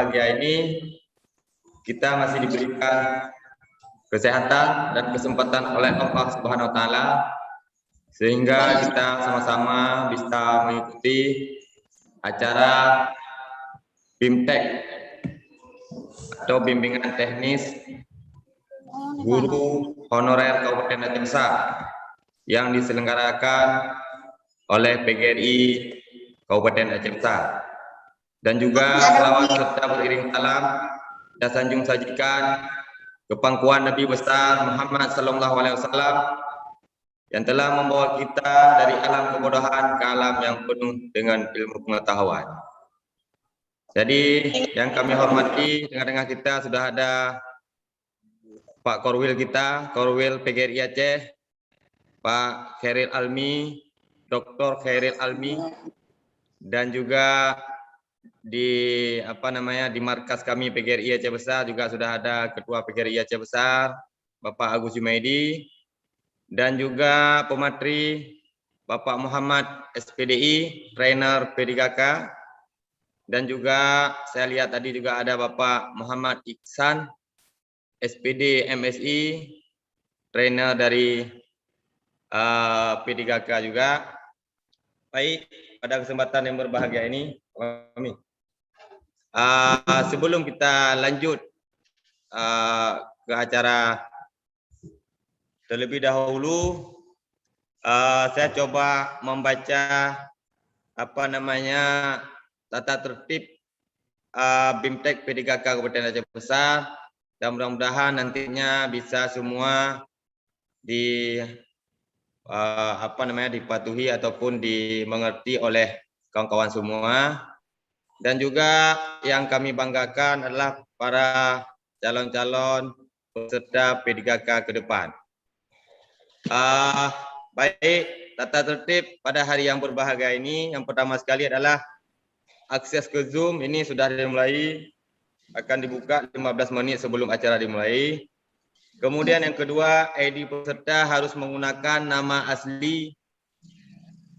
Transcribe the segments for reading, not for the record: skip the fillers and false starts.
berbahagia ini kita masih diberikan kesehatan dan kesempatan oleh Allah Subhanahu wa taala sehingga kita sama-sama bisa mengikuti acara BIMTEK atau bimbingan teknis guru honorer Kabupaten Aceh Besar yang diselenggarakan oleh PGRI Kabupaten Aceh Besar. Dan juga selawat serta beriring salam dan sanjung sajikan kepangkuan Nabi besar Muhammad sallallahu alaihi wasallam yang telah membawa kita dari alam kebodohan ke alam yang penuh dengan ilmu pengetahuan. Jadi yang kami hormati, tengah-tengah kita sudah ada Pak Korwil kita, Korwil PGRI Aceh, Pak Khairil Almi, Dr. Khairil Almi, dan juga di di markas kami PGRI Aceh Besar juga sudah ada Ketua PGRI Aceh Besar, Bapak Agus Jumaidi, dan juga pematri Bapak Muhammad SPDI, trainer P3K, dan juga saya lihat tadi juga ada Bapak Muhammad Iksan, SPD MSI, trainer dari P3K juga. Baik, pada kesempatan yang berbahagia ini, kami sebelum kita lanjut ke acara terlebih dahulu, saya coba membaca tata tertib BIMTEK P3K Kabupaten Aceh Besar, dan mudah-mudahan nantinya bisa semua dipatuhi ataupun dimengerti oleh kawan-kawan semua. Dan juga yang kami banggakan adalah para calon-calon peserta P3K ke depan. Baik, tata tertib pada hari yang berbahagia ini, yang pertama sekali adalah akses ke Zoom ini sudah dimulai, akan dibuka 15 menit sebelum acara dimulai. Kemudian yang kedua, ID peserta harus menggunakan nama asli,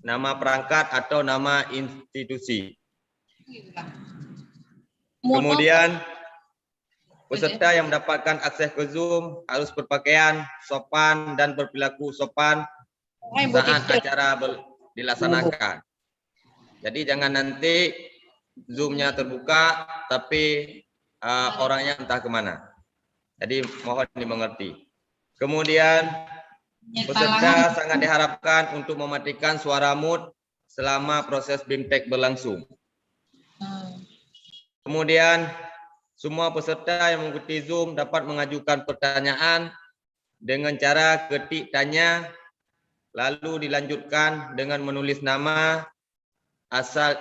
nama perangkat atau nama institusi. Kemudian peserta yang mendapatkan akses ke Zoom harus berpakaian sopan dan berperilaku sopan saat acara dilaksanakan. Jadi jangan nanti Zoom-nya terbuka tapi orangnya entah kemana. Jadi mohon dimengerti. Kemudian peserta sangat diharapkan untuk mematikan suara mute selama proses BIMTEK berlangsung. Kemudian semua peserta yang mengikuti Zoom dapat mengajukan pertanyaan dengan cara ketik tanya, lalu dilanjutkan dengan menulis nama, asal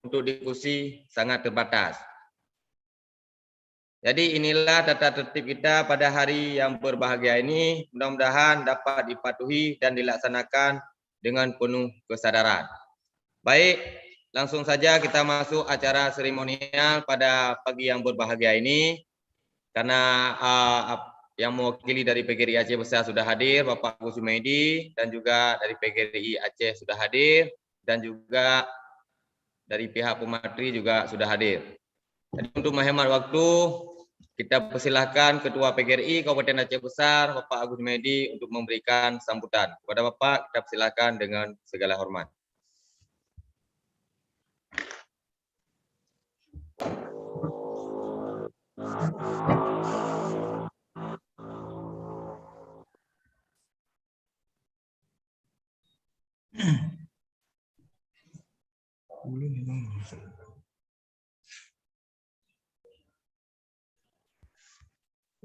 untuk diskusi sangat terbatas. Jadi inilah tata tertib kita pada hari yang berbahagia ini. Mudah-mudahan dapat dipatuhi dan dilaksanakan dengan penuh kesadaran. Baik, langsung saja kita masuk acara seremonial pada pagi yang berbahagia ini. Karena yang mewakili dari PGRI Aceh Besar sudah hadir, Bapak Agus Jumaidi, dan juga dari PGRI Aceh sudah hadir, dan juga dari pihak pematri juga sudah hadir. Jadi untuk menghemat waktu, kita persilahkan Ketua PGRI Kabupaten Aceh Besar, Bapak Agus Jumaidi, untuk memberikan sambutan. Kepada Bapak, kita persilahkan dengan segala hormat.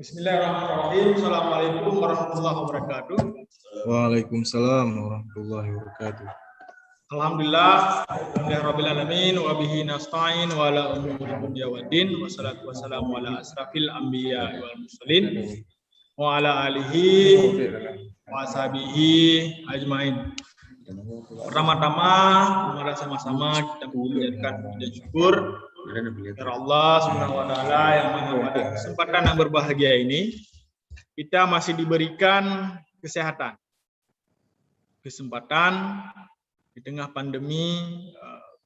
Bismillahirrahmanirrahim. Assalamualaikum warahmatullahi wabarakatuh. Waalaikumsalam warahmatullahi wabarakatuh. Alhamdulillah, rabbil alamin, wa bihi nasta'in wa ala umuri dunya waddin, wassalatu wassalamu ala asrafil anbiya wal mursalin wa ala alihi wa ashabihi ajmain. Pertama-tama, mari sama-sama kita mengucapkan puji syukur Agar Allah Subhanahu wa taala yang mana pada kesempatan yang berbahagia ini kita masih diberikan kesehatan. Kesempatan di tengah pandemi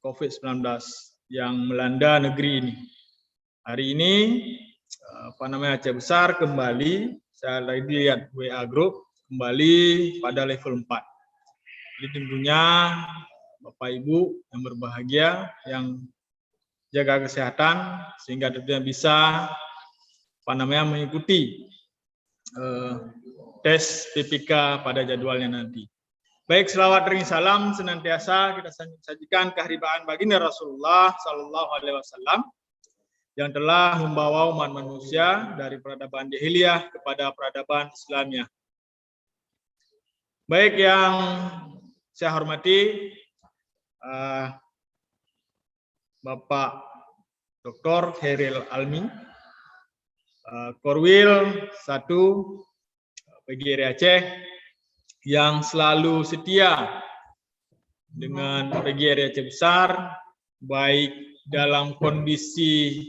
COVID-19 yang melanda negeri ini. Hari ini Aceh Besar kembali, saya lagi lihat WA Group, kembali pada level 4. Jadi tentunya Bapak Ibu yang berbahagia, yang jaga kesehatan sehingga tentunya bisa mengikuti tes PPK pada jadwalnya nanti. Baik, selawat ring salam senantiasa kita sajikan keharibaan baginda Rasulullah Sallallahu Alaihi Wasallam yang telah membawa umat manusia dari peradaban jahiliyah kepada peradaban Islamiyah. Baik, yang saya hormati Bapak Dr. Khairil Almi, Korwil 1 PGRI Aceh, yang selalu setia dengan PGRI Aceh Besar, baik dalam kondisi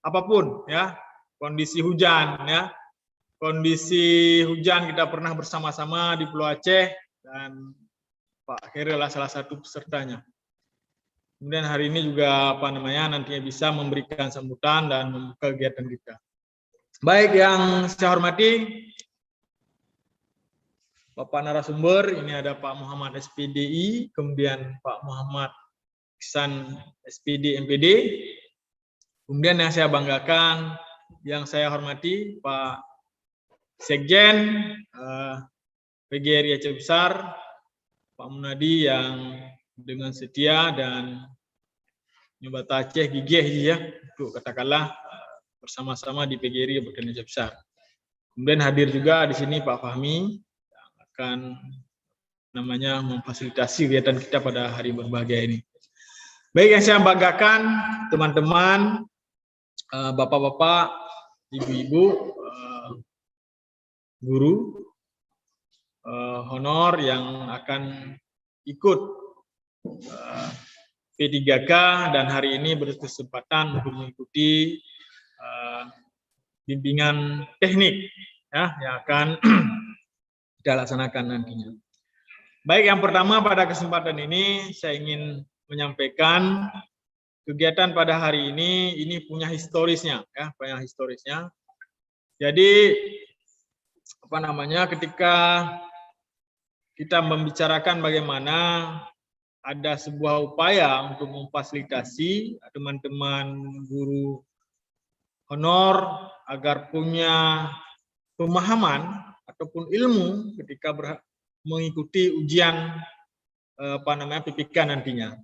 apapun, ya, kondisi hujan, ya, kondisi hujan kita pernah bersama-sama di Pulau Aceh dan Pak Khairil adalah salah satu pesertanya. Kemudian hari ini juga nantinya bisa memberikan sambutan dan membuka kegiatan kita. Baik, yang saya hormati Bapak narasumber, ini ada Pak Muhammad SPDI, kemudian Pak Muhammad Iksan SPD MPD, kemudian yang saya banggakan, yang saya hormati Pak Sekjen PGRI Aceh Besar, Pak Munadi yang dengan setia dan nyoba Aceh gigih ya, untuk katakanlah bersama-sama di PGRI Kabupaten Aceh Besar. Kemudian hadir juga di sini Pak Fahmi yang akan memfasilitasi kegiatan kita pada hari berbahagia ini. Baik, yang saya banggakan teman-teman, bapak-bapak, ibu-ibu, guru honor yang akan ikut P3K dan hari ini berkesempatan untuk mengikuti bimbingan teknik, ya, yang akan kita laksanakan nantinya. Baik, yang pertama pada kesempatan ini saya ingin menyampaikan kegiatan pada hari ini punya historisnya, ya, punya historisnya. Jadi ketika kita membicarakan bagaimana ada sebuah upaya untuk memfasilitasi teman-teman guru honor agar punya pemahaman ataupun ilmu ketika mengikuti ujian PPK nantinya.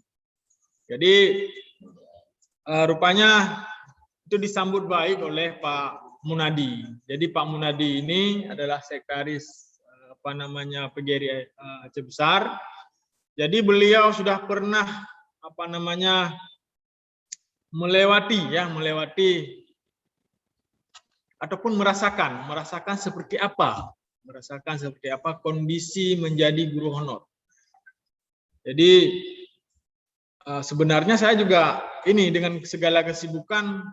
Jadi rupanya itu disambut baik oleh Pak Munadi. Jadi Pak Munadi ini adalah sekretaris PGRI Aceh Besar. Jadi beliau sudah pernah melewati ataupun merasakan seperti apa kondisi menjadi guru honor. Jadi sebenarnya saya juga ini dengan segala kesibukan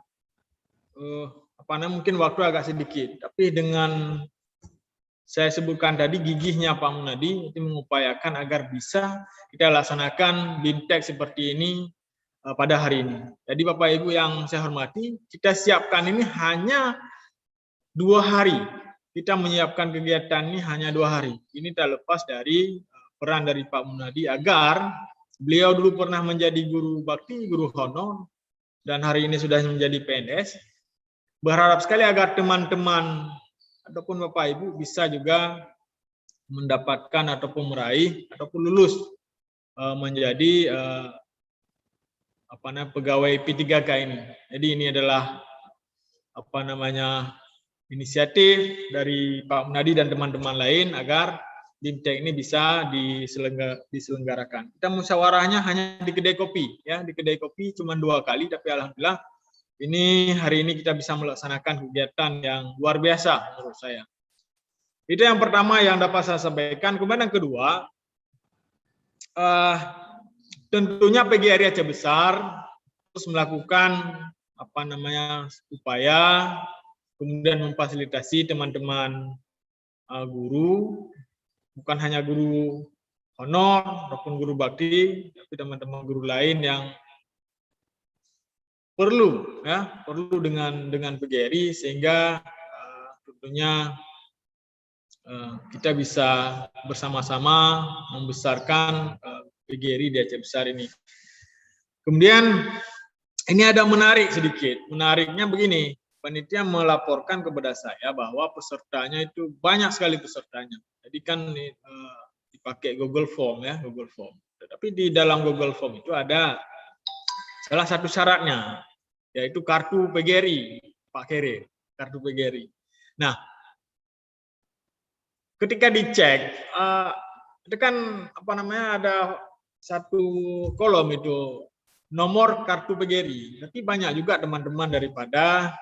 mungkin waktu agak sedikit, tapi dengan saya sebutkan tadi gigihnya Pak Munadi itu mengupayakan agar bisa kita laksanakan BIMTEK seperti ini pada hari ini. Jadi Bapak Ibu yang saya hormati, kita siapkan ini hanya 2 hari. Kita menyiapkan kegiatan ini hanya 2 hari. Ini tak lepas dari peran dari Pak Munadi agar beliau dulu pernah menjadi guru bakti, guru honor, dan hari ini sudah menjadi PNS. Berharap sekali agar teman-teman ataupun Bapak Ibu bisa juga mendapatkan ataupun meraih ataupun lulus menjadi pegawai P3K ini. Jadi ini adalah inisiatif dari Pak Munadi dan teman-teman lain agar BIMTEK ini bisa diselenggarakan. Kita musyawarahnya hanya di kedai kopi, ya, di kedai kopi cuma 2 kali, tapi alhamdulillah ini hari ini kita bisa melaksanakan kegiatan yang luar biasa menurut saya. Itu yang pertama yang dapat saya sampaikan. Kemudian yang kedua, tentunya PGRI Aceh Besar terus melakukan upaya kemudian memfasilitasi teman-teman guru, bukan hanya guru honor ataupun guru bakti, tapi teman-teman guru lain yang perlu dengan PGRI, sehingga tentunya kita bisa bersama-sama membesarkan PGRI di Aceh Besar ini. Kemudian ini ada menarik sedikit. Menariknya begini, panitia melaporkan kepada saya bahwa pesertanya itu banyak sekali pesertanya. Jadi kan dipakai Google Form ya, Google Form. Tetapi di dalam Google Form itu ada salah satu syaratnya, yaitu kartu PGRI, Pak Kere, kartu PGRI. Nah, ketika dicek, itu kan ada satu kolom itu nomor kartu PGRI. Tapi banyak juga teman-teman daripada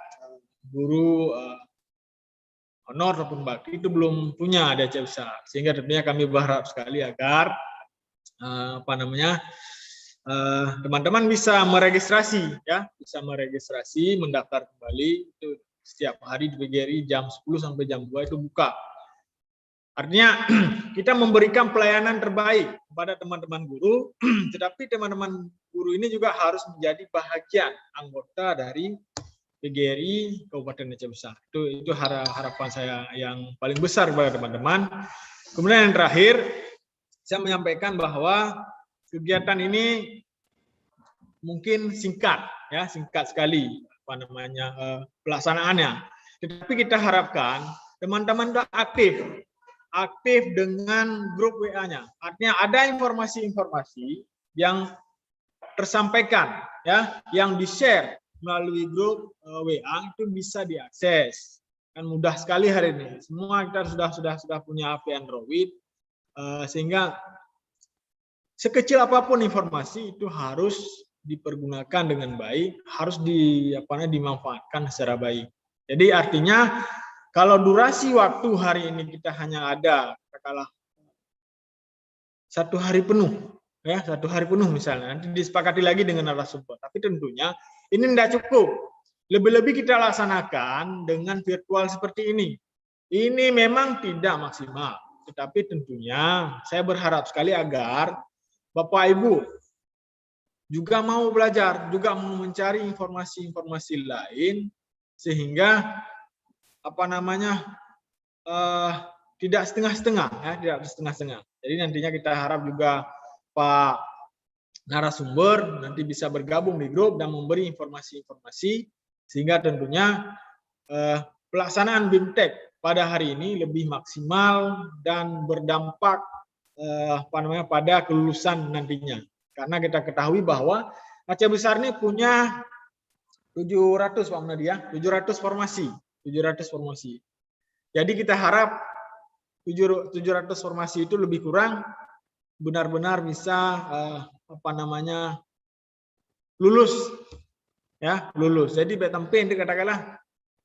guru honor ataupun bakti itu belum punya di Aceh Besar, sehingga tentunya kami berharap sekali agar teman-teman bisa meregistrasi mendaftar kembali itu setiap hari di PGRI jam 10 sampai jam 2 itu buka. Artinya kita memberikan pelayanan terbaik kepada teman-teman guru, tetapi teman-teman guru ini juga harus menjadi bahagian anggota dari PGRI Kabupaten Aceh Besar. Itu harapan saya yang paling besar kepada teman-teman. Kemudian yang terakhir, saya menyampaikan bahwa kegiatan ini mungkin singkat sekali pelaksanaannya. Tetapi kita harapkan teman-teman sudah aktif dengan grup WA-nya. Artinya ada informasi-informasi yang tersampaikan yang di-share melalui grup WA itu bisa diakses. Kan mudah sekali hari ini. Semua kita sudah punya HP Android, sehingga sekecil apapun informasi itu harus dipergunakan dengan baik, harus dimanfaatkan secara baik. Jadi artinya kalau durasi waktu hari ini kita hanya ada katakanlah 1 hari penuh, 1 hari penuh misalnya, nanti disepakati lagi dengan narasumber. Tapi tentunya ini tidak cukup. Lebih-lebih kita laksanakan dengan virtual seperti ini. Ini memang tidak maksimal, tetapi tentunya saya berharap sekali agar Bapak Ibu juga mau belajar, juga mau mencari informasi-informasi lain, sehingga tidak setengah-setengah, tidak setengah-setengah. Jadi nantinya kita harap juga Pak narasumber nanti bisa bergabung di grup dan memberi informasi-informasi, sehingga tentunya pelaksanaan BIMTEK pada hari ini lebih maksimal dan berdampak pada kelulusan nantinya. Karena kita ketahui bahwa Aceh Besar ini punya 700 Pak Munadi ya, 700 formasi. Jadi kita harap 700 formasi itu lebih kurang benar-benar bisa lulus. Jadi betampen dikatakanlah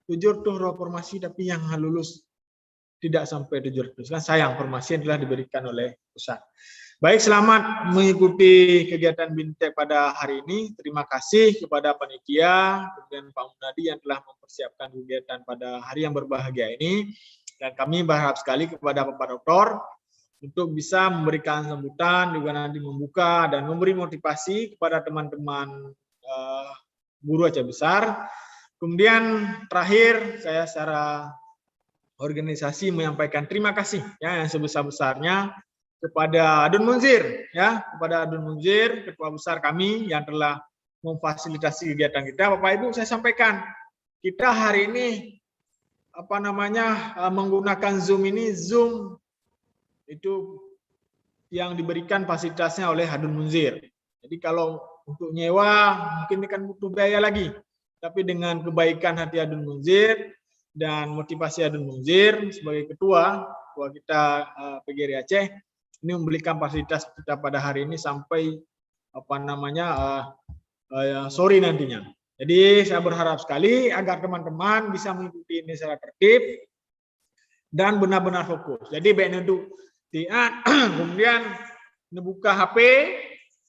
700 formasi tapi yang lulus tidak sampai 700. Kan sayang, formasi yang telah diberikan oleh pusat. Baik, selamat mengikuti kegiatan BIMTEK pada hari ini. Terima kasih kepada panitia, kemudian Pak Munadi yang telah mempersiapkan kegiatan pada hari yang berbahagia ini. Dan kami berharap sekali kepada Bapak Doktor untuk bisa memberikan sambutan, juga nanti membuka dan memberi motivasi kepada teman-teman guru Aceh Besar. Kemudian terakhir, saya secara organisasi menyampaikan terima kasih yang sebesar-besarnya kepada Adun Munzir, kepada Adun Munzir, ketua besar kami yang telah memfasilitasi kegiatan kita. Bapak Ibu, saya sampaikan, kita hari ini menggunakan Zoom ini, Zoom itu yang diberikan fasilitasnya oleh Adun Munzir. Jadi kalau untuk nyewa mungkin kan butuh biaya lagi, tapi dengan kebaikan hati Adun Munzir dan motivasi Adun Munzir sebagai ketua kita PGRI Aceh, ini memberikan fasilitas kita pada hari ini sampai sore nantinya. Jadi saya berharap sekali agar teman-teman bisa mengikuti ini secara tertib dan benar-benar fokus. Jadi baik untuk kemudian membuka HP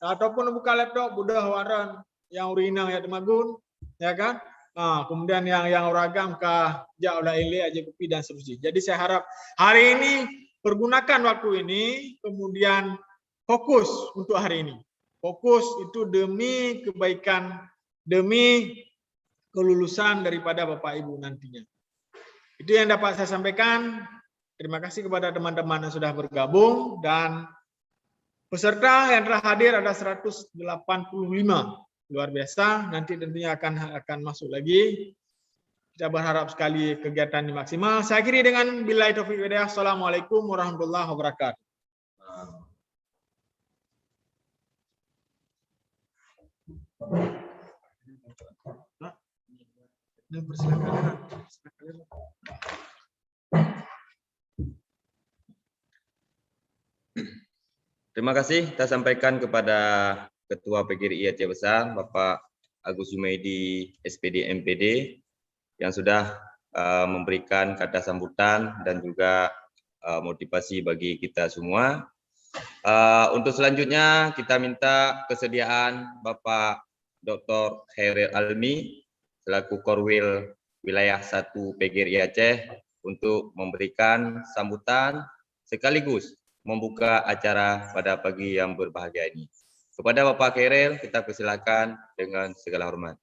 ataupun membuka laptop, mudah waran yang urinang ya Temagun, ya kan? Nah, kemudian yang ragam kah Jaulah Ile, Aja Kopi dan seterusnya. Jadi saya harap hari ini pergunakan waktu ini, kemudian fokus untuk hari ini. Fokus itu demi kebaikan, demi kelulusan daripada Bapak Ibu nantinya. Itu yang dapat saya sampaikan. Terima kasih kepada teman-teman yang sudah bergabung, dan peserta yang telah hadir ada 185. Luar biasa. Nanti tentunya akan masuk lagi. Kita berharap sekali kegiatan ini maksimal. Saya akhiri dengan billahi taufiq wal hidayah. Assalamualaikum warahmatullahi wabarakatuh. Terima kasih kita sampaikan kepada Ketua PGRI Aceh Besar, Bapak Agus Jumaidi, SPD MPD, yang sudah memberikan kata sambutan dan juga motivasi bagi kita semua. Untuk selanjutnya kita minta kesediaan Bapak Dr. Khairil Almi selaku Korwil Wilayah 1 PGRI Aceh untuk memberikan sambutan sekaligus membuka acara pada pagi yang berbahagia ini. Kepada Bapak Khairil, kita persilakan dengan segala hormat.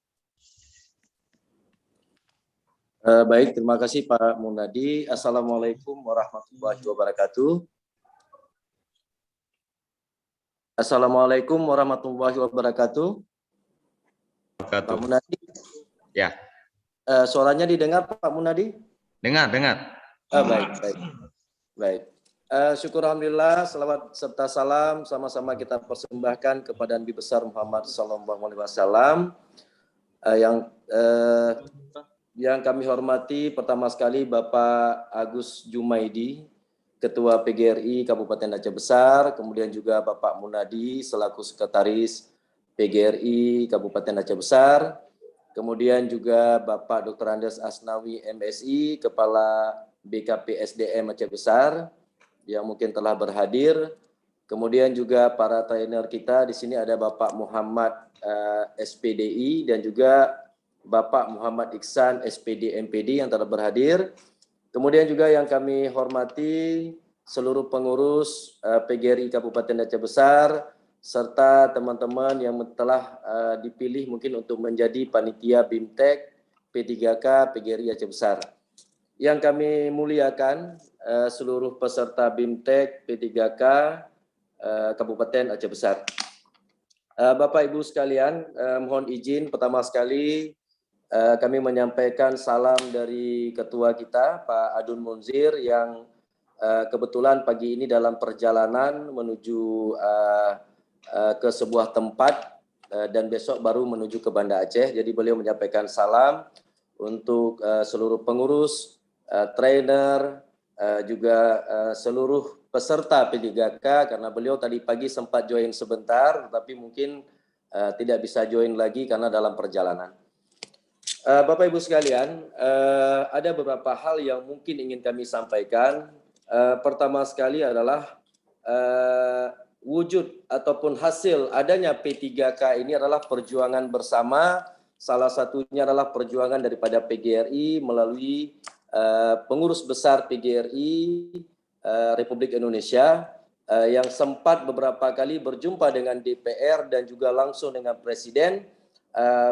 Baik, terima kasih Pak Munadi. Assalamualaikum warahmatullahi wabarakatuh. Assalamualaikum warahmatullahi wabarakatuh. Pak Munadi. Ya. Suaranya didengar Pak Munadi? Dengar. Baik. Syukur alhamdulillah, salawat serta salam sama-sama kita persembahkan kepada Nabi besar Muhammad SAW. Yang kami hormati pertama sekali Bapak Agus Jumaidi, Ketua PGRI Kabupaten Aceh Besar, kemudian juga Bapak Munadi selaku Sekretaris PGRI Kabupaten Aceh Besar, kemudian juga Bapak Dr. Andes Asnawi MSI, Kepala BKP SDM Aceh Besar, yang mungkin telah berhadir. Kemudian juga para trainer kita di sini ada Bapak Muhammad SPDI dan juga Bapak Muhammad Iksan SPD MPD yang telah berhadir. Kemudian juga yang kami hormati seluruh pengurus PGRI Kabupaten Aceh Besar serta teman-teman yang telah dipilih mungkin untuk menjadi panitia BIMTEK P3K PGRI Aceh Besar. Yang kami muliakan seluruh peserta BIMTEK P3K Kabupaten Aceh Besar. Bapak Ibu sekalian, mohon izin pertama sekali kami menyampaikan salam dari ketua kita Pak Adun Munzir yang kebetulan pagi ini dalam perjalanan menuju ke sebuah tempat dan besok baru menuju ke Banda Aceh. Jadi beliau menyampaikan salam untuk seluruh pengurus, trainer, juga seluruh peserta P3K, karena beliau tadi pagi sempat join sebentar, tapi mungkin tidak bisa join lagi karena dalam perjalanan. Bapak Ibu sekalian, ada beberapa hal yang mungkin ingin kami sampaikan. Pertama sekali adalah wujud ataupun hasil adanya P3K ini adalah perjuangan bersama. Salah satunya adalah perjuangan daripada PGRI melalui pengurus besar PGRI Republik Indonesia yang sempat beberapa kali berjumpa dengan DPR dan juga langsung dengan Presiden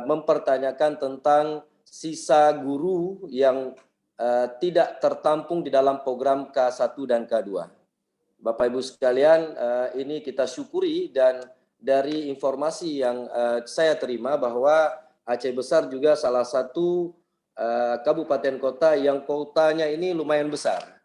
mempertanyakan tentang sisa guru yang tidak tertampung di dalam program K1 dan K2. Bapak Ibu sekalian, ini kita syukuri dan dari informasi yang saya terima bahwa Aceh Besar juga salah satu kabupaten kota yang kotanya ini lumayan besar.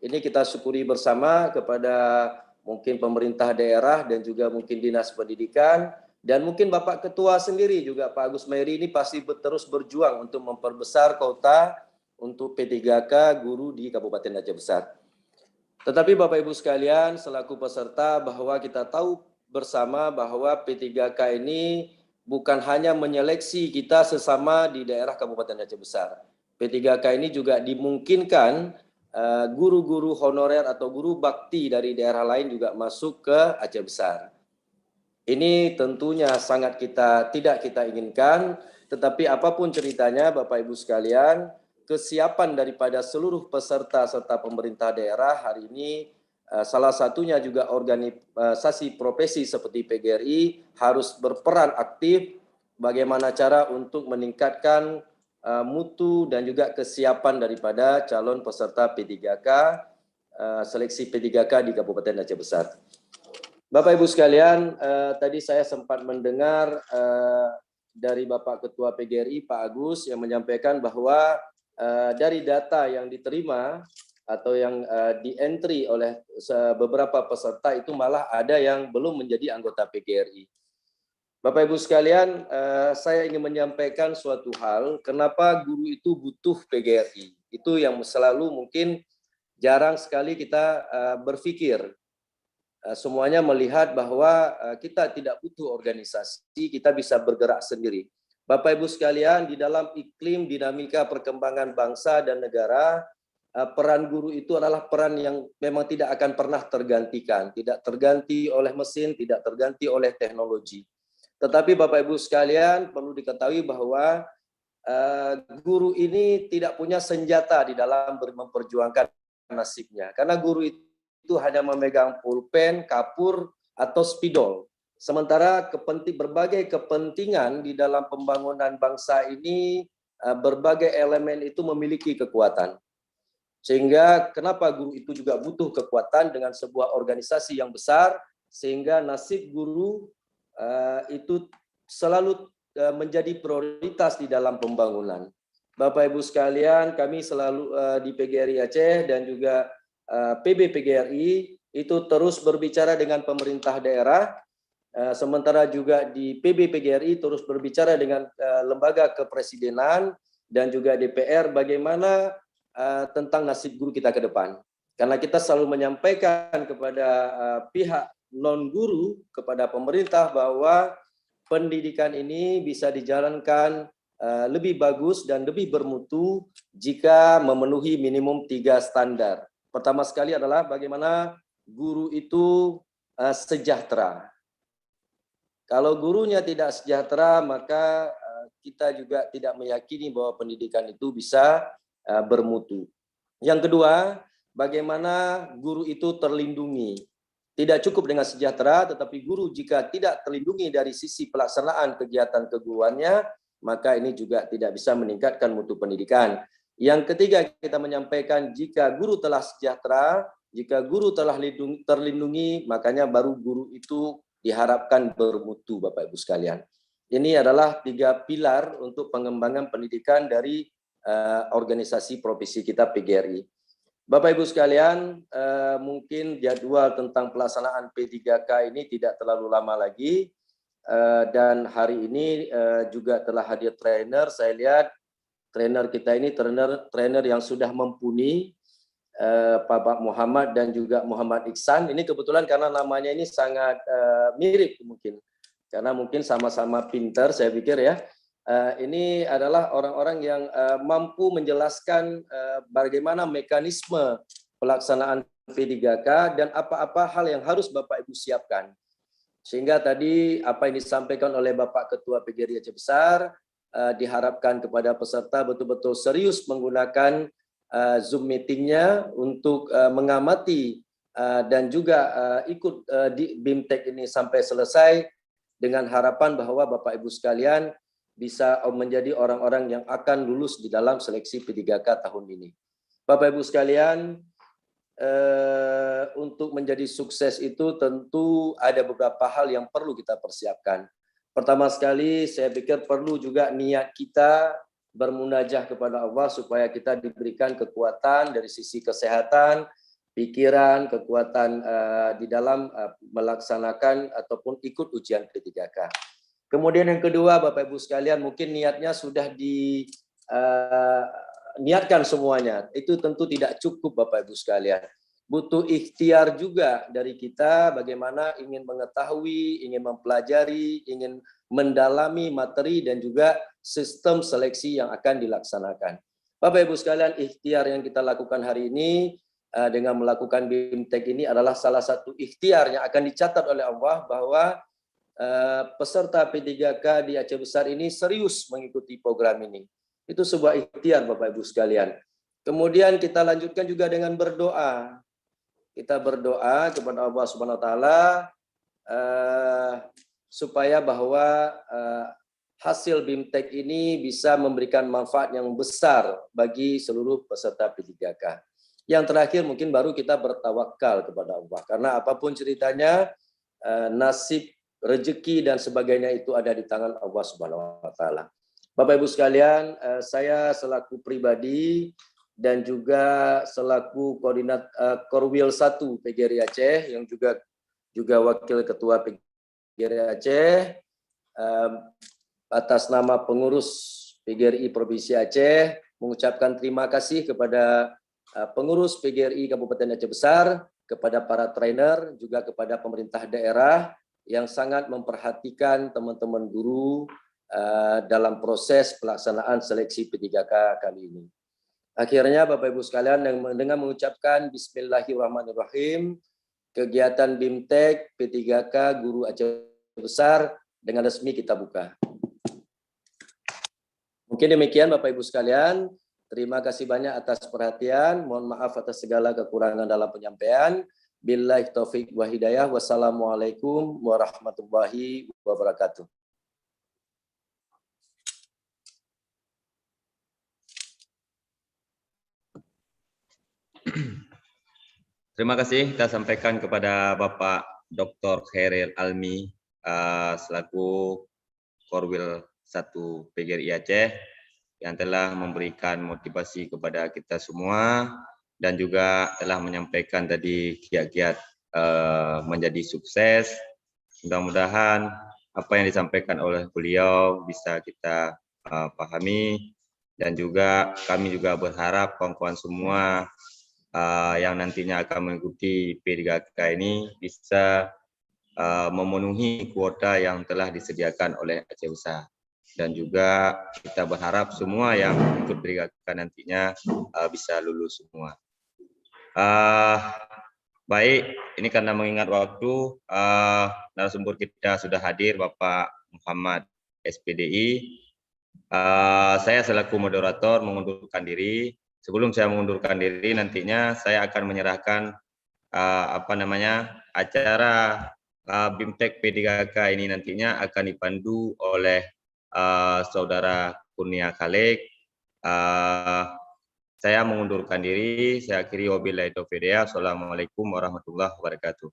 Ini kita syukuri bersama kepada mungkin pemerintah daerah dan juga mungkin dinas pendidikan dan mungkin Bapak Ketua sendiri juga Pak Agus Mairi ini pasti terus berjuang untuk memperbesar kota untuk P3K guru di Kabupaten Aceh Besar. Tetapi Bapak Ibu sekalian selaku peserta bahwa kita tahu bersama bahwa P3K ini bukan hanya menyeleksi kita sesama di daerah Kabupaten Aceh Besar. P3K ini juga dimungkinkan guru-guru honorer atau guru bakti dari daerah lain juga masuk ke Aceh Besar. Ini tentunya tidak kita inginkan, tetapi apapun ceritanya Bapak Ibu sekalian, kesiapan daripada seluruh peserta serta pemerintah daerah hari ini, salah satunya juga organisasi profesi seperti PGRI harus berperan aktif bagaimana cara untuk meningkatkan mutu dan juga kesiapan daripada calon peserta P3K, seleksi P3K di Kabupaten Aceh Besar. Bapak Ibu sekalian, tadi saya sempat mendengar dari Bapak Ketua PGRI Pak Agus yang menyampaikan bahwa dari data yang diterima atau yang di-entry oleh beberapa peserta itu malah ada yang belum menjadi anggota PGRI. Bapak Ibu sekalian, saya ingin menyampaikan suatu hal, kenapa guru itu butuh PGRI. Itu yang selalu mungkin jarang sekali kita berpikir. Semuanya melihat bahwa kita tidak butuh organisasi, kita bisa bergerak sendiri. Bapak Ibu sekalian, di dalam iklim dinamika perkembangan bangsa dan negara, peran guru itu adalah peran yang memang tidak akan pernah tergantikan, tidak terganti oleh mesin, tidak terganti oleh teknologi. Tetapi Bapak Ibu sekalian, perlu diketahui bahwa guru ini tidak punya senjata di dalam memperjuangkan nasibnya, karena guru itu hanya memegang pulpen, kapur, atau spidol. Sementara berbagai kepentingan di dalam pembangunan bangsa ini, berbagai elemen itu memiliki kekuatan. Sehingga kenapa guru itu juga butuh kekuatan dengan sebuah organisasi yang besar, sehingga nasib guru itu selalu menjadi prioritas di dalam pembangunan. Bapak Ibu sekalian, kami selalu di PGRI Aceh dan juga PB PGRI itu terus berbicara dengan pemerintah daerah, sementara juga di PB PGRI terus berbicara dengan lembaga kepresidenan dan juga DPR bagaimana tentang nasib guru kita ke depan. Karena kita selalu menyampaikan kepada pihak non-guru, kepada pemerintah bahwa pendidikan ini bisa dijalankan lebih bagus dan lebih bermutu jika memenuhi minimum 3 standar. Pertama sekali adalah bagaimana guru itu sejahtera. Kalau gurunya tidak sejahtera, maka kita juga tidak meyakini bahwa pendidikan itu bisa bermutu. Yang kedua, bagaimana guru itu terlindungi. Tidak cukup dengan sejahtera, tetapi guru jika tidak terlindungi dari sisi pelaksanaan kegiatan keguruannya, maka ini juga tidak bisa meningkatkan mutu pendidikan. Yang ketiga, kita menyampaikan jika guru telah sejahtera, jika guru telah terlindungi, makanya baru guru itu diharapkan bermutu, Bapak Ibu sekalian. Ini adalah 3 pilar untuk pengembangan pendidikan dari organisasi profesi kita PGRI. Bapak Ibu sekalian, mungkin jadwal tentang pelaksanaan P3K ini tidak terlalu lama lagi, dan hari ini juga telah hadir trainer. Saya lihat trainer kita ini trainer yang sudah mumpuni, Pak Muhammad dan juga Muhammad Iksan. Ini kebetulan karena namanya ini sangat mirip mungkin, karena mungkin sama-sama pintar, saya pikir ya. Ini adalah orang-orang yang mampu menjelaskan bagaimana mekanisme pelaksanaan P3K dan apa-apa hal yang harus Bapak Ibu siapkan. Sehingga tadi apa yang disampaikan oleh Bapak Ketua PGRI Aceh Besar, diharapkan kepada peserta betul-betul serius menggunakan Zoom meetingnya untuk mengamati dan juga ikut di BIMTEK ini sampai selesai, dengan harapan bahwa Bapak Ibu sekalian bisa menjadi orang-orang yang akan lulus di dalam seleksi P3K tahun ini. Bapak Ibu sekalian, untuk menjadi sukses itu tentu ada beberapa hal yang perlu kita persiapkan. Pertama sekali, saya pikir perlu juga niat kita bermunajah kepada Allah supaya kita diberikan kekuatan dari sisi kesehatan, pikiran, kekuatan di dalam melaksanakan ataupun ikut ujian P3K. Kemudian yang kedua, Bapak Ibu sekalian, mungkin niatnya sudah niatkan semuanya. Itu tentu tidak cukup, Bapak Ibu sekalian. Butuh ikhtiar juga dari kita bagaimana ingin mengetahui, ingin mempelajari, ingin mendalami materi dan juga sistem seleksi yang akan dilaksanakan. Bapak Ibu sekalian, ikhtiar yang kita lakukan hari ini dengan melakukan BIMTEK ini adalah salah satu ikhtiar yang akan dicatat oleh Allah bahwa peserta P3K di Aceh Besar ini serius mengikuti program ini. Itu sebuah ikhtiar Bapak Ibu sekalian. Kemudian kita lanjutkan juga dengan berdoa. Kita berdoa kepada Allah Subhanahu wa taala supaya bahwa hasil BIMTEK ini bisa memberikan manfaat yang besar bagi seluruh peserta P3K. Yang terakhir mungkin baru kita bertawakal kepada Allah. Karena apapun ceritanya, nasib, rezeki dan sebagainya itu ada di tangan Allah Subhanahu wa taala. Bapak Ibu sekalian, saya selaku pribadi dan juga selaku koordinat Korwil 1 PGRI Aceh yang juga wakil ketua PGRI Aceh, atas nama pengurus PGRI Provinsi Aceh mengucapkan terima kasih kepada pengurus PGRI Kabupaten Aceh Besar, kepada para trainer, juga kepada pemerintah daerah yang sangat memperhatikan teman-teman guru dalam proses pelaksanaan seleksi P3K kali ini. Akhirnya Bapak Ibu sekalian, dengan mengucapkan Bismillahirrahmanirrahim, kegiatan BIMTEK P3K Guru Aceh Besar dengan resmi kita buka. Mungkin demikian Bapak Ibu sekalian. Terima kasih banyak atas perhatian. Mohon maaf atas segala kekurangan dalam penyampaian. Billahi taufik wa hidayah. Wassalamualaikum warahmatullahi wabarakatuh. Terima kasih kita sampaikan kepada Bapak Dr. Khairil Almi selaku Korwil 1 PGRI Aceh yang telah memberikan motivasi kepada kita semua dan juga telah menyampaikan tadi kiat-kiat menjadi sukses. Mudah-mudahan apa yang disampaikan oleh beliau bisa kita pahami, dan juga kami juga berharap kawan-kawan semua yang nantinya akan mengikuti P3K ini bisa memenuhi kuota yang telah disediakan oleh Aceh Besar. Dan juga kita berharap semua yang ikut P3K nantinya bisa lulus semua. Baik, ini karena mengingat waktu, narasumber kita sudah hadir, Bapak Muhammad SPDI. Saya selaku moderator mengundurkan diri. Sebelum saya mengundurkan diri, nantinya saya akan menyerahkan acara BIMTEK P3K ini nantinya akan dipandu oleh Saudara Kurnia Khalek. Saya mengundurkan diri. Saya akhiri wabillahi taufiq hidayah. Assalamualaikum warahmatullahi wabarakatuh.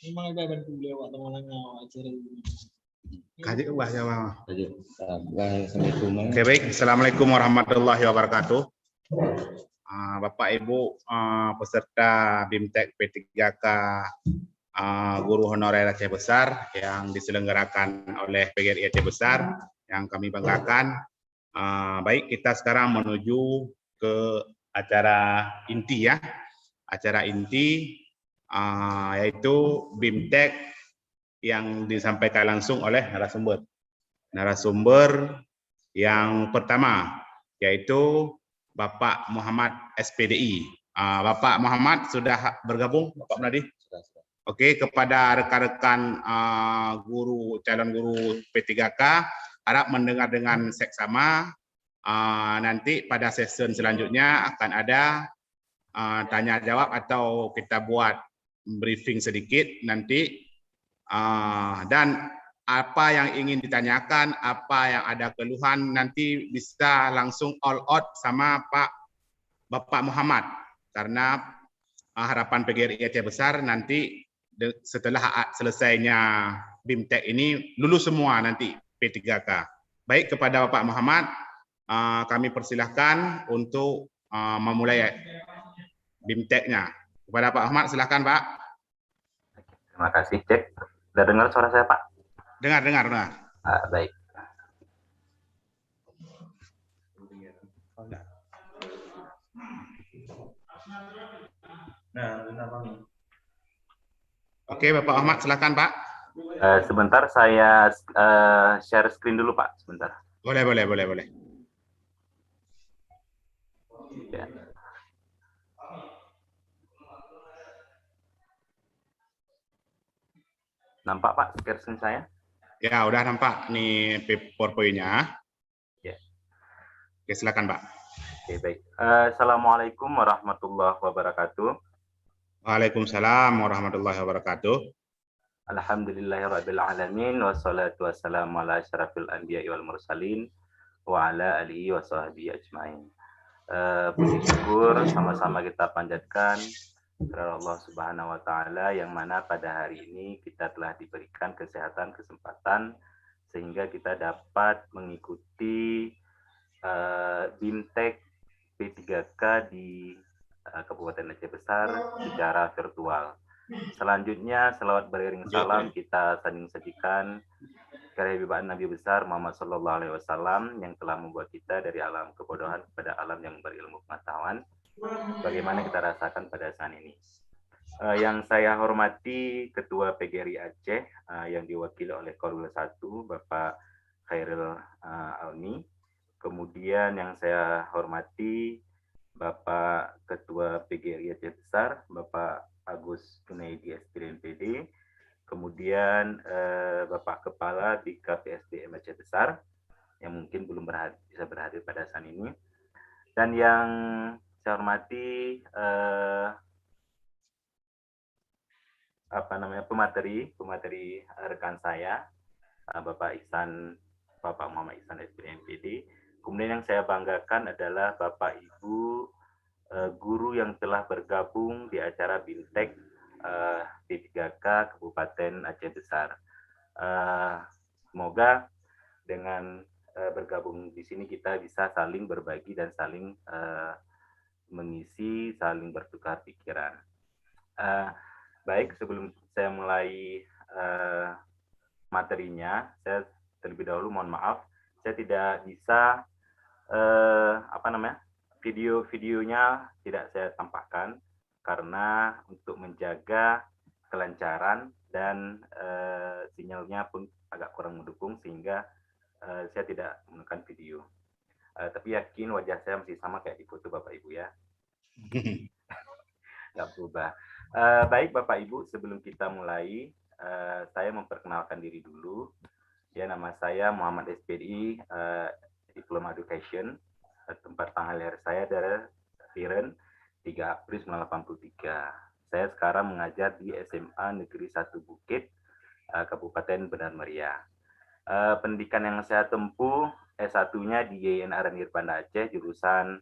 Memang ada bantu beliau teman-teman acara ini. Kaji ubah jawab. Assalamualaikum. Oke, baik. Assalamualaikum warahmatullahi wabarakatuh. Bapak Ibu peserta BIMTEK P3K Guru Honorer Aceh Besar yang diselenggarakan oleh PGRI Aceh Besar yang kami banggakan. Baik, kita sekarang menuju ke acara inti ya. Acara inti yaitu BIMTEK yang disampaikan langsung oleh narasumber. Narasumber yang pertama yaitu Bapak Muhammad SPDI. Bapak Muhammad sudah bergabung, Bapak Munadi? Oke, kepada rekan-rekan calon guru P3K, harap mendengar dengan seksama. Nanti pada sesi selanjutnya akan ada tanya jawab atau kita buat briefing sedikit nanti, dan apa yang ingin ditanyakan, apa yang ada keluhan nanti bisa langsung all out sama Bapak Muhammad, karena harapan PGRI Aceh Besar nanti setelah selesainya BIMTEK ini lulus semua nanti P3K. Baik, kepada Bapak Muhammad kami persilahkan untuk memulai BIMTEK-nya. Kepada Pak Ahmad, silakan Pak. Terima kasih, Cek. Sudah dengar suara saya, Pak? Dengar. Baik. Oke, Bapak Ahmad, silakan Pak. Sebentar saya share screen dulu Pak, sebentar. Boleh. Ya. Nampak Pak screen saya? Ya, udah nampak nih PowerPoint-nya. Ya. Oke, silakan Pak. Oke, baik. Assalamualaikum warahmatullahi wabarakatuh. Waalaikumsalam warahmatullahi wabarakatuh. Alhamdulillahirrabbilalamin. Wassalatu wassalamu ala asyrafil anbiya wal mursalin wa ala alihi wa sahbihi ajmain. Puji syukur sama-sama kita panjatkan kepada Allah Subhanahu wa taala yang mana pada hari ini kita telah diberikan kesehatan, kesempatan sehingga kita dapat mengikuti BIMTEK P3K di Kabupaten Aceh Besar secara virtual. Selanjutnya selawat beriring salam kita saling sajikan kepada Habibie Nabi besar Muhammad Sallallahu Alaihi Wasallam yang telah membuat kita dari alam kebodohan kepada alam yang berilmu pengetahuan. Bagaimana kita rasakan pada saat ini. Yang saya hormati Ketua PGRI Aceh yang diwakili oleh Korwil 1 Bapak Khairil Almi. Kemudian yang saya hormati Bapak Ketua PGRI Aceh Besar Bapak Agus Junaidi SPDNPD. Kemudian Bapak Kepala di KPSDM Aceh Besar yang mungkin belum bisa berhadir pada saat ini. Dan yang saya hormati pemateri rekan saya Bapak Muhammad Ihsan SPDNPD. Kemudian yang saya banggakan adalah Bapak Ibu guru yang telah bergabung di acara BIMTEK P3K Kabupaten Aceh Besar. Semoga dengan bergabung di sini kita bisa saling berbagi dan saling mengisi, saling bertukar pikiran. Baik, sebelum saya mulai materinya, saya terlebih dahulu mohon maaf, saya tidak bisa videonya tidak saya tampakkan karena untuk menjaga kelancaran dan sinyalnya pun agak kurang mendukung sehingga saya tidak menggunakan video. Tapi yakin wajah saya masih sama kayak di foto Bapak Ibu ya. Nggak berubah. Baik Bapak Ibu, sebelum kita mulai, saya memperkenalkan diri dulu. Ya, nama saya Muhammad SPDI, Diploma Education. Tempat tanggal lahir saya dari Tiren 3 April 1983. Saya sekarang mengajar di SMA Negeri 1 Bukit, Kabupaten Benar Meriah. Pendidikan yang saya tempuh S1-nya di YNR Nirpanda Aceh, jurusan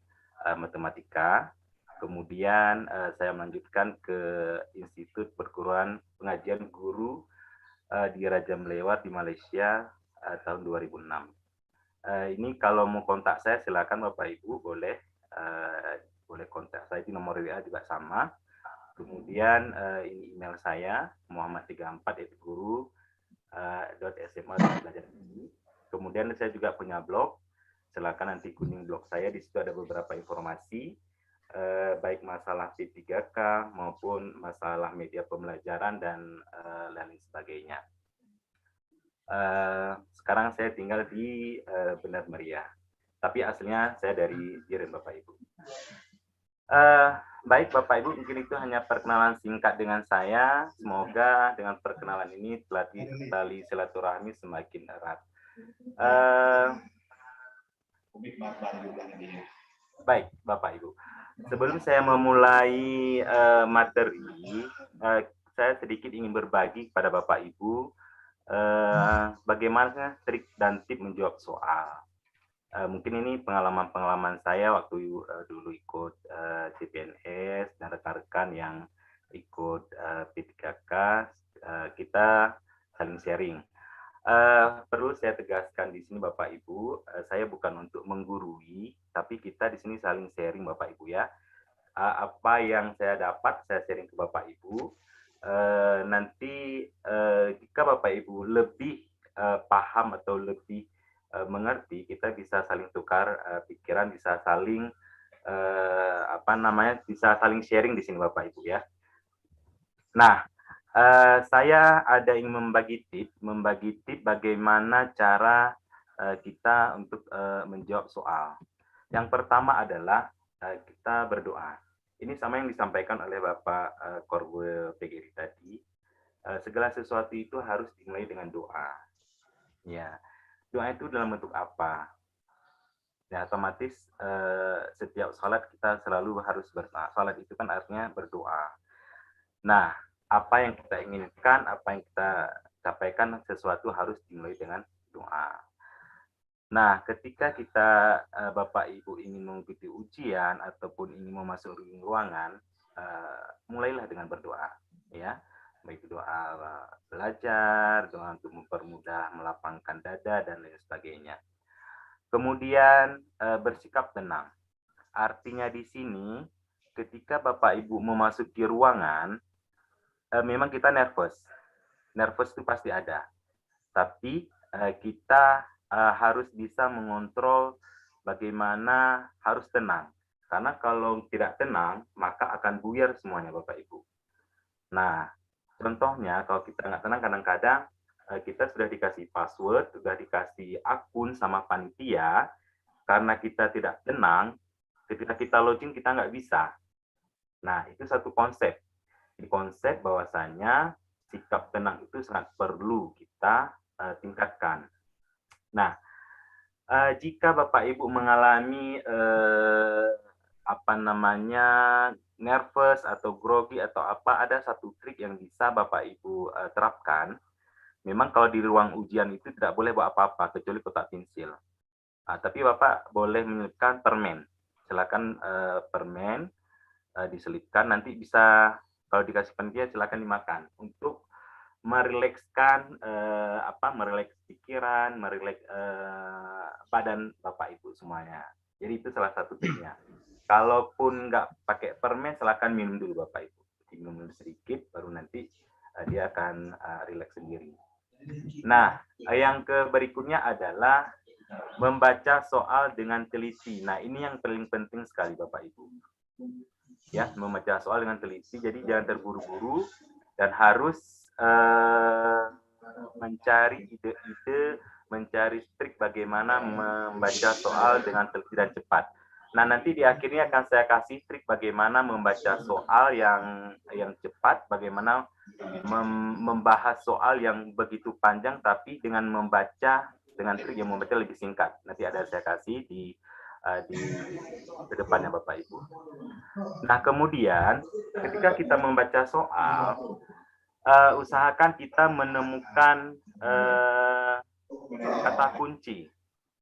matematika. Kemudian saya melanjutkan ke Institut Perguruan Pengajian Guru di Raja Melewat di Malaysia tahun 2006. Ini kalau mau kontak saya silakan Bapak Ibu boleh kontak saya di nomor WA juga sama. Kemudian ini email saya muhammad34@guru.sma. Kemudian saya juga punya blog. Silakan nanti kunjungi blog saya, di situ ada beberapa informasi baik masalah P3K maupun masalah media pembelajaran dan lain sebagainya. Sekarang saya tinggal di Benar Meriah, tapi aslinya saya dari Tiren Bapak Ibu. Baik Bapak Ibu, mungkin itu hanya perkenalan singkat dengan saya. Semoga dengan perkenalan ini tali silaturahmi semakin erat. Baik Bapak Ibu, sebelum saya memulai materi, saya sedikit ingin berbagi kepada Bapak Ibu bagaimana trik dan tip menjawab soal. Mungkin ini pengalaman-pengalaman saya waktu dulu ikut CPNS dan rekan-rekan yang ikut P3K, kita saling sharing. Perlu saya tegaskan di sini Bapak Ibu, saya bukan untuk menggurui, tapi kita di sini saling sharing Bapak Ibu ya. Apa yang saya dapat saya sharing ke Bapak Ibu. Nanti jika Bapak Ibu lebih paham atau lebih mengerti, kita bisa saling tukar pikiran, bisa saling bisa saling sharing di sini Bapak Ibu ya. Nah, saya ada ingin membagi tip bagaimana cara kita untuk menjawab soal. Yang pertama adalah kita berdoa. Ini sama yang disampaikan oleh Bapak Korwil PGRI tadi. Segala sesuatu itu harus dimulai dengan doa. Ya, doa itu dalam bentuk apa? Ya, otomatis setiap sholat kita selalu harus berdoa. Sholat itu kan artinya berdoa. Nah, apa yang kita inginkan, apa yang kita sampaikan, sesuatu harus dimulai dengan doa. Nah, ketika kita Bapak Ibu ingin mengikuti ujian ataupun ingin memasuki ruangan, mulailah dengan berdoa, ya. Baik doa belajar, doa untuk mempermudah melapangkan dada dan lain sebagainya. Kemudian bersikap tenang. Artinya di sini ketika Bapak Ibu memasuki ruangan, memang kita nervous. Nervous itu pasti ada. Tapi kita harus bisa mengontrol bagaimana harus tenang. Karena kalau tidak tenang, maka akan buyar semuanya Bapak Ibu. Nah, contohnya kalau kita nggak tenang, kadang-kadang kita sudah dikasih password, sudah dikasih akun sama panitia, karena kita tidak tenang, ketika kita login kita nggak bisa. Nah, itu satu konsep. Di konsep bahwasanya sikap tenang itu sangat perlu kita tingkatkan. Nah, jika Bapak Ibu mengalami nervous atau grogi atau apa, ada satu trik yang bisa Bapak Ibu terapkan. Memang kalau di ruang ujian itu tidak boleh bawa apa-apa kecuali kotak pensil. Tapi Bapak boleh menyelipkan permen. Silakan permen diselipkan, nanti bisa kalau dikasih panitia silakan dimakan untuk merilekskan merileks pikiran, merileks badan Bapak Ibu semuanya. Jadi itu salah satu tipnya. Kalaupun nggak pakai permen, silakan minum dulu Bapak Ibu. Minum dulu sedikit, baru nanti dia akan rileks sendiri. Nah, yang berikutnya adalah membaca soal dengan teliti. Nah, ini yang paling penting sekali Bapak Ibu. Ya, membaca soal dengan teliti. Jadi jangan terburu-buru dan harus mencari ide-ide, mencari trik bagaimana membaca soal dengan teliti dan cepat. Nah, nanti di akhirnya akan saya kasih trik bagaimana membaca soal yang cepat, bagaimana membahas soal yang begitu panjang tapi dengan membaca dengan trik yang membaca lebih singkat. Nanti ada saya kasih di depannya Bapak Ibu. Nah, kemudian ketika kita membaca soal, usahakan kita menemukan kata kunci,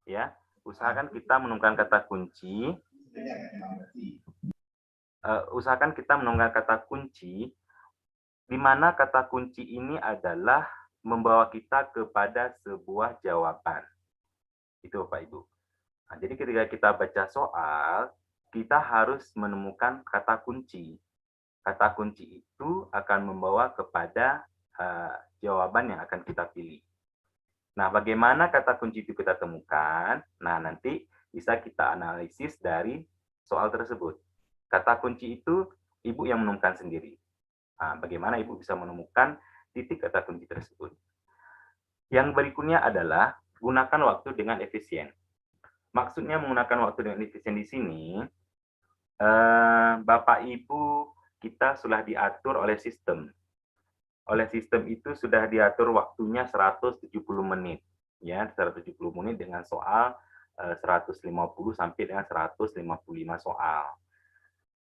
ya. Usahakan kita menemukan kata kunci. Usahakan kita menemukan kata kunci, di mana kata kunci ini adalah membawa kita kepada sebuah jawaban. Itu Bapak Ibu. Nah, jadi ketika kita baca soal, kita harus menemukan kata kunci. Kata kunci itu akan membawa kepada jawaban yang akan kita pilih. Nah, bagaimana kata kunci itu kita temukan? Nah, nanti bisa kita analisis dari soal tersebut. Kata kunci itu Ibu yang menemukan sendiri. Nah, bagaimana Ibu bisa menemukan titik kata kunci tersebut? Yang berikutnya adalah gunakan waktu dengan efisien. Maksudnya menggunakan waktu dengan efisien di sini, Bapak Ibu kita sudah diatur oleh sistem. Oleh sistem itu sudah diatur waktunya 170 menit. Ya, 170 menit dengan soal 150 sampai dengan 155 soal.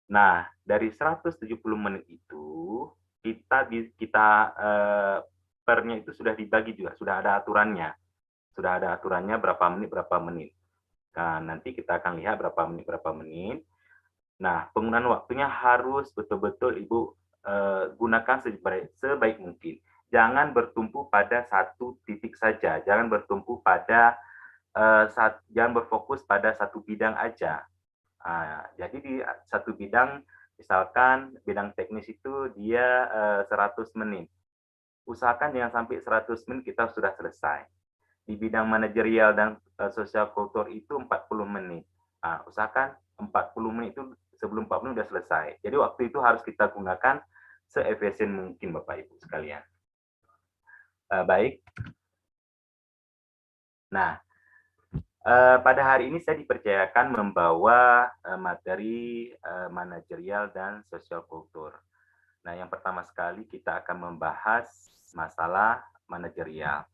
Nah, dari 170 menit itu kita pernya itu sudah dibagi juga, sudah ada aturannya. Sudah ada aturannya berapa menit. Nah, nanti kita akan lihat berapa menit. Nah, penggunaan waktunya harus betul-betul Ibu gunakan sebaik mungkin. Jangan bertumpu pada satu titik saja. Jangan bertumpu pada jangan berfokus pada satu bidang aja. Jadi di satu bidang, misalkan bidang teknis itu dia 100 menit. Usahakan jangan sampai 100 menit kita sudah selesai. Di bidang manajerial dan sosial kultur itu 40 menit. Usahakan 40 menit itu sebelum 40 menit sudah selesai. Jadi waktu itu harus kita gunakan seefisien mungkin Bapak Ibu sekalian. Baik. Nah, pada hari ini saya dipercayakan membawa materi manajerial dan sosial kultur. Nah, yang pertama sekali kita akan membahas masalah manajerial.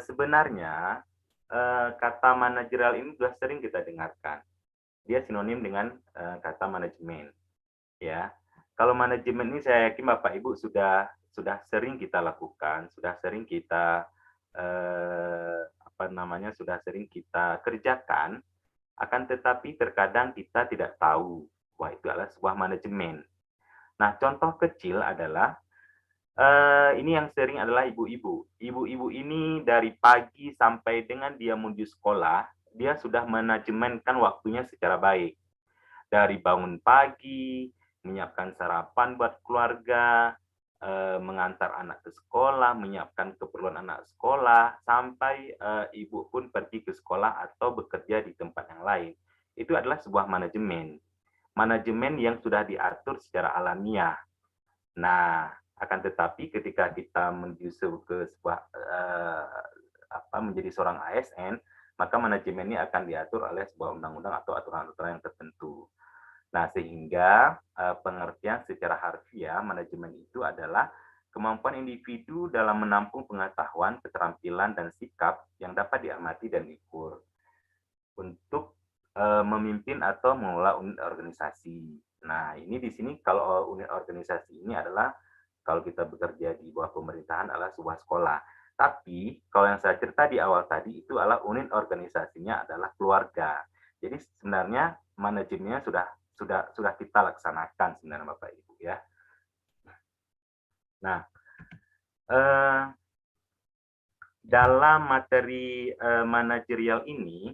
Sebenarnya kata manajerial ini sudah sering kita dengarkan. Dia sinonim dengan kata manajemen. Ya, kalau manajemen ini saya yakin Bapak Ibu sudah sering kita lakukan, sudah sering kita sudah sering kita kerjakan. Akan tetapi terkadang kita tidak tahu bahwa itu adalah sebuah manajemen. Nah, contoh kecil adalah ini yang sering adalah ibu-ibu. Ibu-ibu ini dari pagi sampai dengan dia menuju sekolah, dia sudah manajemenkan waktunya secara baik. Dari bangun pagi, menyiapkan sarapan buat keluarga, mengantar anak ke sekolah, menyiapkan keperluan anak sekolah, sampai ibu pun pergi ke sekolah atau bekerja di tempat yang lain. Itu adalah sebuah manajemen. Manajemen yang sudah diatur secara alamiah. Nah, akan tetapi ketika kita menuju ke sebuah menjadi seorang ASN, maka manajemen ini akan diatur oleh sebuah undang-undang atau aturan-aturan yang tertentu. Nah, sehingga pengertian secara harfiah manajemen itu adalah kemampuan individu dalam menampung pengetahuan, keterampilan, dan sikap yang dapat diamati dan diukur untuk memimpin atau mengelola unit organisasi. Nah, ini di sini kalau unit organisasi ini adalah kalau kita bekerja di bawah pemerintahan adalah sebuah sekolah. Tapi kalau yang saya cerita di awal tadi itu adalah unit organisasinya adalah keluarga. Jadi sebenarnya manajemennya sudah kita laksanakan sebenarnya Bapak Ibu ya. Nah, dalam materi manajerial ini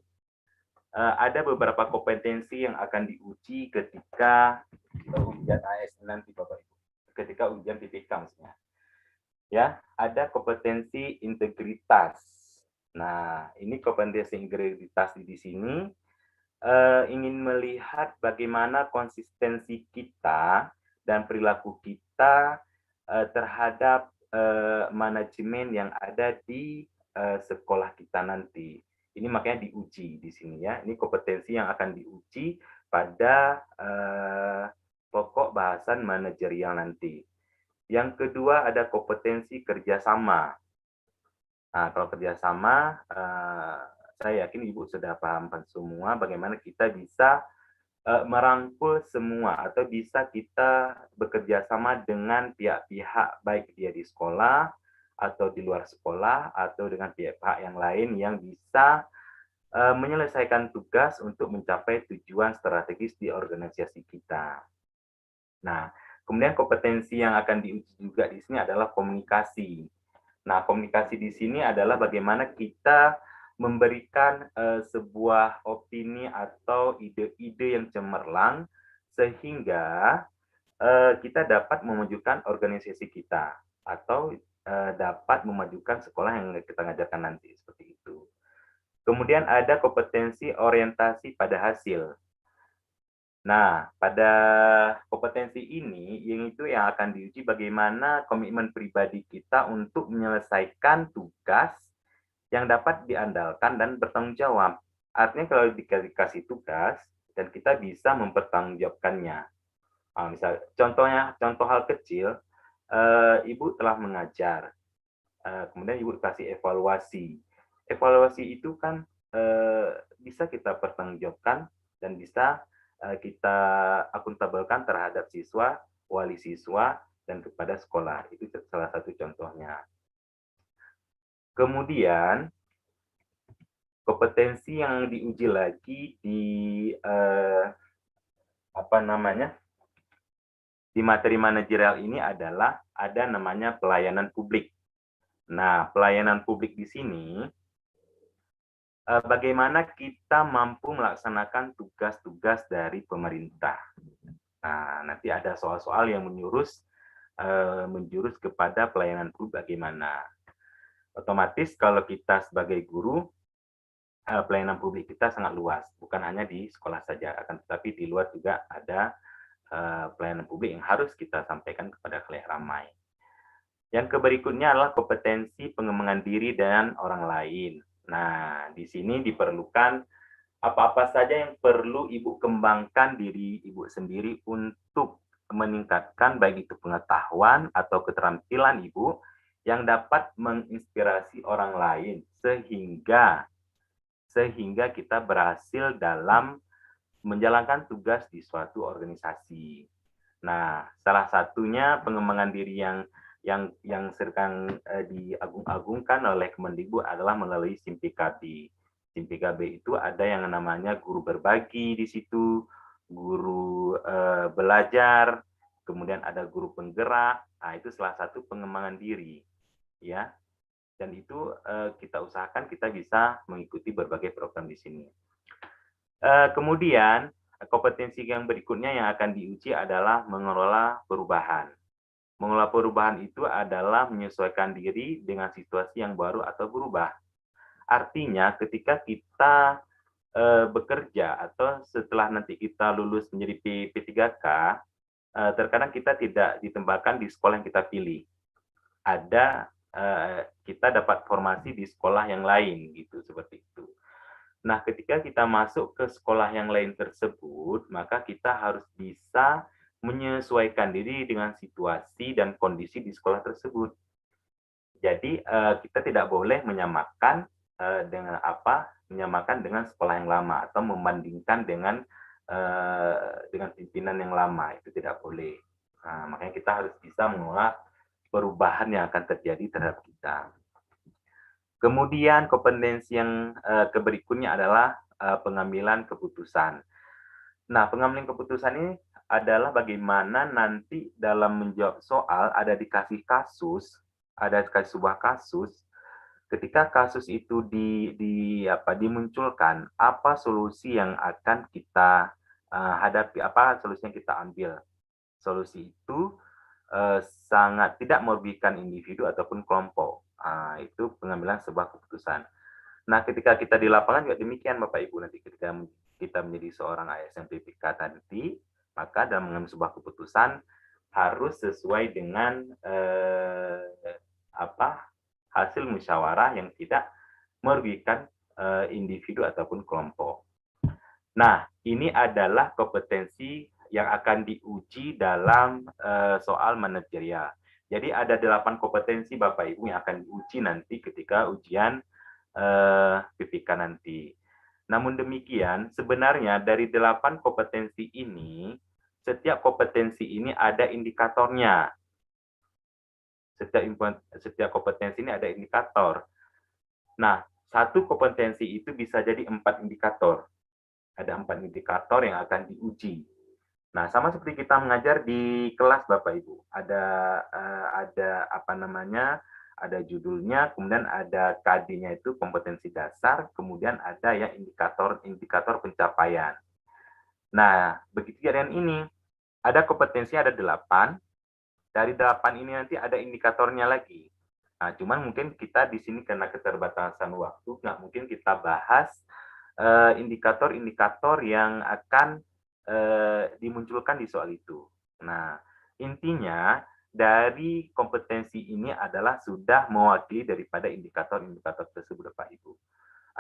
ada beberapa kompetensi yang akan diuji ketika ujian ASN nanti Bapak Ibu. Ketika ujian PPK maksudnya. Ya, ada kompetensi integritas. Nah, ini kompetensi integritas di sini ingin melihat bagaimana konsistensi kita dan perilaku kita terhadap manajemen yang ada di sekolah kita nanti. Ini makanya diuji di sini ya. Ini kompetensi yang akan diuji pada pokok bahasan manajerial nanti. Yang kedua ada kompetensi kerjasama. Nah, kalau kerjasama, saya yakin Ibu sudah paham semua bagaimana kita bisa merangkul semua atau bisa kita bekerja sama dengan pihak-pihak baik dia di sekolah atau di luar sekolah atau dengan pihak-pihak yang lain yang bisa menyelesaikan tugas untuk mencapai tujuan strategis di organisasi kita. Nah, kemudian kompetensi yang akan diuji juga di sini adalah komunikasi. Nah, komunikasi di sini adalah bagaimana kita memberikan sebuah opini atau ide-ide yang cemerlang sehingga kita dapat memajukan organisasi kita atau dapat memajukan sekolah yang kita ngajarkan nanti seperti itu. Kemudian ada kompetensi orientasi pada hasil. Nah, pada kompetensi ini yang akan diuji bagaimana komitmen pribadi kita untuk menyelesaikan tugas yang dapat diandalkan dan bertanggung jawab. Artinya kalau dikasih tugas dan kita bisa mempertanggungjawabkannya. Nah, misal contoh hal kecil, Ibu telah mengajar, kemudian Ibu kasih evaluasi. Evaluasi itu kan bisa kita pertanggungjawabkan dan bisa kita akuntabelkan terhadap siswa, wali siswa, dan kepada sekolah. Itu salah satu contohnya. Kemudian, kompetensi yang diuji lagi di di materi manajerial ini adalah ada namanya pelayanan publik. Nah, pelayanan publik di sini bagaimana kita mampu melaksanakan tugas-tugas dari pemerintah. Nah, nanti ada soal-soal yang menjurus kepada pelayanan publik bagaimana. Otomatis kalau kita sebagai guru pelayanan publik kita sangat luas, bukan hanya di sekolah saja, akan tetapi di luar juga ada pelayanan publik yang harus kita sampaikan kepada khalayak ramai. Yang berikutnya adalah kompetensi pengembangan diri dan orang lain. Nah, di sini diperlukan apa-apa saja yang perlu Ibu kembangkan diri Ibu sendiri untuk meningkatkan baik itu pengetahuan atau keterampilan Ibu yang dapat menginspirasi orang lain sehingga kita berhasil dalam menjalankan tugas di suatu organisasi. Nah, salah satunya pengembangan diri yang sedang diagung-agungkan oleh Kemendikbud adalah melalui Simpika-B. Simpika-B itu ada yang namanya guru berbagi di situ, guru belajar, kemudian ada guru penggerak. Nah, itu salah satu pengembangan diri, ya. Dan itu kita usahakan kita bisa mengikuti berbagai program di sini. Kemudian kompetensi yang berikutnya yang akan diuji adalah mengelola perubahan. Mengelola perubahan itu adalah menyesuaikan diri dengan situasi yang baru atau berubah. Artinya ketika kita bekerja atau setelah nanti kita lulus menjadi P3K, terkadang kita tidak ditempatkan di sekolah yang kita pilih. Kita dapat formasi di sekolah yang lain gitu, seperti itu. Nah, ketika kita masuk ke sekolah yang lain tersebut, maka kita harus bisa menyesuaikan diri dengan situasi dan kondisi di sekolah tersebut. Jadi kita tidak boleh menyamakan dengan sekolah yang lama atau membandingkan dengan pimpinan yang lama, itu tidak boleh. Nah, makanya kita harus bisa mengelola perubahan yang akan terjadi terhadap kita. Kemudian kompetensi yang berikutnya adalah pengambilan keputusan. Nah, pengambilan keputusan ini adalah bagaimana nanti dalam menjawab soal ada dikasih sebuah kasus, ketika kasus itu dimunculkan, apa solusi yang akan kita hadapi, apa solusi yang kita ambil. Solusi itu sangat tidak merugikan individu ataupun kelompok. Itu pengambilan sebuah keputusan. Nah, ketika kita di lapangan juga demikian, Bapak Ibu, nanti ketika kita menjadi seorang ASN PPK nanti, maka dalam mengambil sebuah keputusan harus sesuai dengan hasil musyawarah yang tidak merugikan individu ataupun kelompok. Nah, ini adalah kompetensi yang akan diuji dalam soal manajerial. Jadi ada 8 kompetensi Bapak Ibu yang akan diuji nanti ketika ujian PPK nanti. Namun demikian, sebenarnya dari 8 kompetensi ini, setiap kompetensi ini ada indikatornya. Setiap kompetensi ini ada indikator. Nah, satu kompetensi itu bisa jadi 4 indikator. Ada 4 indikator yang akan diuji. Nah, sama seperti kita mengajar di kelas Bapak Ibu. Ada judulnya, kemudian ada KD-nya itu kompetensi dasar, kemudian ada ya indikator pencapaian. Nah, begitu dengan ini, ada kompetensi ada 8. Dari 8 ini nanti ada indikatornya lagi. Nah, cuman mungkin kita di sini karena keterbatasan waktu, nggak mungkin kita bahas indikator-indikator yang akan dimunculkan di soal itu. Nah, intinya dari kompetensi ini adalah sudah mewakili daripada indikator-indikator tersebut, Bapak Ibu.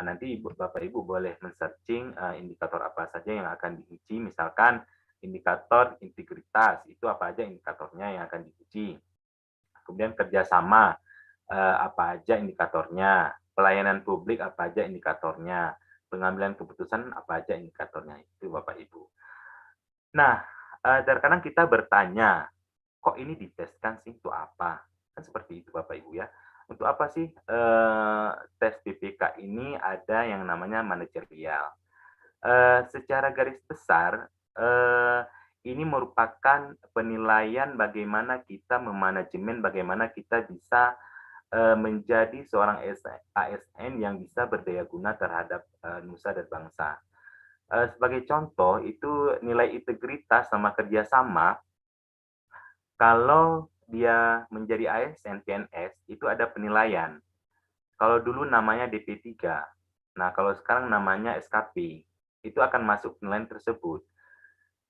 Nanti Bapak Ibu boleh men-searching indikator apa saja yang akan diuji, misalkan indikator integritas, itu apa aja indikatornya yang akan diuji. Kemudian kerjasama, apa aja indikatornya. Pelayanan publik, apa aja indikatornya. Pengambilan keputusan, apa aja indikatornya. Itu Bapak Ibu. Nah, terkadang kita bertanya, kok ini diteskan sih, untuk apa? Kan seperti itu Bapak Ibu ya. Untuk apa sih tes PPK ini ada yang namanya manajerial? Secara garis besar, ini merupakan penilaian bagaimana kita memanajemen, bagaimana kita bisa menjadi seorang ASN yang bisa berdaya guna terhadap nusa dan bangsa. Sebagai contoh, itu nilai integritas sama kerjasama, kalau dia menjadi ASN PNS, itu ada penilaian. Kalau dulu namanya DP3. Nah, kalau sekarang namanya SKP, itu akan masuk penilaian tersebut.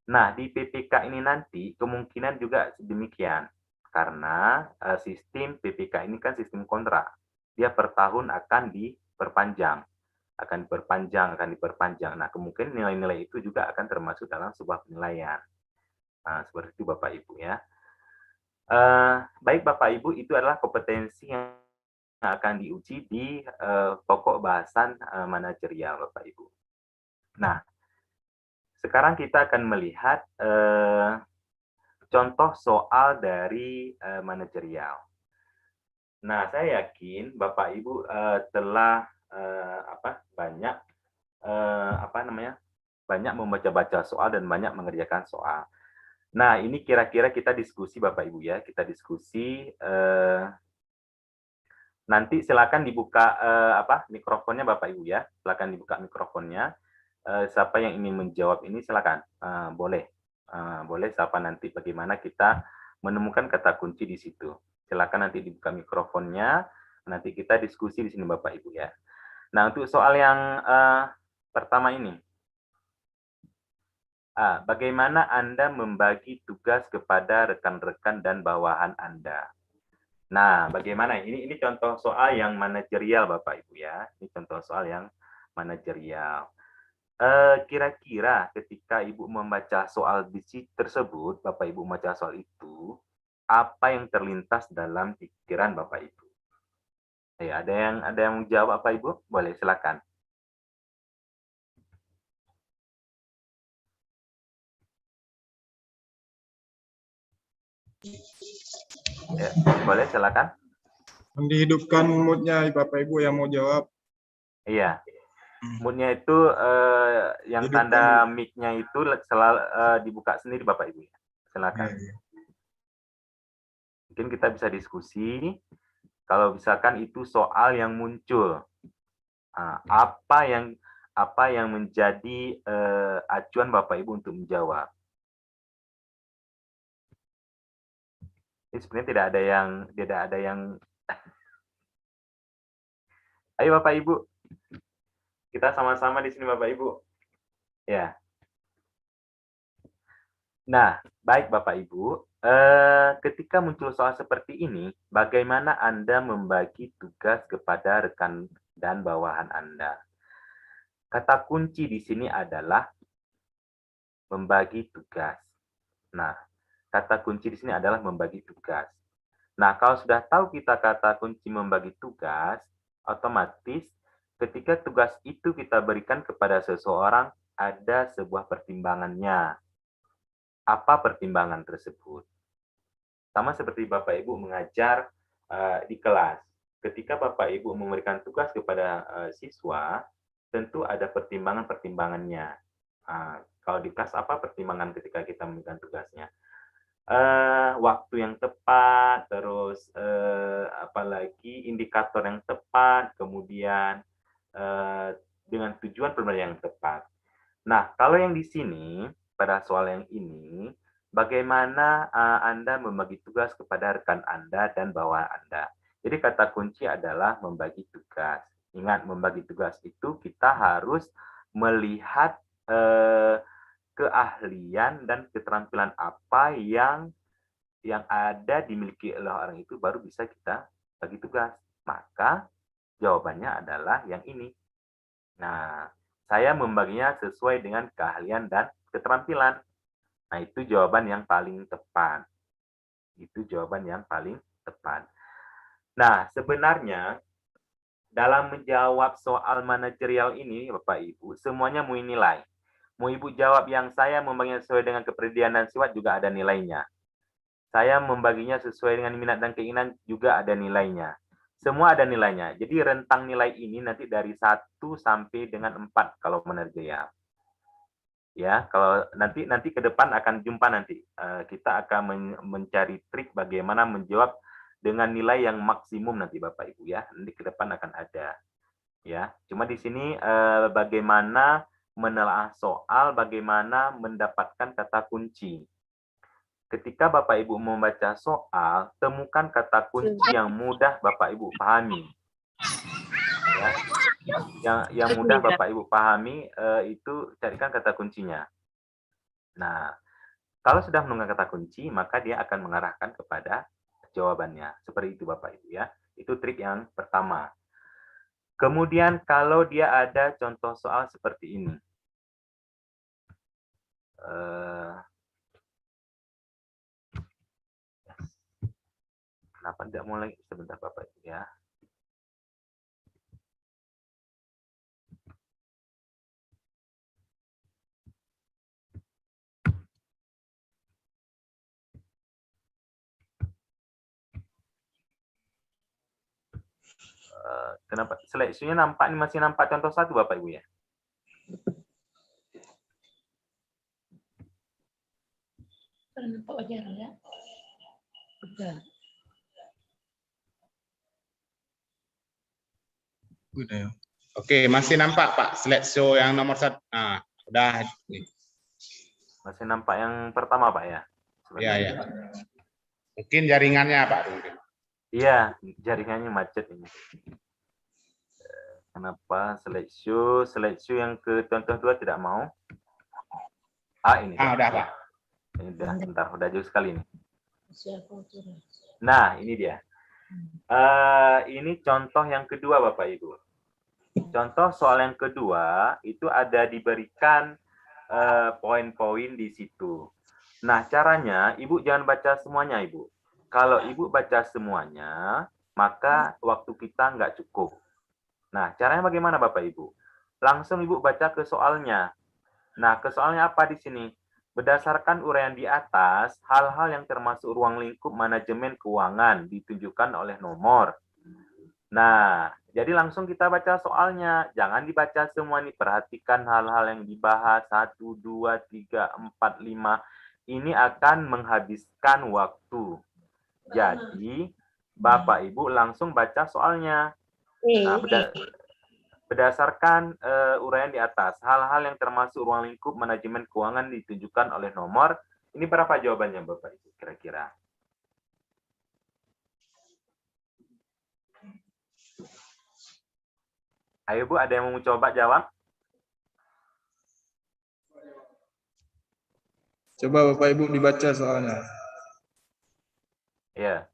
Nah, di PPK ini nanti kemungkinan juga demikian. Karena sistem PPK ini kan sistem kontrak. Dia per tahun akan diperpanjang. Akan diperpanjang. Nah, kemungkinan nilai-nilai itu juga akan termasuk dalam sebuah penilaian. Nah, seperti itu Bapak Ibu ya. Baik Bapak Ibu, itu adalah kompetensi yang akan diuji di pokok bahasan manajerial Bapak Ibu. Nah, sekarang kita akan melihat contoh soal dari manajerial. Nah, saya yakin Bapak Ibu telah banyak membaca-baca soal dan banyak mengerjakan soal. Nah, ini kira-kira kita diskusi Bapak Ibu ya, kita diskusi. Nanti silakan dibuka mikrofonnya Bapak Ibu ya, silakan dibuka mikrofonnya. Siapa yang ingin menjawab ini silakan, boleh siapa nanti bagaimana kita menemukan kata kunci di situ. Silakan nanti dibuka mikrofonnya, nanti kita diskusi di sini Bapak Ibu ya. Nah, untuk soal yang pertama ini, bagaimana Anda membagi tugas kepada rekan-rekan dan bawahan Anda? Nah, bagaimana? Ini contoh soal yang manajerial Bapak Ibu ya. Ini contoh soal yang manajerial. Kira-kira ketika Ibu membaca soal tersebut, Bapak Ibu membaca soal itu, apa yang terlintas dalam pikiran Bapak Ibu? Ada yang jawab Bapak Ibu? Boleh silakan. Ya, boleh silakan. Dihidupkan moodnya Bapak Ibu yang mau jawab. Iya. Moodnya itu yang tanda mic-nya itu selalu dibuka sendiri Bapak Ibu. Silakan. Mungkin kita bisa diskusi. Kalau misalkan itu soal yang muncul, apa yang menjadi acuan Bapak Ibu untuk menjawab? Ini sebenarnya tidak ada yang. Ayo Bapak Ibu, kita sama-sama di sini Bapak Ibu. Ya. Nah, baik Bapak Ibu. Ketika muncul soal seperti ini, bagaimana Anda membagi tugas kepada rekan dan bawahan Anda? Kata kunci di sini adalah membagi tugas. Nah, kata kunci di sini adalah membagi tugas. Nah, kalau sudah tahu kita kata kunci membagi tugas, otomatis ketika tugas itu kita berikan kepada seseorang, ada sebuah pertimbangannya. Apa pertimbangan tersebut? Sama seperti Bapak Ibu mengajar di kelas. Ketika Bapak Ibu memberikan tugas kepada siswa, tentu ada pertimbangan-pertimbangannya. Kalau di kelas apa pertimbangan ketika kita memberikan tugasnya? Waktu yang tepat, terus apalagi indikator yang tepat, kemudian dengan tujuan pembelajaran yang tepat. Nah, kalau yang di sini, pada soal yang ini, bagaimana Anda membagi tugas kepada rekan Anda dan bawahan Anda? Jadi kata kunci adalah membagi tugas. Ingat, membagi tugas itu kita harus melihat keahlian dan keterampilan apa yang ada dimiliki oleh orang itu baru bisa kita bagi tugas. Maka jawabannya adalah yang ini. Nah, saya membaginya sesuai dengan keahlian dan keterampilan. Nah, itu jawaban yang paling tepat. Itu jawaban yang paling tepat. Nah, sebenarnya dalam menjawab soal manajerial ini, Bapak Ibu, semuanya mau nilai. Mau Ibu jawab yang saya membaginya sesuai dengan kepribadian dan sifat juga ada nilainya. Saya membaginya sesuai dengan minat dan keinginan juga ada nilainya. Semua ada nilainya. Jadi rentang nilai ini nanti dari 1 sampai dengan 4 kalau manajerial. Ya, kalau nanti ke depan akan jumpa nanti. Kita akan mencari trik bagaimana menjawab dengan nilai yang maksimum nanti Bapak Ibu ya. Nanti ke depan akan ada. Ya, cuma di sini bagaimana menelaah soal, bagaimana mendapatkan kata kunci. Ketika Bapak Ibu membaca soal, temukan kata kunci yang mudah Bapak Ibu pahami. Ya. yang mudah Bapak Ibu pahami itu carikan kata kuncinya. Nah, kalau sudah menemukan kata kunci, maka dia akan mengarahkan kepada jawabannya. Seperti itu Bapak Ibu ya. Itu trik yang pertama. Kemudian kalau dia ada contoh soal seperti ini. Kenapa tidak mulai? Sebentar Bapak Ibu ya. Kenapa seleksinya nampak ini masih nampak contoh satu Bapak Ibu ya? Nampak wajar ya. Udah. Udah ya. Oke, masih nampak Pak slideshow yang nomor 1. Nah, udah. Masih nampak yang pertama Pak ya? Iya, ya. Mungkin jaringannya Pak. Iya, jaringannya macet ini. Kenapa slideshow yang ke contoh 2 tidak mau? Ini. Udah Pak. Ini udah, bentar, udah jauh sekali nih. Nah, ini dia. Ini contoh yang kedua Bapak Ibu. Contoh soal yang kedua itu ada diberikan poin-poin di situ. Nah, caranya Ibu jangan baca semuanya Ibu. Kalau Ibu baca semuanya, maka waktu kita nggak cukup. Nah, caranya bagaimana Bapak Ibu? Langsung Ibu baca ke soalnya. Nah, ke soalnya apa di sini? Berdasarkan uraian di atas, hal-hal yang termasuk ruang lingkup manajemen keuangan ditunjukkan oleh nomor. Nah, jadi langsung kita baca soalnya. Jangan dibaca semua nih. Perhatikan hal-hal yang dibahas. 1, 2, 3, 4, 5. Ini akan menghabiskan waktu. Jadi, Bapak Ibu langsung baca soalnya. Nah, berdasarkan uraian di atas, hal-hal yang termasuk ruang lingkup manajemen keuangan ditunjukkan oleh nomor. Ini berapa jawabannya Bapak Ibu kira-kira? Ayo Bu, ada yang mau coba jawab? Coba Bapak Ibu dibaca soalnya. Ya.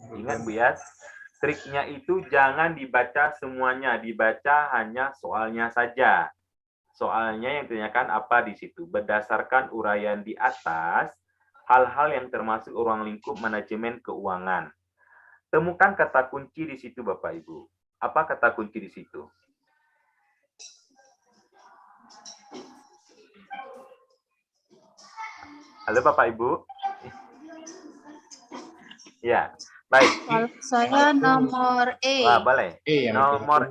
Ingat Bu ya, triknya itu jangan dibaca semuanya, dibaca hanya soalnya saja. Soalnya yang ditanyakan apa di situ? Berdasarkan uraian di atas, hal-hal yang termasuk ruang lingkup manajemen keuangan. Temukan kata kunci di situ Bapak Ibu. Apa kata kunci di situ? Halo Bapak Ibu. Ya, baik. Kalau saya nomor E. Wah, boleh. Nomor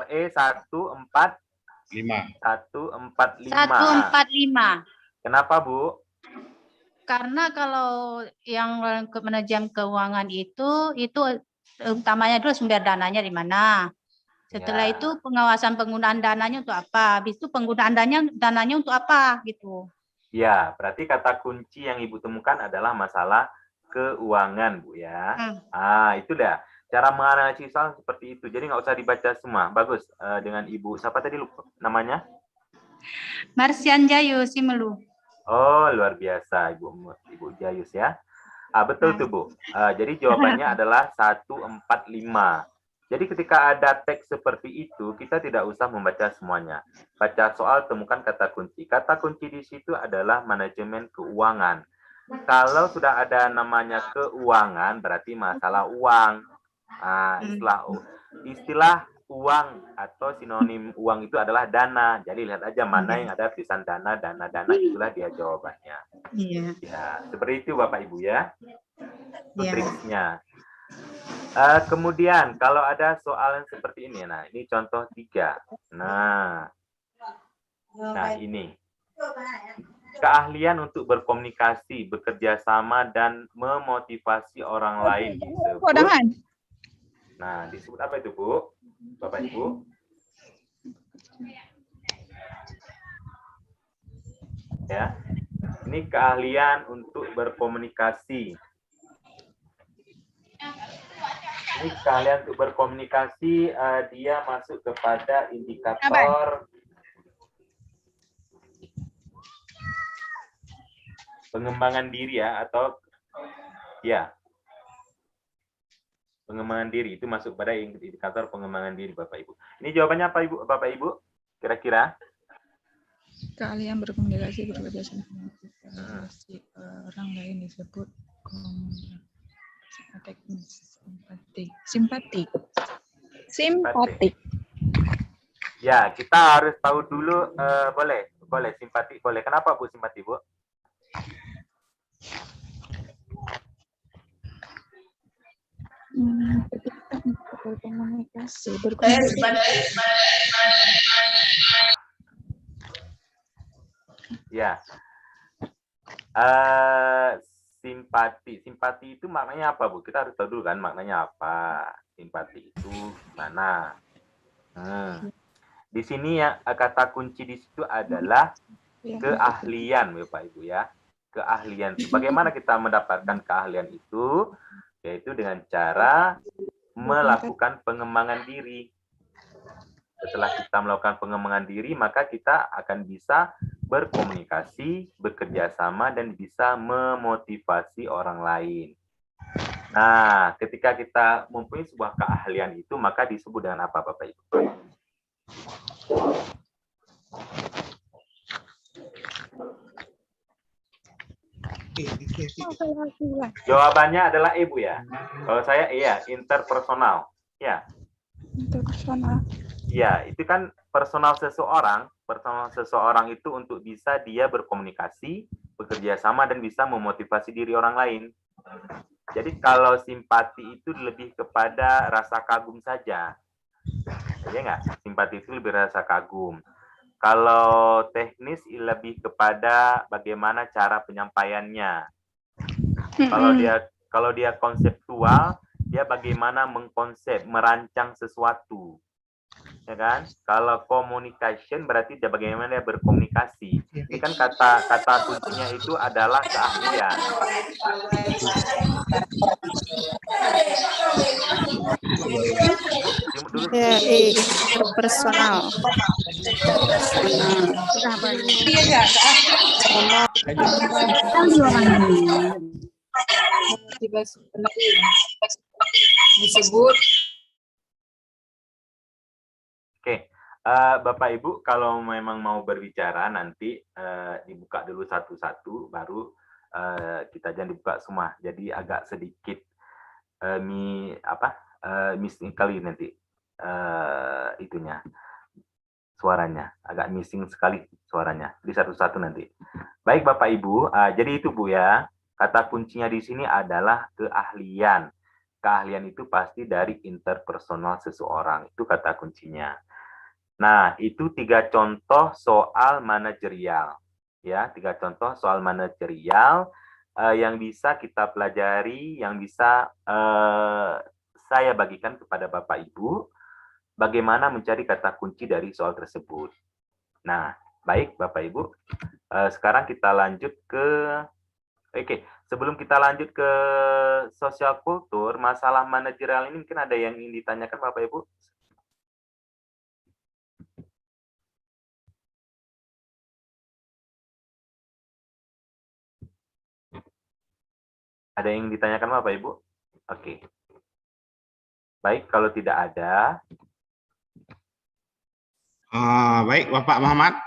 E, 145. 145. Kenapa Bu? Karena kalau yang manajemen keuangan itu utamanya dulu sumber dananya di mana. Setelah itu pengawasan penggunaan dananya untuk apa? Habis itu penggunaan dananya untuk apa gitu. Ya, berarti kata kunci yang Ibu temukan adalah masalah keuangan, Bu ya. Itu dah. Cara menganalisis soal seperti itu. Jadi nggak usah dibaca semua. Bagus. Dengan Ibu, siapa tadi lupa namanya? Marsian Jayu Simelu. Oh, luar biasa Ibu Jayus ya. Betul tuh Bu. Jadi jawabannya adalah 145. Jadi ketika ada teks seperti itu, kita tidak usah membaca semuanya. Baca soal, temukan kata kunci. Kata kunci di situ adalah manajemen keuangan. Kalau sudah ada namanya keuangan, berarti masalah uang. Istilah uang atau sinonim uang itu adalah dana. Jadi lihat aja mana yang ada tulisan dana, itulah dia jawabannya. Iya. Ya, seperti itu Bapak Ibu ya. Triksnya. Kemudian kalau ada soal yang seperti ini, nah ini contoh 3. Nah ini keahlian untuk berkomunikasi, bekerja sama dan memotivasi orang lain disebut. Nah, disebut apa itu Bu? Bapak Ibu? Ya. Ini keahlian untuk berkomunikasi. teknik keahlian untuk berkomunikasi, dia masuk kepada indikator pengembangan diri ya, atau ya, pengembangan diri itu masuk pada indikator pengembangan diri Bapak Ibu. Ini jawabannya apa Ibu, Bapak Ibu? Kira-kira? Keahlian berkomunikasi bekerja sama orang lain disebut simpatik. Ya, kita harus tahu dulu, boleh simpatik, boleh. Kenapa Bu simpatik Bu? Berkomunikasi. Ya, simpati itu maknanya apa Bu? Kita harus tahu dulu kan maknanya apa. Simpati itu mana? Di sini ya kata kunci di situ adalah keahlian Bapak Ibu ya. Keahlian. Bagaimana kita mendapatkan keahlian itu? Yaitu dengan cara melakukan pengembangan diri. Setelah kita melakukan pengembangan diri, maka kita akan bisa berkomunikasi, bekerja sama, dan bisa memotivasi orang lain. Nah, ketika kita mempunyai sebuah keahlian itu, maka disebut dengan apa, Bapak Ibu? Jawabannya adalah Ibu ya. Kalau saya iya, interpersonal. Ya. Interpersonal. Ya, itu kan personal seseorang itu untuk bisa dia berkomunikasi, bekerja sama, dan bisa memotivasi diri orang lain. Jadi kalau simpati itu lebih kepada rasa kagum saja. Ya nggak? Simpati itu lebih rasa kagum. Kalau teknis lebih kepada bagaimana cara penyampaiannya. Kalau dia konseptual, dia bagaimana mengkonsep, merancang sesuatu. Ya kan? Kalau communication berarti dia bagaimana dia berkomunikasi. Ini kan kata kuncinya itu adalah keahlian. Ya, personal. Disebut. Oke, Bapak Ibu kalau memang mau berbicara nanti dibuka dulu satu-satu, baru kita jangan dibuka semua. Jadi agak sedikit missing kali nanti itunya suaranya, agak missing sekali suaranya. Di satu-satu nanti. Baik Bapak Ibu, jadi itu Bu ya. Kata kuncinya di sini adalah keahlian. Keahlian itu pasti dari interpersonal seseorang. Itu kata kuncinya. Nah, itu 3 contoh soal manajerial. Ya, 3 contoh soal manajerial yang bisa kita pelajari, yang bisa saya bagikan kepada Bapak Ibu, bagaimana mencari kata kunci dari soal tersebut. Nah, baik Bapak Ibu, sekarang kita lanjut ke, sebelum kita lanjut ke sosial kultur, masalah manajerial ini mungkin ada yang ingin ditanyakan Bapak Ibu? Ada yang ditanyakan Bapak Ibu? Oke. Baik, kalau tidak ada. Baik, Bapak Muhammad.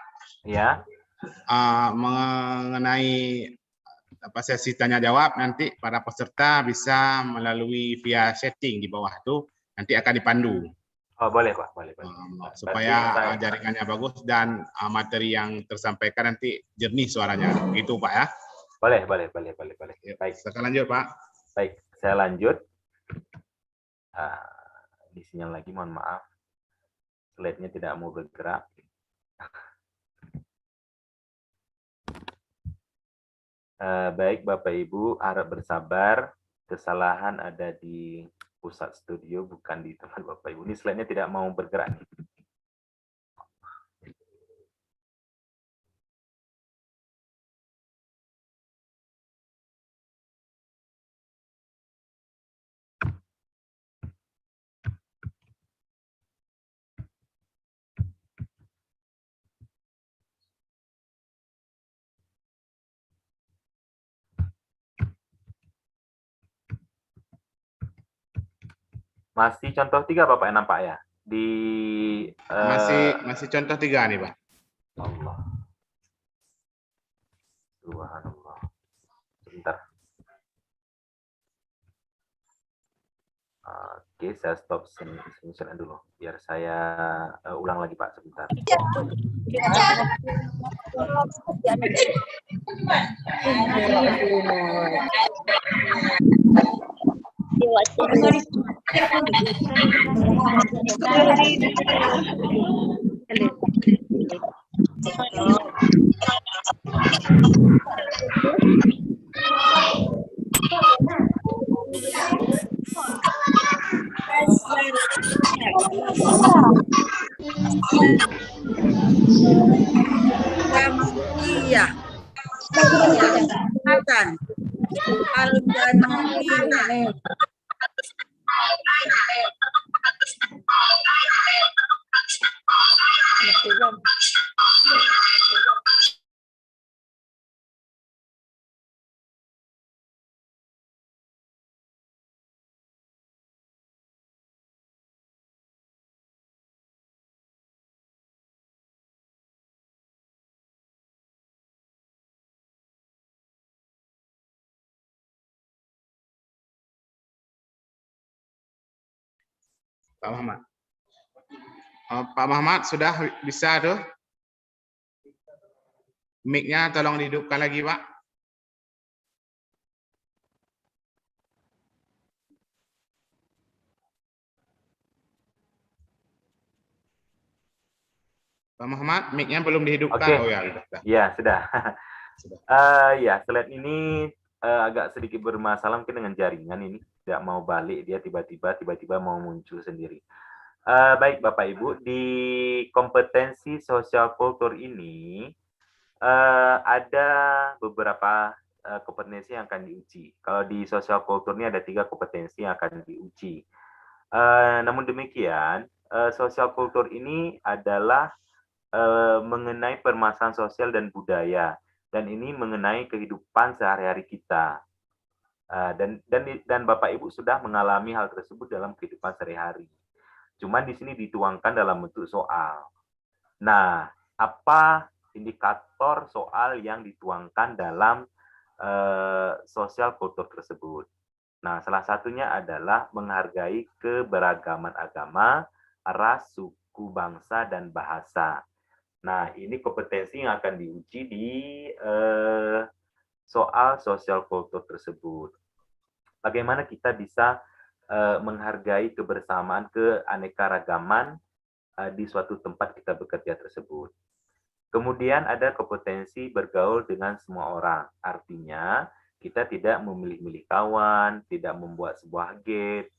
Ya. Mengenai sesi tanya jawab nanti para peserta bisa melalui via setting di bawah itu nanti akan dipandu. Oh, boleh Pak, boleh. Supaya jaringannya bagus dan materi yang tersampaikan nanti jernih suaranya. Gitu Pak ya. Boleh. Baik. Silakan lanjut Pak. Baik, saya lanjut. Di sinyal lagi, mohon maaf. Slide-nya tidak mau bergerak. Baik Bapak Ibu, harap bersabar. Kesalahan ada di pusat studio, bukan di tempat Bapak Ibu. Ini slide-nya tidak mau bergerak. Masih contoh 3 Bapak yang nampak ya? Di Masih contoh 3 nih, Pak. Allah. Subhanallah. Sebentar. Oke, saya stop screenshot dulu. Biar saya ulang lagi, Pak, sebentar. Iya. Bukan. Pak Muhammad. Pak Muhammad sudah bisa tuh? Mic-nya tolong dihidupkan lagi, Pak. Pak Muhammad, mic-nya belum dihidupkan. Oke. Oh ya, sudah. Ya, sudah. Ya, slide ini agak sedikit bermasalah mungkin dengan jaringan ini. Tidak mau balik, dia tiba-tiba mau muncul sendiri. Baik Bapak Ibu, di kompetensi sosial kultur ini ada beberapa kompetensi yang akan diuji. Kalau di sosial kultur ini ada 3 kompetensi yang akan diuji. Namun demikian, sosial kultur ini adalah mengenai permasalahan sosial dan budaya, dan ini mengenai kehidupan sehari-hari kita. Dan Bapak Ibu sudah mengalami hal tersebut dalam kehidupan sehari-hari. Cuman di sini dituangkan dalam bentuk soal. Nah, apa indikator soal yang dituangkan dalam sosial kultur tersebut? Nah, salah satunya adalah menghargai keberagaman agama, ras, suku, bangsa, dan bahasa. Nah, ini kompetensi yang akan diuji di soal sosial kultur tersebut. Bagaimana kita bisa menghargai kebersamaan, keanekaragaman di suatu tempat kita bekerja tersebut. Kemudian ada kompetensi bergaul dengan semua orang. Artinya, kita tidak memilih-milih kawan, tidak membuat sebuah gate,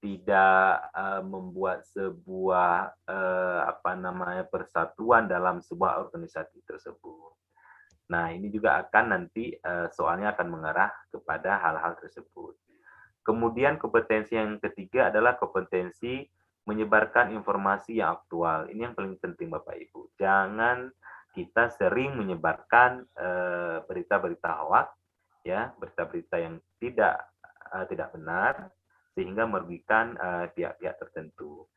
tidak membuat sebuah persatuan dalam sebuah organisasi tersebut. Nah, ini juga akan nanti soalnya akan mengarah kepada hal-hal tersebut. Kemudian kompetensi yang ketiga adalah kompetensi menyebarkan informasi yang aktual. Ini yang paling penting Bapak Ibu. Jangan kita sering menyebarkan berita-berita hoax, ya, berita-berita yang tidak benar, sehingga merugikan pihak-pihak tertentu.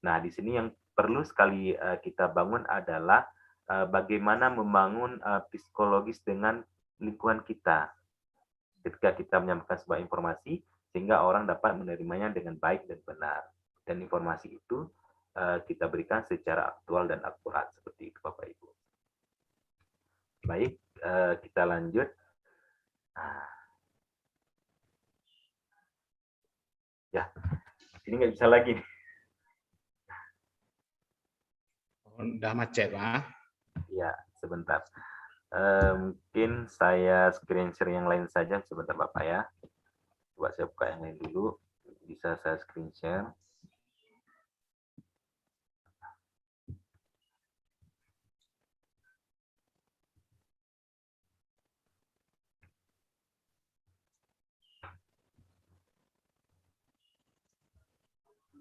Nah, di sini yang perlu sekali kita bangun adalah bagaimana membangun psikologis dengan lingkungan kita. Ketika kita menyampaikan sebuah informasi, sehingga orang dapat menerimanya dengan baik dan benar. Dan informasi itu kita berikan secara aktual dan akurat, seperti itu Bapak Ibu. Baik, kita lanjut. Ya, ini nggak bisa lagi. Udah macet, Pak. Ya, sebentar. Mungkin saya screen share yang lain saja sebentar Bapak ya. Coba saya buka yang lain dulu. Bisa saya screen share.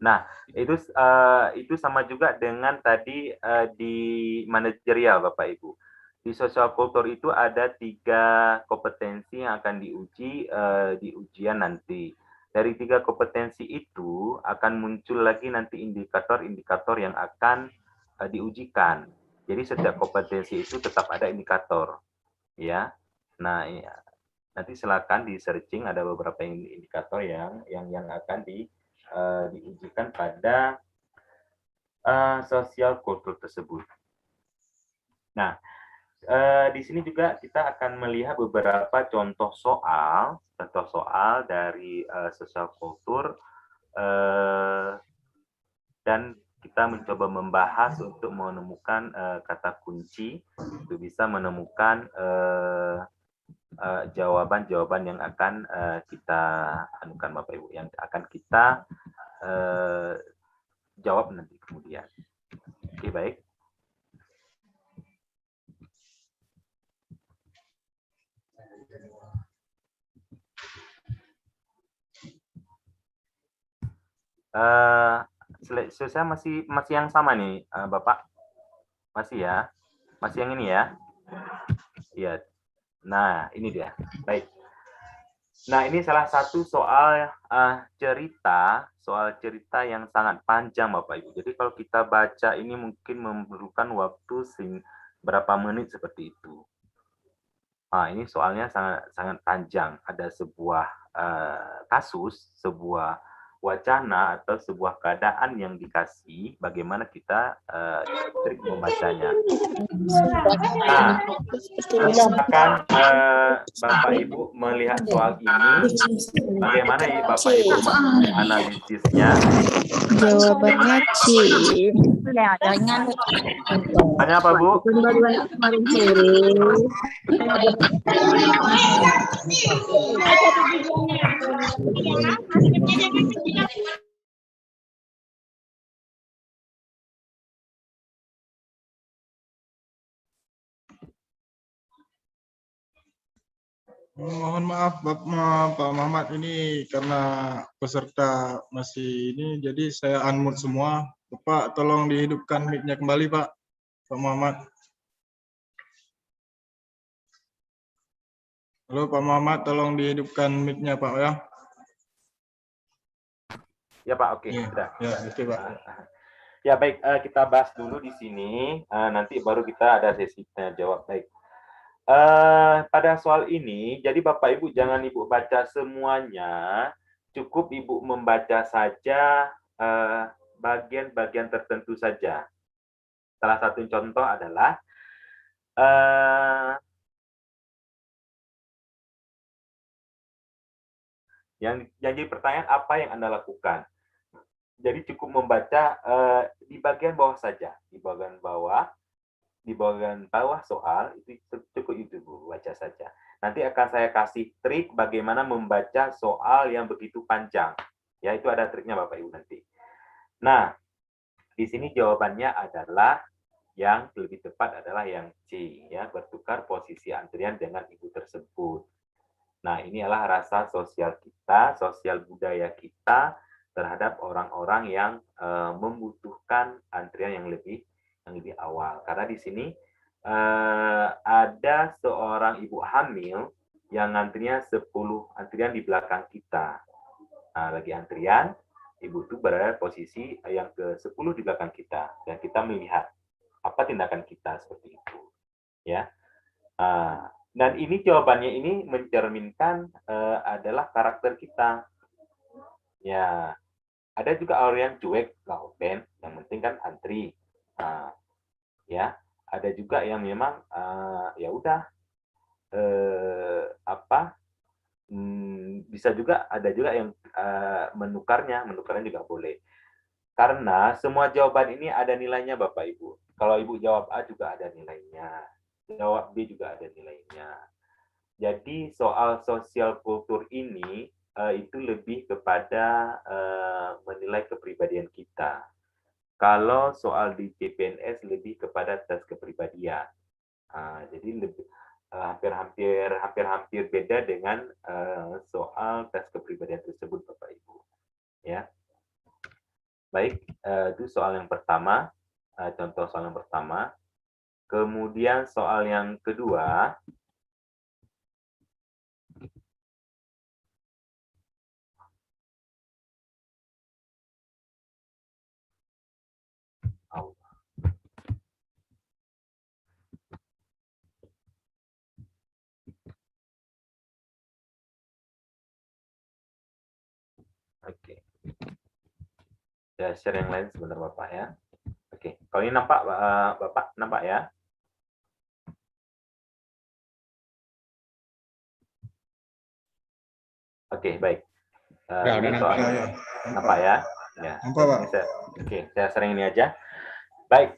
Nah, itu sama juga dengan tadi di manajerial Bapak Ibu. Di sosial kultur itu ada 3 kompetensi yang akan diuji di ujian nanti. Dari 3 kompetensi itu akan muncul lagi nanti indikator-indikator yang akan diujikan. Jadi setiap kompetensi itu tetap ada indikator, ya. Nah, ya. Nanti silakan di searching, ada beberapa indikator yang akan diujikan pada sosial kultur tersebut. Nah, di sini juga kita akan melihat beberapa contoh soal dari sosial kultur, dan kita mencoba membahas untuk menemukan kata kunci untuk bisa menemukan jawaban-jawaban yang akan kita anukan Bapak Ibu, yang akan kita jawab nanti kemudian. Oke, baik. Saya masih yang sama nih, Bapak. Masih ya? Masih yang ini ya? Iya. Nah, ini dia. Baik. Nah, ini salah satu soal cerita yang sangat panjang, Bapak Ibu. Jadi kalau kita baca ini mungkin memerlukan waktu berapa menit seperti itu. Nah, ini soalnya sangat panjang. Ada sebuah kasus, sebuah wacana atau sebuah keadaan yang dikasih, bagaimana kita trik membacanya. Nah, silakan Bapak Ibu melihat soal ini, bagaimana ya Bapak Ibu analisisnya? Jawabannya C. Tanya apa Bu? Mohon maaf Pak Muhammad, ini karena peserta masih ini, jadi saya unmute semua. Bapak tolong dihidupkan mic-nya kembali Pak Muhammad. Halo Pak Muhammad, tolong dihidupkan mic-nya Pak ya. Ya Pak, oke. Ya, oke Pak. Ya baik, kita bahas dulu di sini, nanti baru kita ada sesi tanya jawab. Baik. Pada soal ini, jadi Bapak Ibu jangan Ibu baca semuanya, cukup Ibu membaca saja bagian-bagian tertentu saja. Salah satu contoh adalah yang jadi pertanyaan, apa yang Anda lakukan? Jadi cukup membaca di bagian bawah saja, di bagian bawah soal itu cukup itu Bu, baca saja. Nanti akan saya kasih trik bagaimana membaca soal yang begitu panjang. Ya, itu ada triknya Bapak Ibu nanti. Nah, di sini jawabannya adalah yang lebih tepat adalah yang C, ya, bertukar posisi antrian dengan ibu tersebut. Nah, ini adalah rasa sosial kita, sosial budaya kita terhadap orang-orang yang membutuhkan antrian yang lebih awal. Karena di sini ada seorang ibu hamil yang antrian 10 antrian di belakang kita. Nah, lagi antrian, ibu itu berada posisi yang ke-10 di belakang kita. Dan kita melihat apa tindakan kita seperti itu. Ya. Dan ini jawabannya ini mencerminkan adalah karakter kita. Ya, ada juga orang yang cuek, nggak open, yang penting kan antri. Ya, ada juga yang memang ya udah bisa juga, ada juga yang menukarnya juga boleh. Karena semua jawaban ini ada nilainya Bapak Ibu. Kalau Ibu jawab A juga ada nilainya. Jawab B juga ada nilainya. Jadi soal sosial kultur ini itu lebih kepada menilai kepribadian kita. Kalau soal di CPNS lebih kepada tes kepribadian. Jadi lebih hampir beda dengan soal tes kepribadian tersebut Bapak Ibu. Ya. Baik, itu soal yang pertama, contoh soal yang pertama. Kemudian soal yang kedua, Ya, share yang lain sebentar Bapak ya. Oke, kalau ini nampak Bapak nampak ya? Oke, baik. Udah Ini nampak. soal nampak ya? Ya. Nampak, Pak. Oke, saya sering ini aja. Baik,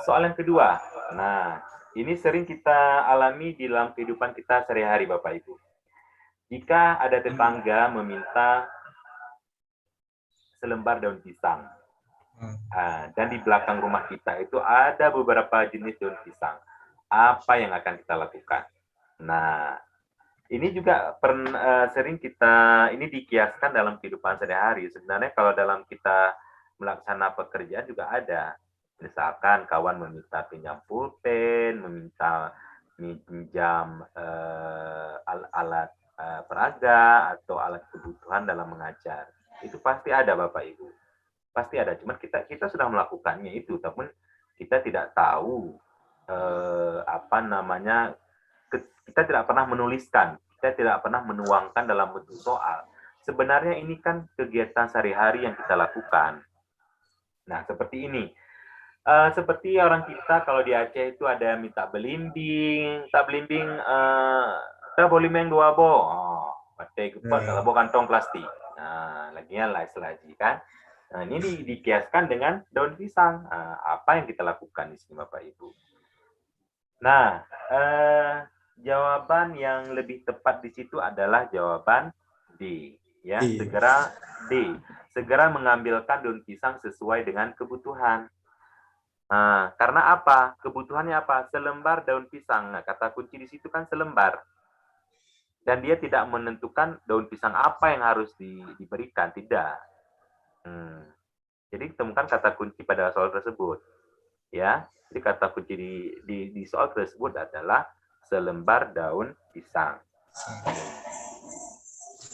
soal yang kedua. Nah, ini sering kita alami di dalam kehidupan kita sehari-hari, Bapak Ibu. Jika ada tetangga meminta selembar daun pisang, dan di belakang rumah kita itu ada beberapa jenis daun pisang, apa yang akan kita lakukan? Nah, ini juga sering kita, ini dikiaskan dalam kehidupan sehari-hari. Sebenarnya kalau dalam kita melaksanakan pekerjaan juga ada. Misalkan kawan meminta pinjam pulpen, meminta pinjam alat peraga atau alat kebutuhan dalam mengajar. Itu pasti ada Bapak Ibu. Pasti ada. Cuman kita sudah melakukannya itu, tapi kita tidak tahu apa namanya, kita tidak pernah menuliskan, kita tidak pernah menuangkan dalam bentuk soal. Sebenarnya ini kan kegiatan sehari-hari yang kita lakukan. Nah, seperti ini. Seperti orang kita kalau di Aceh itu ada minta belimbing, kita boleh main 2 bo. Oh, pakai kepat kalau bo kantong plastik. Nah, lagian lah lagi kan. Nah, ini dikiaskan dengan daun pisang. Apa yang kita lakukan di sini Bapak Ibu? Nah, jawaban yang lebih tepat di situ adalah jawaban D. Ya, segera mengambilkan daun pisang sesuai dengan kebutuhan. Karena apa? Kebutuhannya apa? Selembar daun pisang. Nah, kata kunci di situ kan selembar. Dan dia tidak menentukan daun pisang apa yang harus diberikan, tidak. Jadi temukan kata kunci pada soal tersebut. Ya, jadi kata kunci di soal tersebut adalah selembar daun pisang.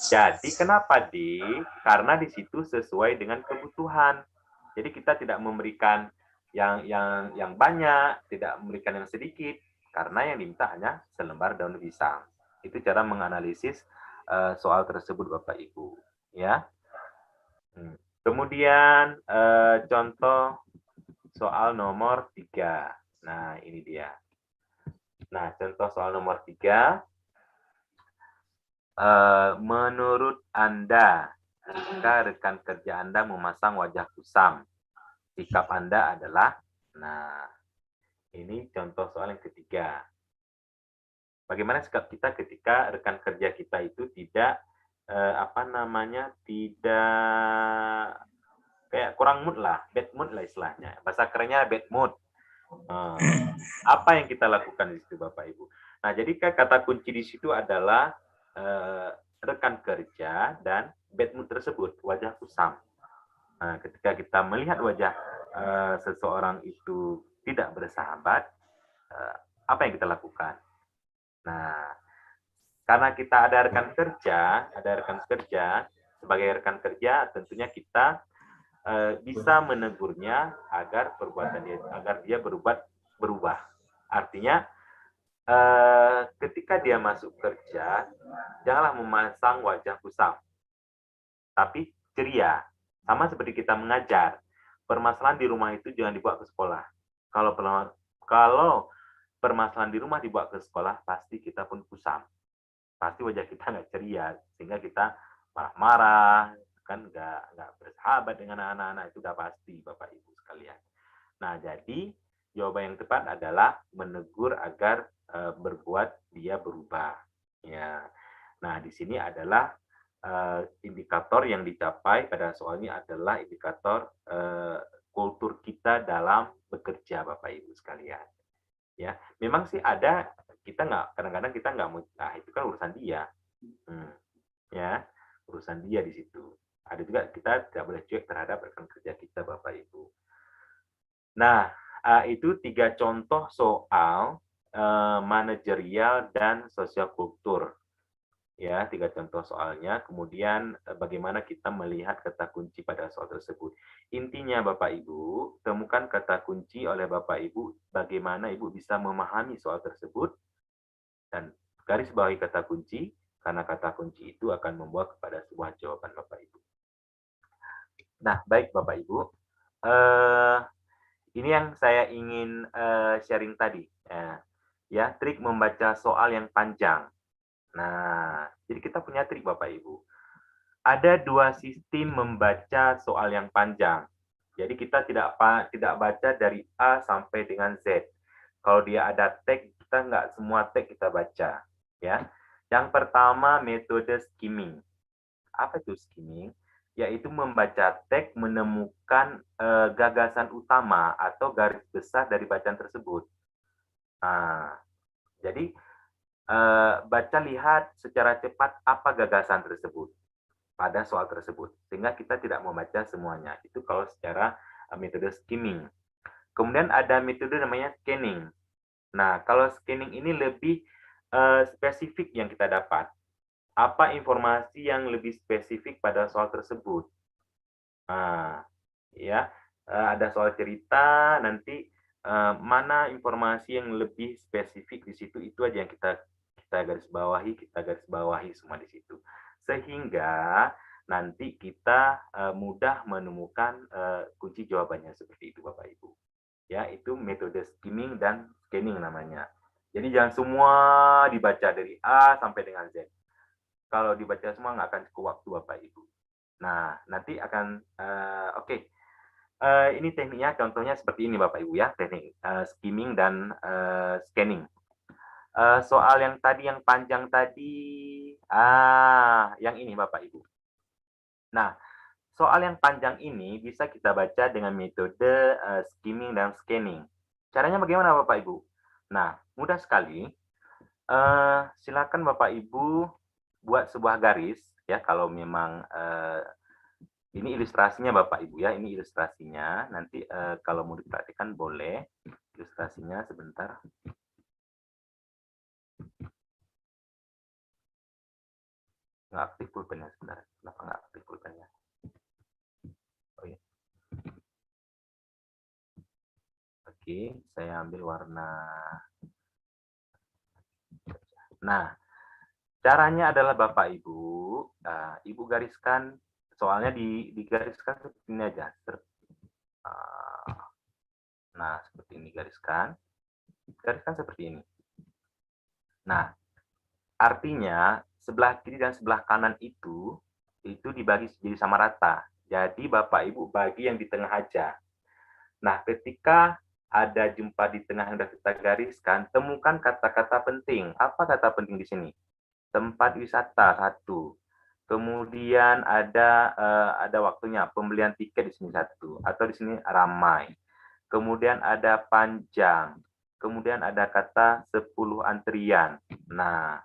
Jadi kenapa D? Karena di situ sesuai dengan kebutuhan. Jadi kita tidak memberikan yang banyak, tidak memberikan yang sedikit, karena yang diminta hanya selembar daun pisang. Itu cara menganalisis soal tersebut Bapak Ibu. Ya. Kemudian contoh soal nomor 3. Nah, ini dia. Nah, contoh soal nomor 3. Menurut Anda, jika rekan kerja Anda memasang wajah kusam, sikap Anda adalah, nah, ini contoh soal yang ketiga. Bagaimana sikap kita ketika rekan kerja kita itu tidak, tidak kayak kurang mood lah, bad mood lah istilahnya. Bahasa kerennya bad mood. Apa yang kita lakukan di situ Bapak Ibu? Nah, jadi kata kunci di situ adalah rekan kerja dan bad mood tersebut, wajah kusam. Nah, ketika kita melihat wajah seseorang itu tidak bersahabat, apa yang kita lakukan? Nah, karena kita ada rekan kerja, sebagai rekan kerja tentunya kita bisa menegurnya agar dia berubah. Artinya ketika dia masuk kerja, janganlah memasang wajah kusam, tapi ceria. Sama seperti kita mengajar, permasalahan di rumah itu jangan dibawa ke sekolah. Kalau permasalahan di rumah dibawa ke sekolah, pasti kita pun kusam. Pasti wajah kita nggak ceria, sehingga kita marah-marah, kan nggak bersahabat dengan anak-anak, itu udah pasti Bapak Ibu sekalian. Nah, jadi jawaban yang tepat adalah menegur agar berbuat dia berubah. Ya. Nah, di sini adalah indikator yang dicapai pada soal ini adalah indikator kultur kita dalam bekerja, Bapak Ibu sekalian. Ya, memang sih ada, kita nggak, kadang-kadang kita nggak mau, itu kan urusan dia. Ya, urusan dia di situ. Ada juga kita tidak boleh cuek terhadap rekan kerja kita, Bapak Ibu. Nah, itu 3 contoh soal manajerial dan sosial kultur. Ya, 3 contoh soalnya. Kemudian bagaimana kita melihat kata kunci pada soal tersebut. Intinya Bapak Ibu, temukan kata kunci oleh Bapak Ibu, bagaimana Ibu bisa memahami soal tersebut, dan garis bawahi kata kunci, karena kata kunci itu akan membawa kepada sebuah jawaban Bapak Ibu. Nah, baik Bapak Ibu. Ini yang saya ingin sharing tadi. Ya, trik membaca soal yang panjang. Nah, jadi kita punya trik Bapak Ibu. Ada dua sistem membaca soal yang panjang. Jadi kita tidak baca dari A sampai dengan Z. Kalau dia ada tag, kita nggak semua tag kita baca. Ya, yang pertama metode skimming. Apa itu skimming? Yaitu membaca teks menemukan gagasan utama atau garis besar dari bacaan tersebut. Nah, jadi baca lihat secara cepat apa gagasan tersebut pada soal tersebut, sehingga kita tidak membaca semuanya. Itu kalau secara metode skimming. Kemudian ada metode namanya scanning. Nah, kalau scanning ini lebih spesifik yang kita dapat. Apa informasi yang lebih spesifik pada soal tersebut. Nah, ya, ada soal cerita, nanti mana informasi yang lebih spesifik di situ, itu aja yang kita garis bawahi semua di situ. Sehingga nanti kita mudah menemukan kunci jawabannya seperti itu Bapak Ibu. Ya, itu metode skimming dan scanning namanya. Jadi jangan semua dibaca dari A sampai dengan Z. Kalau dibaca semua nggak akan cukup waktu Bapak Ibu. Nah, nanti akan oke. Ini tekniknya, contohnya seperti ini Bapak Ibu ya, teknik skimming dan scanning. Soal yang tadi yang panjang tadi, yang ini Bapak Ibu. Nah, soal yang panjang ini bisa kita baca dengan metode skimming dan scanning. Caranya bagaimana Bapak Ibu? Nah, mudah sekali. Silakan Bapak Ibu buat sebuah garis ya, kalau memang ini ilustrasinya Bapak Ibu ya, ini ilustrasinya. Nanti kalau mau diperhatikan boleh ilustrasinya sebentar. Nggak aktif pulpennya sebentar. Kenapa nggak aktif pulpennya? Oh iya. Oke, saya ambil warna. Nah, caranya adalah Bapak Ibu, Ibu gariskan, soalnya digariskan seperti ini aja. Nah, seperti ini gariskan seperti ini. Nah, artinya sebelah kiri dan sebelah kanan itu dibagi jadi sama rata. Jadi Bapak Ibu bagi yang di tengah aja. Nah, ketika ada jumpa di tengah yang sudah kita gariskan, temukan kata-kata penting. Apa kata penting di sini? Tempat wisata 1. Kemudian ada waktunya, pembelian tiket di sini 1, atau di sini ramai. Kemudian ada panjang. Kemudian ada kata 10 antrian. Nah,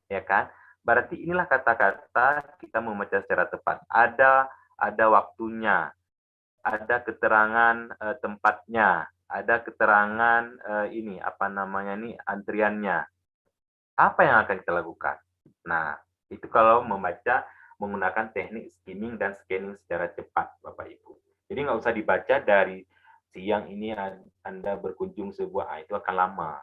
ya kan? Berarti inilah kata-kata kita membaca secara tepat. Ada waktunya, ada keterangan tempatnya, ada keterangan ini apa namanya nih antriannya. Apa yang akan kita lakukan? Nah, itu kalau membaca menggunakan teknik skimming dan scanning secara cepat, Bapak Ibu. Jadi nggak usah dibaca dari siang ini Anda berkunjung sebuah, itu akan lama.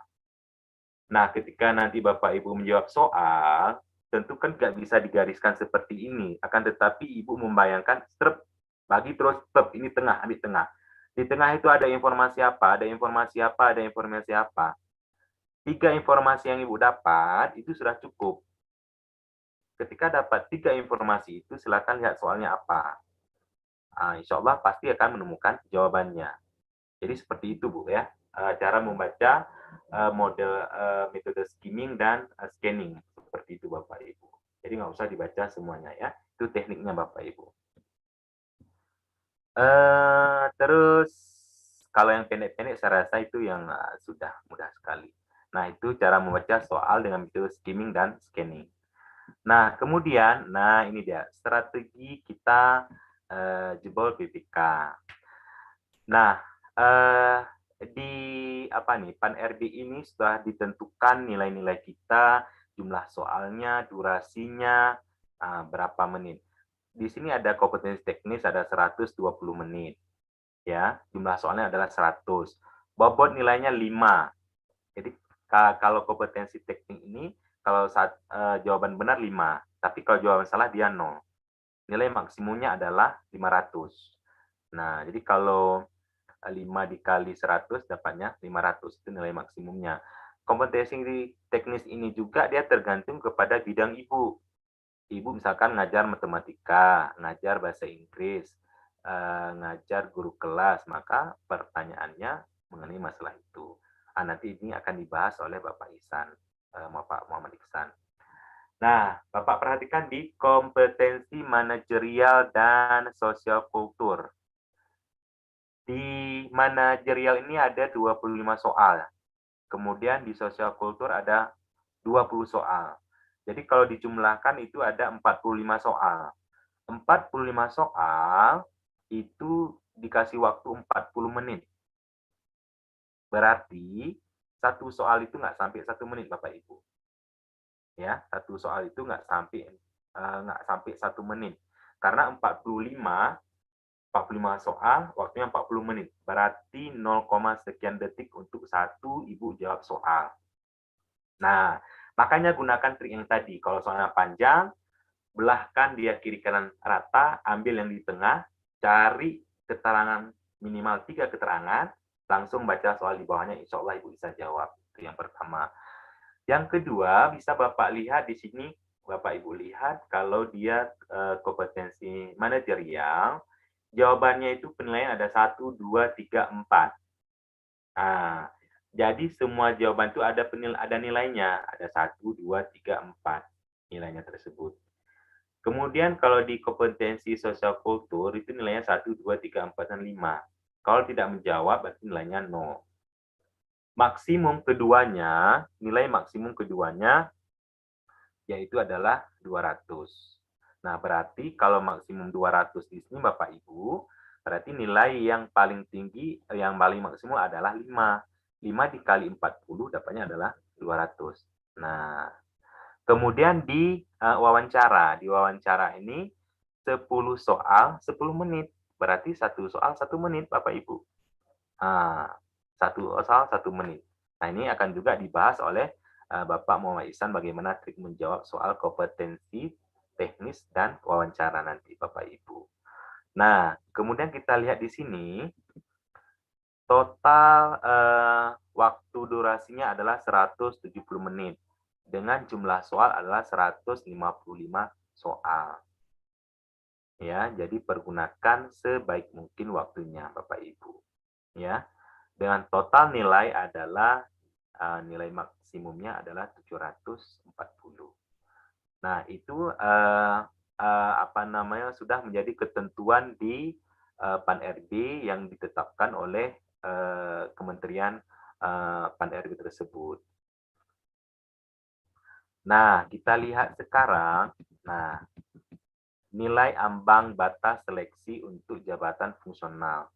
Nah, ketika nanti Bapak Ibu menjawab soal, tentu kan nggak bisa digariskan seperti ini. Akan tetapi Ibu membayangkan, strep, bagi terus, strep, ini tengah, ambil tengah. Di tengah itu ada informasi apa, ada informasi apa, ada informasi apa. 3 informasi yang Ibu dapat, itu sudah cukup. Ketika dapat 3 informasi itu, silakan lihat soalnya apa. Insya Allah pasti akan menemukan jawabannya. Jadi seperti itu Bu ya, cara membaca model metode skimming dan scanning seperti itu Bapak Ibu. Jadi nggak usah dibaca semuanya ya, itu tekniknya Bapak Ibu. Terus kalau yang pendek-pendek saya rasa itu yang sudah mudah sekali. Nah itu cara membaca soal dengan metode skimming dan scanning. Nah kemudian, ini dia strategi kita jebol PPK. Nah di Pan-RB ini sudah ditentukan nilai-nilai kita, jumlah soalnya, durasinya, berapa menit. Di sini ada kompetensi teknis ada 120 menit. Ya, jumlah soalnya adalah 100. Bobot nilainya 5. Jadi kalau kompetensi teknik ini kalau jawaban benar 5, tapi kalau jawaban salah dia 0. nilai maksimumnya adalah 500. Nah, jadi kalau 5 dikali 100 dapatnya 500, itu nilai maksimumnya. Kompetensi teknis ini juga dia tergantung kepada bidang ibu. Ibu misalkan ngajar matematika, ngajar bahasa Inggris, ngajar guru kelas, maka pertanyaannya mengenai masalah itu. Nanti ini akan dibahas oleh Bapak Ihsan, Bapak Muhammad Ihsan. Nah, Bapak perhatikan di kompetensi manajerial dan sosial kultur. Di manajerial ini ada 25 soal. Kemudian di sosial kultur ada 20 soal. Jadi kalau dijumlahkan itu ada 45 soal. 45 soal itu dikasih waktu 40 menit. Berarti satu soal itu nggak sampai 1 menit, Bapak Ibu. Ya, satu soal itu nggak sampai 1 menit. Karena 45 soal, waktunya 40 menit. Berarti 0, sekian detik untuk satu ibu jawab soal. Nah, makanya gunakan trik yang tadi. Kalau soalnya panjang, belahkan dia kiri kanan rata, ambil yang di tengah, cari keterangan minimal 3 keterangan, langsung baca soal di bawahnya, insya Allah ibu bisa jawab. Itu yang pertama. Yang kedua, bisa Bapak lihat di sini, Bapak Ibu lihat kalau dia kompetensi manajerial, jawabannya itu penilaian ada 1, 2, 3, 4. Nah, jadi semua jawaban itu ada nilainya, ada 1, 2, 3, 4 nilainya tersebut. Kemudian kalau di kompetensi sosial kultur itu nilainya 1, 2, 3, 4, dan 5. Kalau tidak menjawab berarti nilainya 0. Maksimum keduanya, nilai maksimum keduanya yaitu adalah 200. Nah, berarti kalau maksimum 200 di sini Bapak Ibu, berarti nilai yang paling tinggi, yang paling maksimum adalah 5. 5 dikali 40 dapatnya adalah 200. Nah, kemudian di wawancara. Di wawancara ini 10 soal 10 menit. Berarti satu soal 1 menit, Bapak Ibu. Nah, satu soal 1 menit. Nah, ini akan juga dibahas oleh Bapak Muhammad Ihsan bagaimana trik menjawab soal kompetensi teknis dan wawancara nanti, Bapak Ibu. Nah, kemudian kita lihat di sini, total waktu durasinya adalah 170 menit. Dengan jumlah soal adalah 155 soal. Ya, jadi pergunakan sebaik mungkin waktunya, Bapak Ibu. Ya, dengan total nilai adalah nilai maksimumnya adalah 740. Nah, itu sudah menjadi ketentuan di Pan-RB yang ditetapkan oleh Kementerian Pan-RB tersebut. Nah, kita lihat sekarang, nah, nilai ambang batas seleksi untuk jabatan fungsional.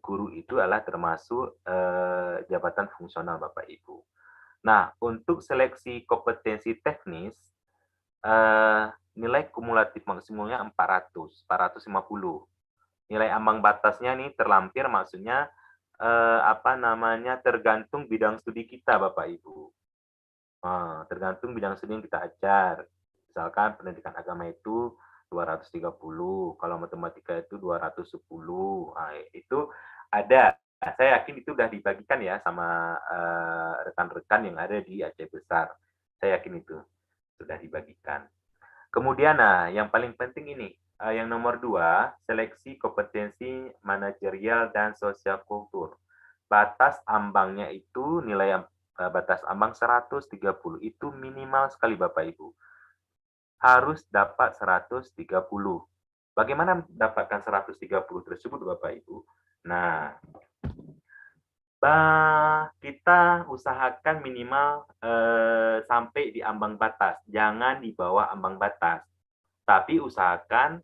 Guru itu adalah termasuk jabatan fungsional, Bapak Ibu. Nah, untuk seleksi kompetensi teknis, nilai kumulatif maksimumnya 450. Nilai ambang batasnya nih terlampir, maksudnya tergantung bidang studi kita, Bapak Ibu. Tergantung bidang studi yang kita ajar. Misalkan pendidikan agama itu 230, kalau matematika itu 210. Nah, itu ada. Saya yakin itu sudah dibagikan ya sama rekan-rekan yang ada di Aceh Besar. Saya yakin itu sudah dibagikan. Kemudian, yang paling penting ini, yang nomor 2, seleksi kompetensi manajerial dan sosial kultur. Batas ambangnya itu nilai batas ambang 130, itu minimal sekali Bapak Ibu. Harus dapat 130. Bagaimana mendapatkan 130 tersebut Bapak Ibu? Nah, kita usahakan minimal sampai di ambang batas. Jangan di bawah ambang batas. Tapi usahakan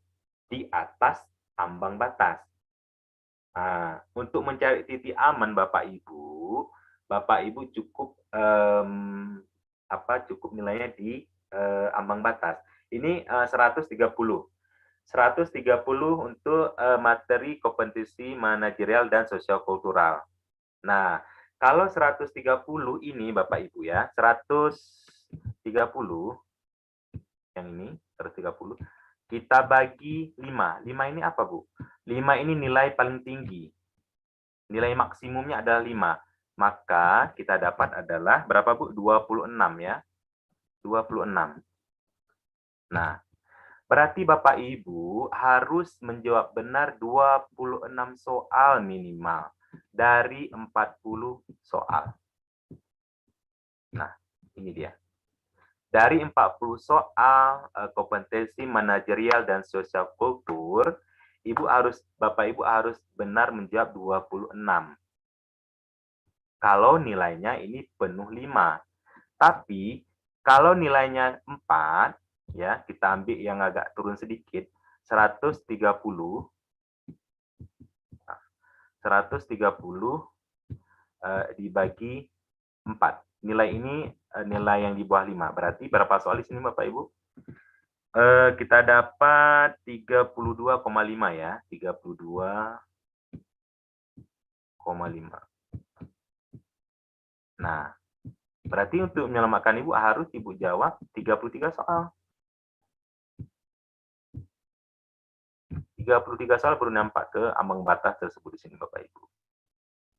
di atas ambang batas. Nah, untuk mencari titik aman Bapak Ibu cukup cukup nilainya di ambang batas. Ini 130. 130 untuk materi kompetensi manajerial dan sosial kultural. Nah, kalau 130 ini Bapak Ibu ya, 130 yang ini 130. kita bagi 5. 5 ini apa, Bu? 5 ini nilai paling tinggi. Nilai maksimumnya adalah 5. Maka kita dapat adalah berapa, Bu? 26 ya. 26. Nah, berarti Bapak Ibu harus menjawab benar 26 soal minimal dari 40 soal. Nah, ini dia. Dari 40 soal kompetensi manajerial dan sosial kultur, Bapak Ibu harus benar menjawab 26. Kalau nilainya ini penuh 5. Tapi kalau nilainya 4, ya, kita ambil yang agak turun sedikit, 130 dibagi 4. Nilai ini nilai yang di bawah 5. Berarti berapa soal di sini Bapak Ibu? Kita dapat 32,5 ya. 32,5. Nah, berarti untuk menyelamatkan Ibu harus Ibu jawab 33 soal. 33 soal baru nampak ke ambang batas tersebut di sini Bapak Ibu.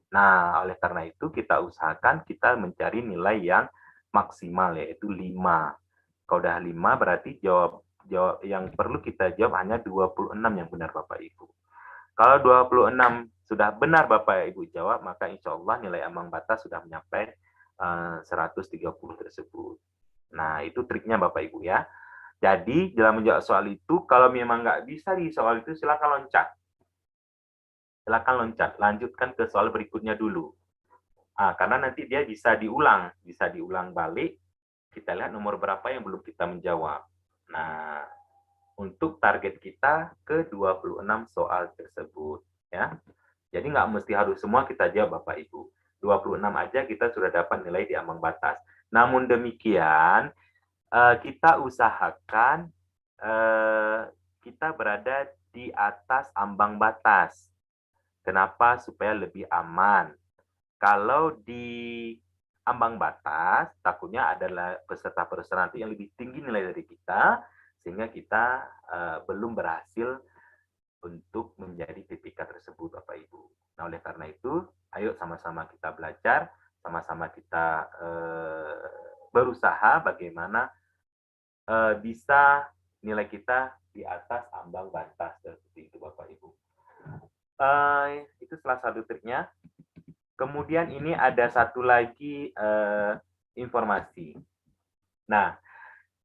Nah, oleh karena itu kita usahakan kita mencari nilai yang maksimal yaitu 5. Kalau udah 5 berarti jawab yang perlu kita jawab hanya 26 yang benar Bapak Ibu. Kalau 26 sudah benar Bapak Ibu jawab, maka insya Allah nilai ambang batas sudah mencapai 130 tersebut. Nah, itu triknya Bapak Ibu ya. Jadi, dalam menjawab soal itu, kalau memang nggak bisa di soal itu, silakan loncat. Silakan loncat, lanjutkan ke soal berikutnya dulu. Karena nanti dia bisa diulang balik. Kita lihat nomor berapa yang belum kita menjawab. Nah, untuk target kita ke 26 soal tersebut. Ya. Jadi nggak mesti harus semua kita jawab Bapak Ibu. 26 aja kita sudah dapat nilai di ambang batas. Namun demikian, kita usahakan kita berada di atas ambang batas. Kenapa? Supaya lebih aman. Kalau di ambang batas, takutnya adalah peserta-peserta nanti yang lebih tinggi nilai dari kita, sehingga kita belum berhasil untuk menjadi PPK tersebut, Bapak Ibu. Nah, oleh karena itu, ayo sama-sama kita belajar, sama-sama kita berusaha bagaimana bisa nilai kita di atas ambang batas seperti itu, Bapak Ibu. Itu salah satu triknya. Kemudian ini ada satu lagi informasi. Nah,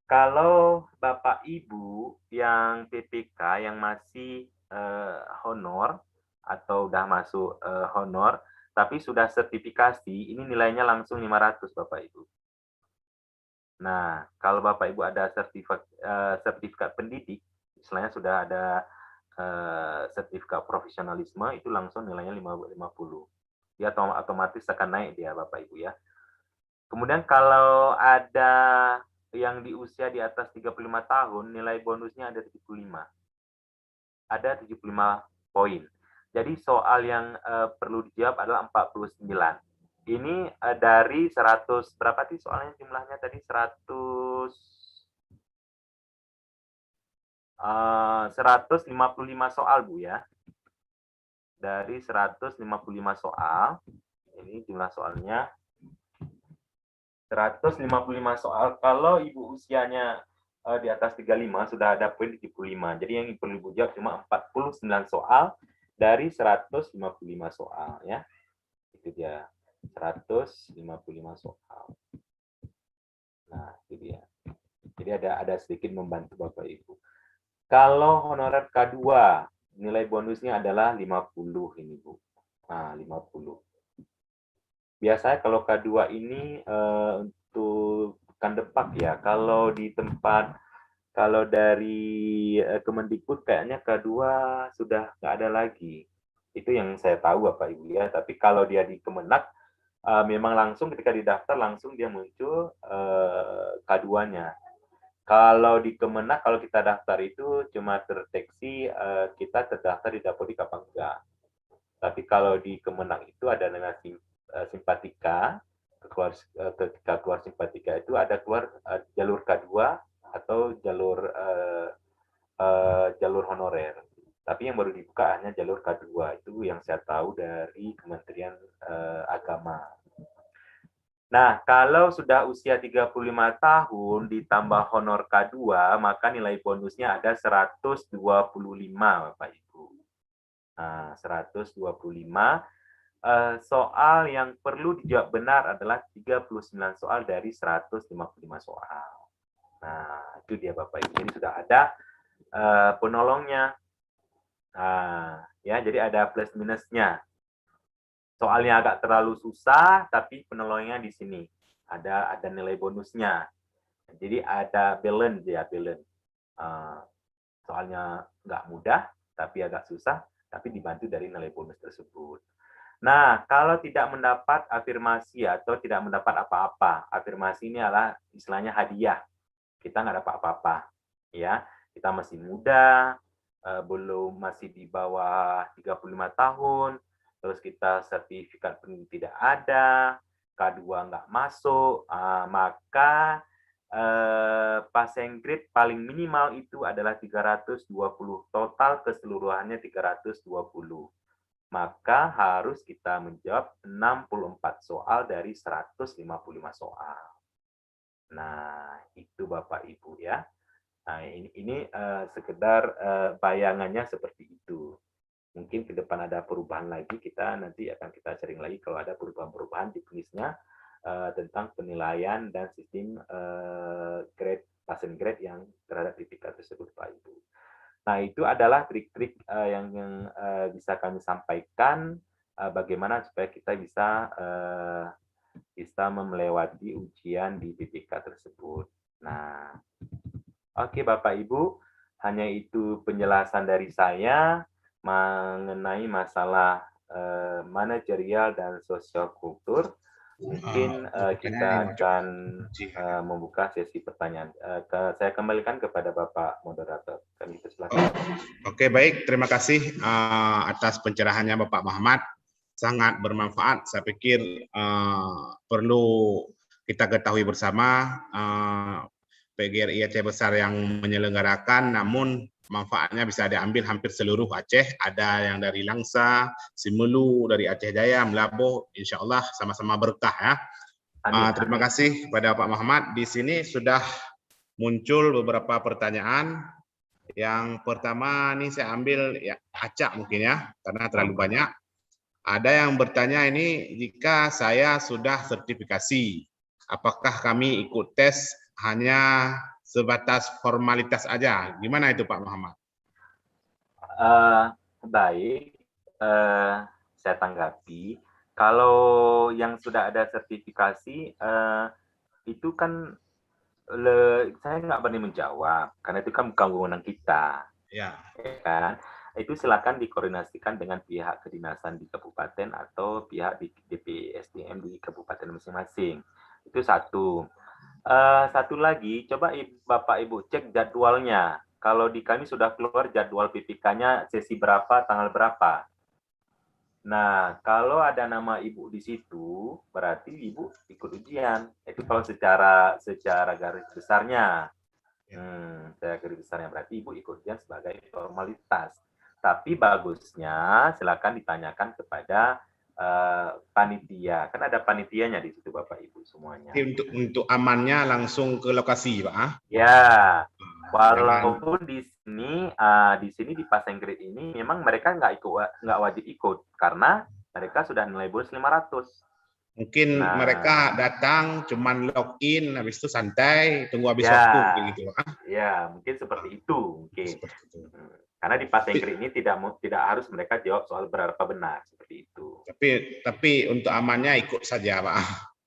kalau Bapak Ibu yang PPK yang masih honor atau udah masuk honor tapi sudah sertifikasi, ini nilainya langsung 500 Bapak Ibu. Nah, kalau Bapak Ibu ada sertifikat pendidik, istilahnya sudah ada sertifikat profesionalisme, itu langsung nilainya 50. Dia otomatis akan naik dia Bapak Ibu ya. Kemudian kalau ada yang di usia di atas 35 tahun, nilai bonusnya ada 75. Ada 75 poin. Jadi soal yang perlu dijawab adalah 49. Ini dari 100, berapa sih soalnya jumlahnya tadi? 155 soal, Bu ya. Dari 155 soal, ini jumlah soalnya 155 soal. Kalau Ibu usianya di atas 35 sudah ada poin 75. Jadi yang perlu Ibu jawab cuma 49 soal dari 155 soal ya. Itu dia. 155 soal. Nah, itu dia. Jadi ada sedikit membantu Bapak Ibu. Kalau honorer K2, nilai bonusnya adalah 50 ini, Bu. Nah, 50. Biasanya kalau K2 ini untuk Kandepak ya, kalau di tempat, kalau dari Kemendikbud kayaknya K2 sudah nggak ada lagi. Itu yang saya tahu Bapak Ibu ya, tapi kalau dia di Kemenak, memang langsung ketika didaftar langsung dia muncul K2-nya. Kalau di Kemenak, kalau kita daftar itu cuma terdeteksi kita terdaftar di Dapodik apa enggak. Tapi kalau di Kemenak itu ada namanya simpatika, ketika keluar simpatika itu ada keluar jalur K2 atau jalur jalur honorer. Tapi yang baru dibuka hanya jalur K2. Itu yang saya tahu dari Kementerian Agama. Nah, kalau sudah usia 35 tahun ditambah honor K2, maka nilai bonusnya ada 125, Bapak Ibu. Nah, 125. Soal yang perlu dijawab benar adalah 39 soal dari 155 soal. Nah, itu dia Bapak Ibu. Jadi sudah ada penolongnya. Nah, ya, jadi ada plus minusnya. Soalnya agak terlalu susah, tapi penolongnya di sini. Ada nilai bonusnya. Jadi ada balance ya, balance. Soalnya nggak mudah, tapi agak susah, tapi dibantu dari nilai bonus tersebut. Nah, kalau tidak mendapat afirmasi atau tidak mendapat apa-apa, afirmasi ini adalah istilahnya hadiah. Kita nggak dapat apa-apa, ya. Kita masih muda, masih di bawah 35 tahun, terus kita sertifikat pendidik tidak ada, K2 nggak masuk, maka passing grade paling minimal itu adalah 320, total keseluruhannya 320. Maka harus kita menjawab 64 soal dari 155 soal. Nah, itu Bapak Ibu ya. Nah, ini sekedar bayangannya seperti itu. Mungkin ke depan ada perubahan lagi, nanti akan kita sharing lagi kalau ada perubahan-perubahan di kuisnya tentang penilaian dan sistem grade, passing grade yang terhadap sertifikat tersebut, Pak Ibu. Nah, itu adalah trik-trik yang bisa kami sampaikan bagaimana supaya kita bisa melewati ujian di PPK tersebut. Nah, oke Bapak Ibu, hanya itu penjelasan dari saya mengenai masalah manajerial dan sosial kultur. Mungkin kita akan membuka sesi pertanyaan. Saya kembalikan kepada Bapak Moderator. Kami persilakan. Oke, baik. Terima kasih atas pencerahannya Bapak Muhammad. Sangat bermanfaat. Saya pikir perlu kita ketahui bersama PGRI Aceh Besar yang menyelenggarakan, namun manfaatnya bisa diambil hampir seluruh Aceh. Ada yang dari Langsa, Simelu, dari Aceh Jaya, Melabuh, insya Allah sama-sama berkah ya. Terima kasih kepada Pak Muhammad. Di sini sudah muncul beberapa pertanyaan. Yang pertama ini saya ambil ya acak mungkin ya, karena terlalu banyak. Ada yang bertanya ini, jika saya sudah sertifikasi, apakah kami ikut tes hanya sebatas formalitas aja? Gimana itu Pak Muhammad? Baik, saya tanggapi. Kalau yang sudah ada sertifikasi, itu kan saya nggak berani menjawab, karena itu kan bukan wewenang kita. Ya. Kan? Itu silakan dikoordinasikan dengan pihak kedinasan di kabupaten atau pihak di DPSDM di kabupaten masing-masing. Itu satu. Satu lagi, coba Bapak Ibu cek jadwalnya. Kalau di kami sudah keluar jadwal PPK-nya sesi berapa, tanggal berapa. Nah, kalau ada nama Ibu di situ, berarti Ibu ikut ujian. Itu kalau secara garis besarnya. Secara garis besarnya berarti Ibu ikut ujian sebagai formalitas. Tapi bagusnya silakan ditanyakan kepada panitia. Kan ada panitianya di situ Bapak Ibu semuanya. Untuk amannya langsung ke lokasi, Pak. Ya. Walaupun di sini di passing grade ini memang mereka nggak wajib ikut karena mereka sudah nilai bonus 500. Mungkin mereka datang cuman login habis itu santai tunggu habis waktu gitu. Ya, mungkin seperti itu mungkin. Karena di passing grade ini tidak harus mereka jawab soal berapa benar seperti itu. Tapi untuk amannya ikut saja, Pak.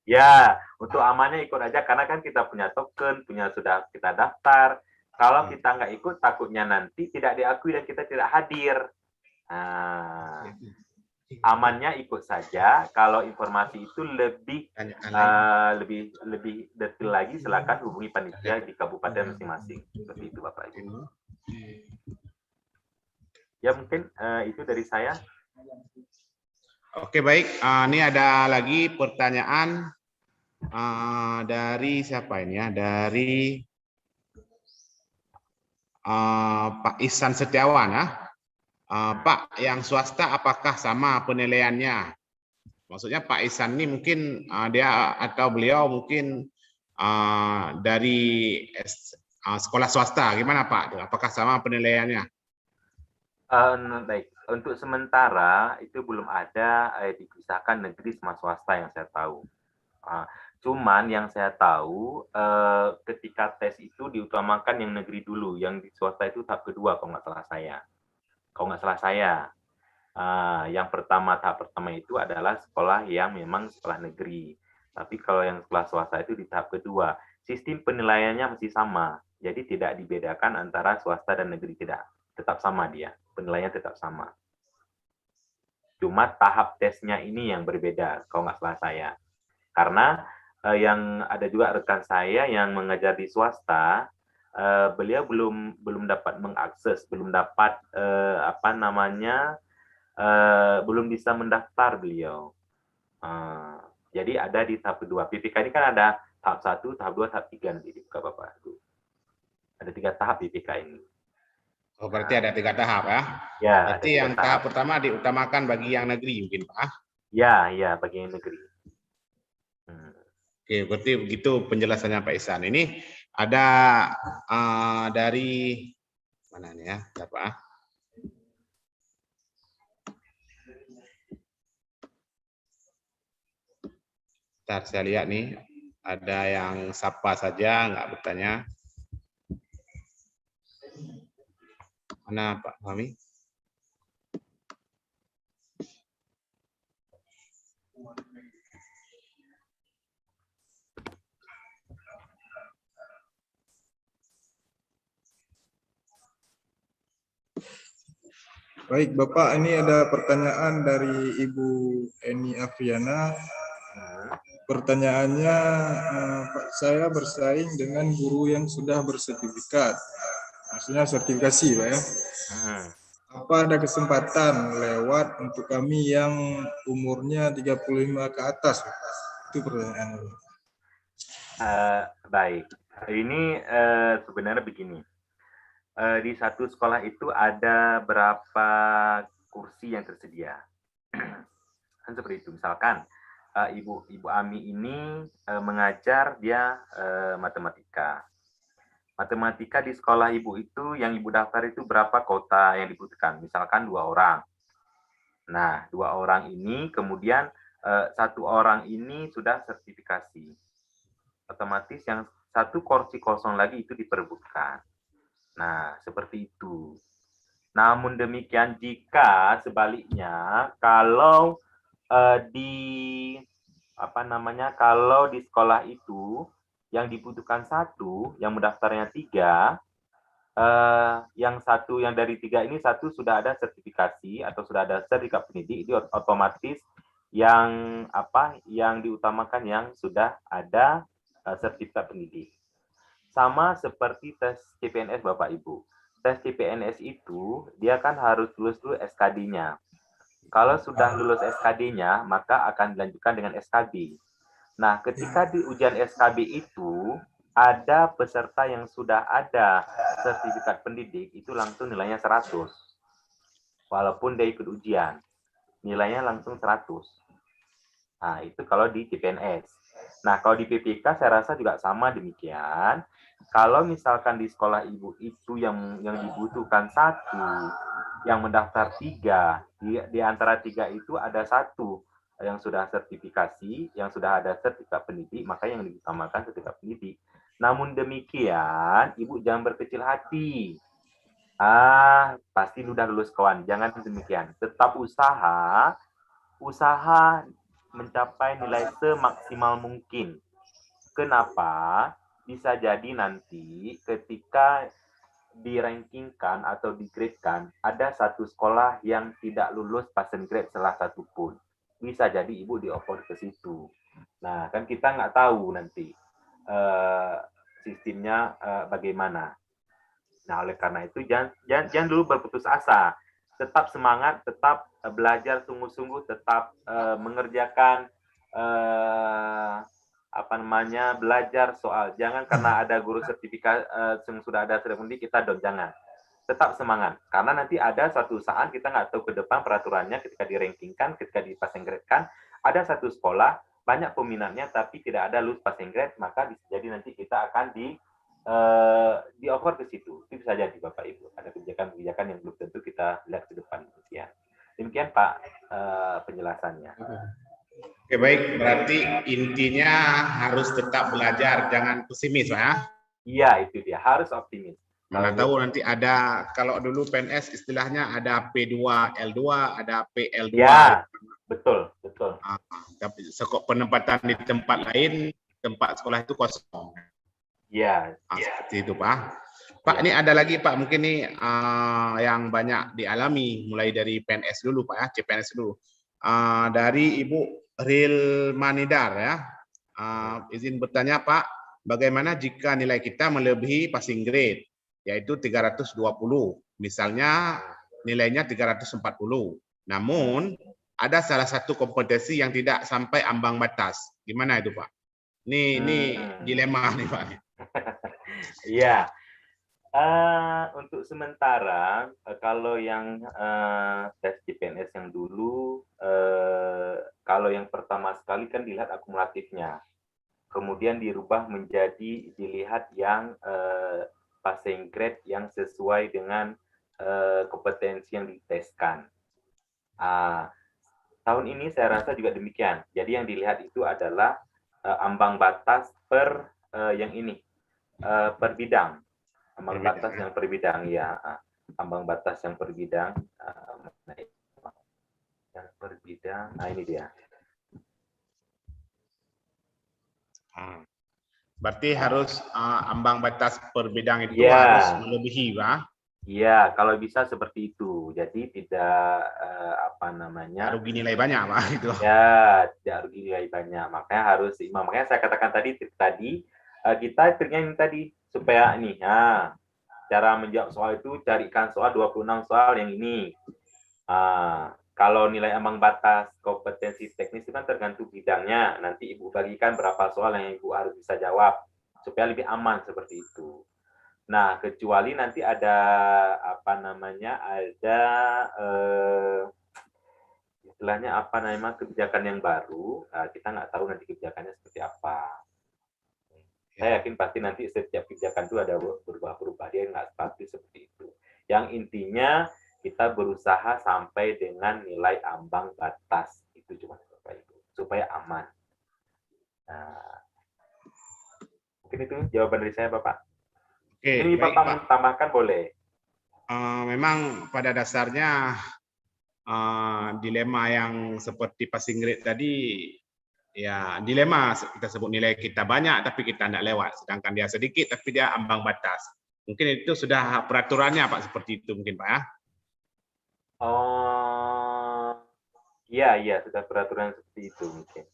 Ya, untuk amannya ikut aja karena kan kita punya token, sudah kita daftar. Kalau kita nggak ikut, takutnya nanti tidak diakui dan kita tidak hadir. Amannya ikut saja. Kalau informasi itu lebih detail lagi, silakan hubungi panitia di kabupaten masing-masing. Seperti itu, Bapak Ibu. Ya, mungkin itu dari saya. Oke, baik. Ini ada lagi pertanyaan dari siapa ini ya? Dari Pak Ihsan Setiawan ya. Pak, yang swasta apakah sama penilaiannya? Maksudnya Pak Ihsan ini mungkin dia atau beliau mungkin dari sekolah swasta, gimana Pak? Apakah sama penilaiannya? Baik, untuk sementara itu belum ada dipisahkan negeri sama swasta yang saya tahu. Cuman yang saya tahu ketika tes itu diutamakan yang negeri dulu, yang di swasta itu tahap kedua kalau nggak salah saya. Yang tahap pertama itu adalah sekolah yang memang sekolah negeri. Tapi kalau yang sekolah swasta itu di tahap kedua. Sistem penilaiannya masih sama. Jadi tidak dibedakan antara swasta dan negeri, tidak. Tetap sama dia. Penilaiannya tetap sama. Cuma tahap tesnya ini yang berbeda kalau nggak salah saya. Karena yang ada juga rekan saya yang mengajar di swasta, beliau belum dapat mengakses, belum dapat belum bisa mendaftar beliau. Jadi ada di tahap kedua. PPK ini kan ada tahap 1, tahap 2, tahap 3 nanti dibuka Bapak. Ada 3 tahap PPK ini. Oh, berarti ada 3 tahap ya? Ya. Berarti yang tahap pertama diutamakan bagi yang negeri mungkin Pak? Ya, bagi yang negeri. Oke, berarti begitu penjelasannya Pak Ihsan. Ini ada dari mana nih ya, Bapak? Ntar saya lihat nih, ada yang sapa saja, nggak bertanya. Mana Pak Fahmi? Baik Bapak, ini ada pertanyaan dari Ibu Eni Afriana. Pertanyaannya, Pak, saya bersaing dengan guru yang sudah bersertifikat. Maksudnya sertifikasi, Pak ya. Apa ada kesempatan lewat untuk kami yang umurnya 35 ke atas? Itu pertanyaannya. Baik, ini sebenarnya begini. Di satu sekolah itu ada berapa kursi yang tersedia. Kan seperti itu. Misalkan Ibu Ami ini mengajar dia matematika. Matematika di sekolah Ibu itu yang Ibu daftar itu berapa kota yang dibutuhkan? Misalkan 2 orang. Nah, 2 orang ini kemudian 1 orang ini sudah sertifikasi. Otomatis yang 1 kursi kosong lagi itu diperebutkan. Nah, seperti itu. Namun demikian jika sebaliknya kalau kalau di sekolah itu yang dibutuhkan 1, yang mendaftarnya 3, yang dari 3 ini 1 sudah ada sertifikasi atau sudah ada sertifikat pendidik, itu otomatis yang diutamakan yang sudah ada sertifikat pendidik. Sama seperti tes CPNS Bapak Ibu. Tes CPNS itu dia kan harus lulus dulu SKD-nya. Kalau sudah lulus SKD-nya, maka akan dilanjutkan dengan SKB. Nah, ketika di ujian SKB itu ada peserta yang sudah ada sertifikat pendidik, itu langsung nilainya 100. Walaupun dia ikut ujian, nilainya langsung 100. Nah, itu kalau di CPNS. Nah, kalau di PPK saya rasa juga sama demikian. Kalau misalkan di sekolah Ibu itu yang dibutuhkan 1, yang mendaftar 3, di antara 3 itu ada 1 yang sudah sertifikasi, yang sudah ada sertifikat pendidik, maka yang diutamakan sertifikat pendidik. Namun demikian, Ibu jangan berkecil hati. Pasti udah lulus kawan. Jangan demikian. Tetap usaha mencapai nilai semaksimal mungkin. Kenapa? Bisa jadi nanti ketika dirankingkan atau digradekan, ada 1 sekolah yang tidak lulus passing grade salah satu pun. Bisa jadi Ibu dioper ke situ. Nah, kan kita nggak tahu nanti sistemnya bagaimana. Nah, oleh karena itu jangan dulu berputus asa. Tetap semangat, tetap belajar sungguh-sungguh, tetap mengerjakan belajar soal. Jangan karena ada guru sertifikat yang sudah ada sertifikat kita jangan. Tetap semangat, karena nanti ada suatu saat kita nggak tahu ke depan peraturannya ketika di-rankingkan, ketika di-passing grade-kan, ada satu sekolah banyak peminatnya tapi tidak ada lulus passing grade, maka bisa jadi nanti kita akan di offer ke situ. Itu bisa jadi Bapak Ibu. Ada kebijakan-kebijakan yang belum tentu kita lihat ke depan. Demikian Pak penjelasannya. Oke, baik, berarti intinya harus tetap belajar, jangan pesimis Pak ya. Iya, itu dia, harus optimis. Mana tahu nanti ada, kalau dulu PNS istilahnya ada P2, L2, ada PL2. Ya, betul, betul. Tapi penempatan di tempat lain, tempat sekolah itu kosong. Ya. Seperti itu Pak. Pak, ini ada lagi Pak, mungkin ini yang banyak dialami, mulai dari PNS dulu Pak ya, CPNS dulu. Dari Ibu Ril Manidar ya, izin bertanya Pak, bagaimana jika nilai kita melebihi passing grade? Yaitu 320, misalnya nilainya 340. Namun ada salah satu kompetensi yang tidak sampai ambang batas. Gimana itu Pak? Ini dilema nih Pak. Iya. Untuk sementara kalau yang tes CPNS yang dulu, kalau yang pertama sekali kan dilihat akumulatifnya, kemudian dirubah menjadi dilihat yang passing grade yang sesuai dengan kompetensi yang diteskan. Tahun ini saya rasa juga demikian. Jadi yang dilihat itu adalah ambang batas per yang ini per bidang, ambang batas yang per bidang ya, ambang batas yang per bidang, yang per bidang. Nah ini dia. Berarti harus ambang batas per bidang itu harus melebihi, Pak? Iya, kalau bisa seperti itu. Jadi tidak rugi nilai banyak, Pak. Itu. Ya, tidak rugi nilai banyak. Makanya harus seimbang. Makanya saya katakan tadi kita triknya ini tadi supaya ini. Cara menjawab soal itu carikan soal 26 soal yang ini. Kalau nilai ambang batas kompetensi teknis itu kan tergantung bidangnya. Nanti Ibu bagikan berapa soal yang Ibu harus bisa jawab supaya lebih aman seperti itu. Nah, kecuali nanti ada istilahnya kebijakan yang baru, kita nggak tahu nanti kebijakannya seperti apa. Saya yakin pasti nanti setiap kebijakan itu ada berubah-berubah, dia nggak pasti seperti itu. Yang intinya kita berusaha sampai dengan nilai ambang batas, itu cuma Bapak Ibu, supaya aman. Nah, mungkin itu jawaban dari saya Bapak. Oke, ini baik, Bapak tambahkan boleh. Memang pada dasarnya dilema yang seperti passing grade tadi, ya dilema kita sebut nilai kita banyak tapi kita tidak lewat, sedangkan dia sedikit tapi dia ambang batas. Mungkin itu sudah peraturannya Pak seperti itu mungkin Pak ya? Iya, sudah peraturan seperti itu mungkin.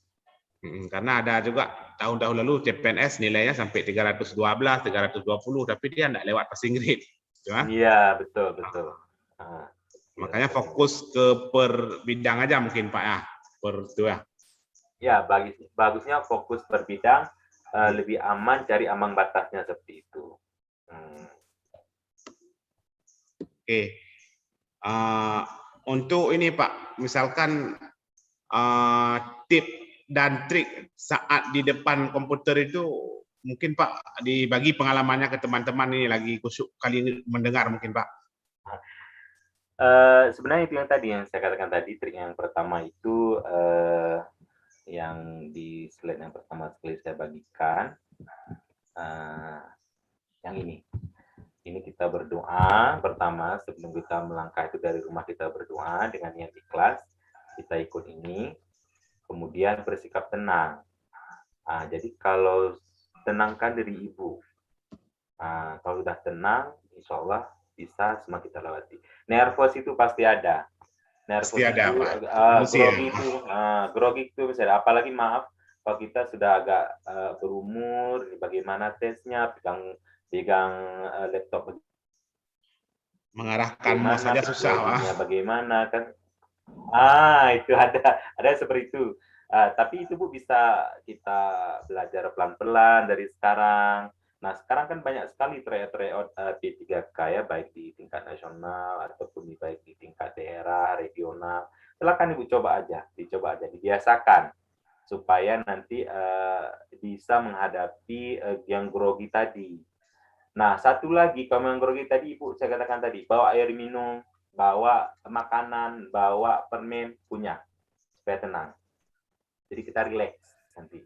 Karena ada juga tahun-tahun lalu CPNS nilainya sampai 312, 320, tapi dia tidak lewat passing grade. Iya, betul. Makanya fokus ke per bidang aja mungkin Pak ya, per itu ya. Ya, bagusnya fokus per bidang, lebih aman cari ambang batasnya seperti itu. Oke. Untuk ini Pak, misalkan tip dan trik saat di depan komputer itu mungkin Pak dibagi pengalamannya ke teman-teman ini lagi kusuk kali ini mendengar mungkin Pak. Sebenarnya itu yang tadi yang saya katakan tadi, trik yang pertama itu yang di slide yang pertama sekali saya bagikan, yang ini kita berdoa pertama sebelum kita melangkah itu dari rumah, kita berdoa dengan niat ikhlas, kita ikut ini. Kemudian bersikap tenang. Jadi kalau tenangkan diri Ibu. Kalau sudah tenang, insya Allah bisa semua kita lewati. Nervous itu pasti ada. Nervous pasti ada, grogi itu bisa ada. Apalagi maaf, kalau kita sudah agak berumur, bagaimana tesnya, pegang laptop. Mengarahkan mouse saja susah, bagaimana kan? Itu ada seperti itu. Tapi itu Bu bisa kita belajar pelan-pelan dari sekarang. Nah, sekarang kan banyak sekali tryout P3K ya, baik di tingkat nasional ataupun baik di tingkat daerah, regional. Silakan Ibu dicoba aja, dibiasakan supaya nanti bisa menghadapi yang grogi tadi. Nah, satu lagi, kalau yang grogi tadi Ibu saya katakan tadi, bawa air minum, bawa makanan, bawa permen, punya supaya tenang. Jadi kita rileks nanti.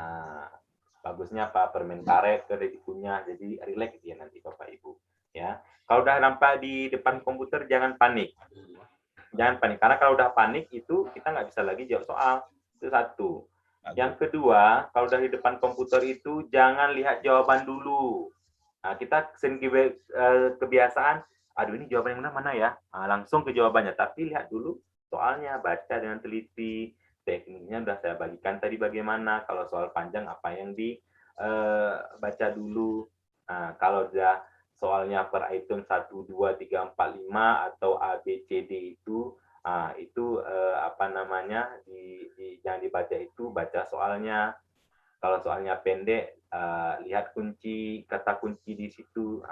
Nah, bagusnya apa, permen karet sudah dikunyah, jadi rileks dia nanti Bapak Ibu. Ya, kalau udah nampak di depan komputer jangan panik. Jangan panik, karena kalau udah panik itu kita nggak bisa lagi jawab soal. Itu satu. Yang kedua, kalau dari depan komputer itu jangan lihat jawaban dulu. Nah, kita sering kebiasaan, aduh ini jawaban yang mana ya? Nah, langsung ke jawabannya, tapi lihat dulu soalnya, baca dengan teliti. Tekniknya sudah saya bagikan tadi bagaimana. Kalau soal panjang apa yang dibaca dulu. Nah, kalau sudah soalnya per item 1, 2, 3, 4, 5 atau A, B, C, D itu yang dibaca itu baca soalnya. Kalau soalnya pendek, lihat kata kunci di situ.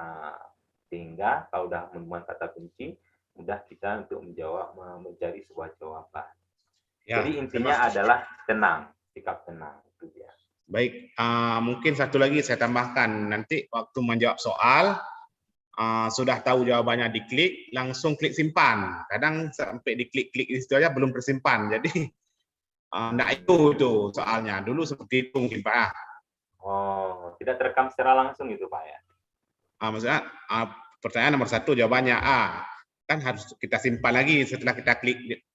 Sehingga kalau sudah menemukan kata kunci, mudah kita untuk mencari sebuah jawaban. Ya, jadi intinya adalah tenang, sikap tenang itu dia. Baik, mungkin satu lagi saya tambahkan, nanti waktu menjawab soal sudah tahu jawabannya, diklik, langsung klik simpan. Kadang sampai diklik-klik di situ aja belum tersimpan, jadi enggak itu soalnya. Dulu seperti itu mungkin Pak. Oh, tidak terekam secara langsung itu Pak ya? Maksudnya pertanyaan nomor 1 jawabannya A, kan harus kita simpan lagi setelah kita klik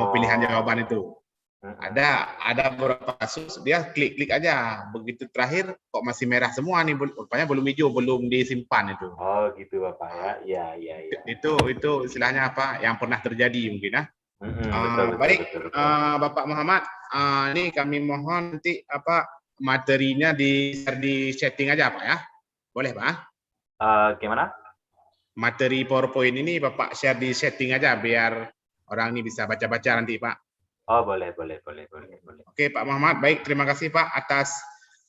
pilihan jawaban itu. Ada beberapa kasus dia klik-klik aja, begitu terakhir kok masih merah semua nih, rupanya belum hijau, belum disimpan itu. Oh gitu Bapak ya, iya. Itu istilahnya apa yang pernah terjadi mungkin ya. Baik, Bapak Muhammad, ini kami mohon nanti materinya di setting aja Pak ya, boleh Pak? Gimana? Materi PowerPoint ini Bapak share di setting aja biar orang ini bisa baca-baca nanti Pak. Oh boleh. Oke Pak Muhammad, baik, terima kasih Pak atas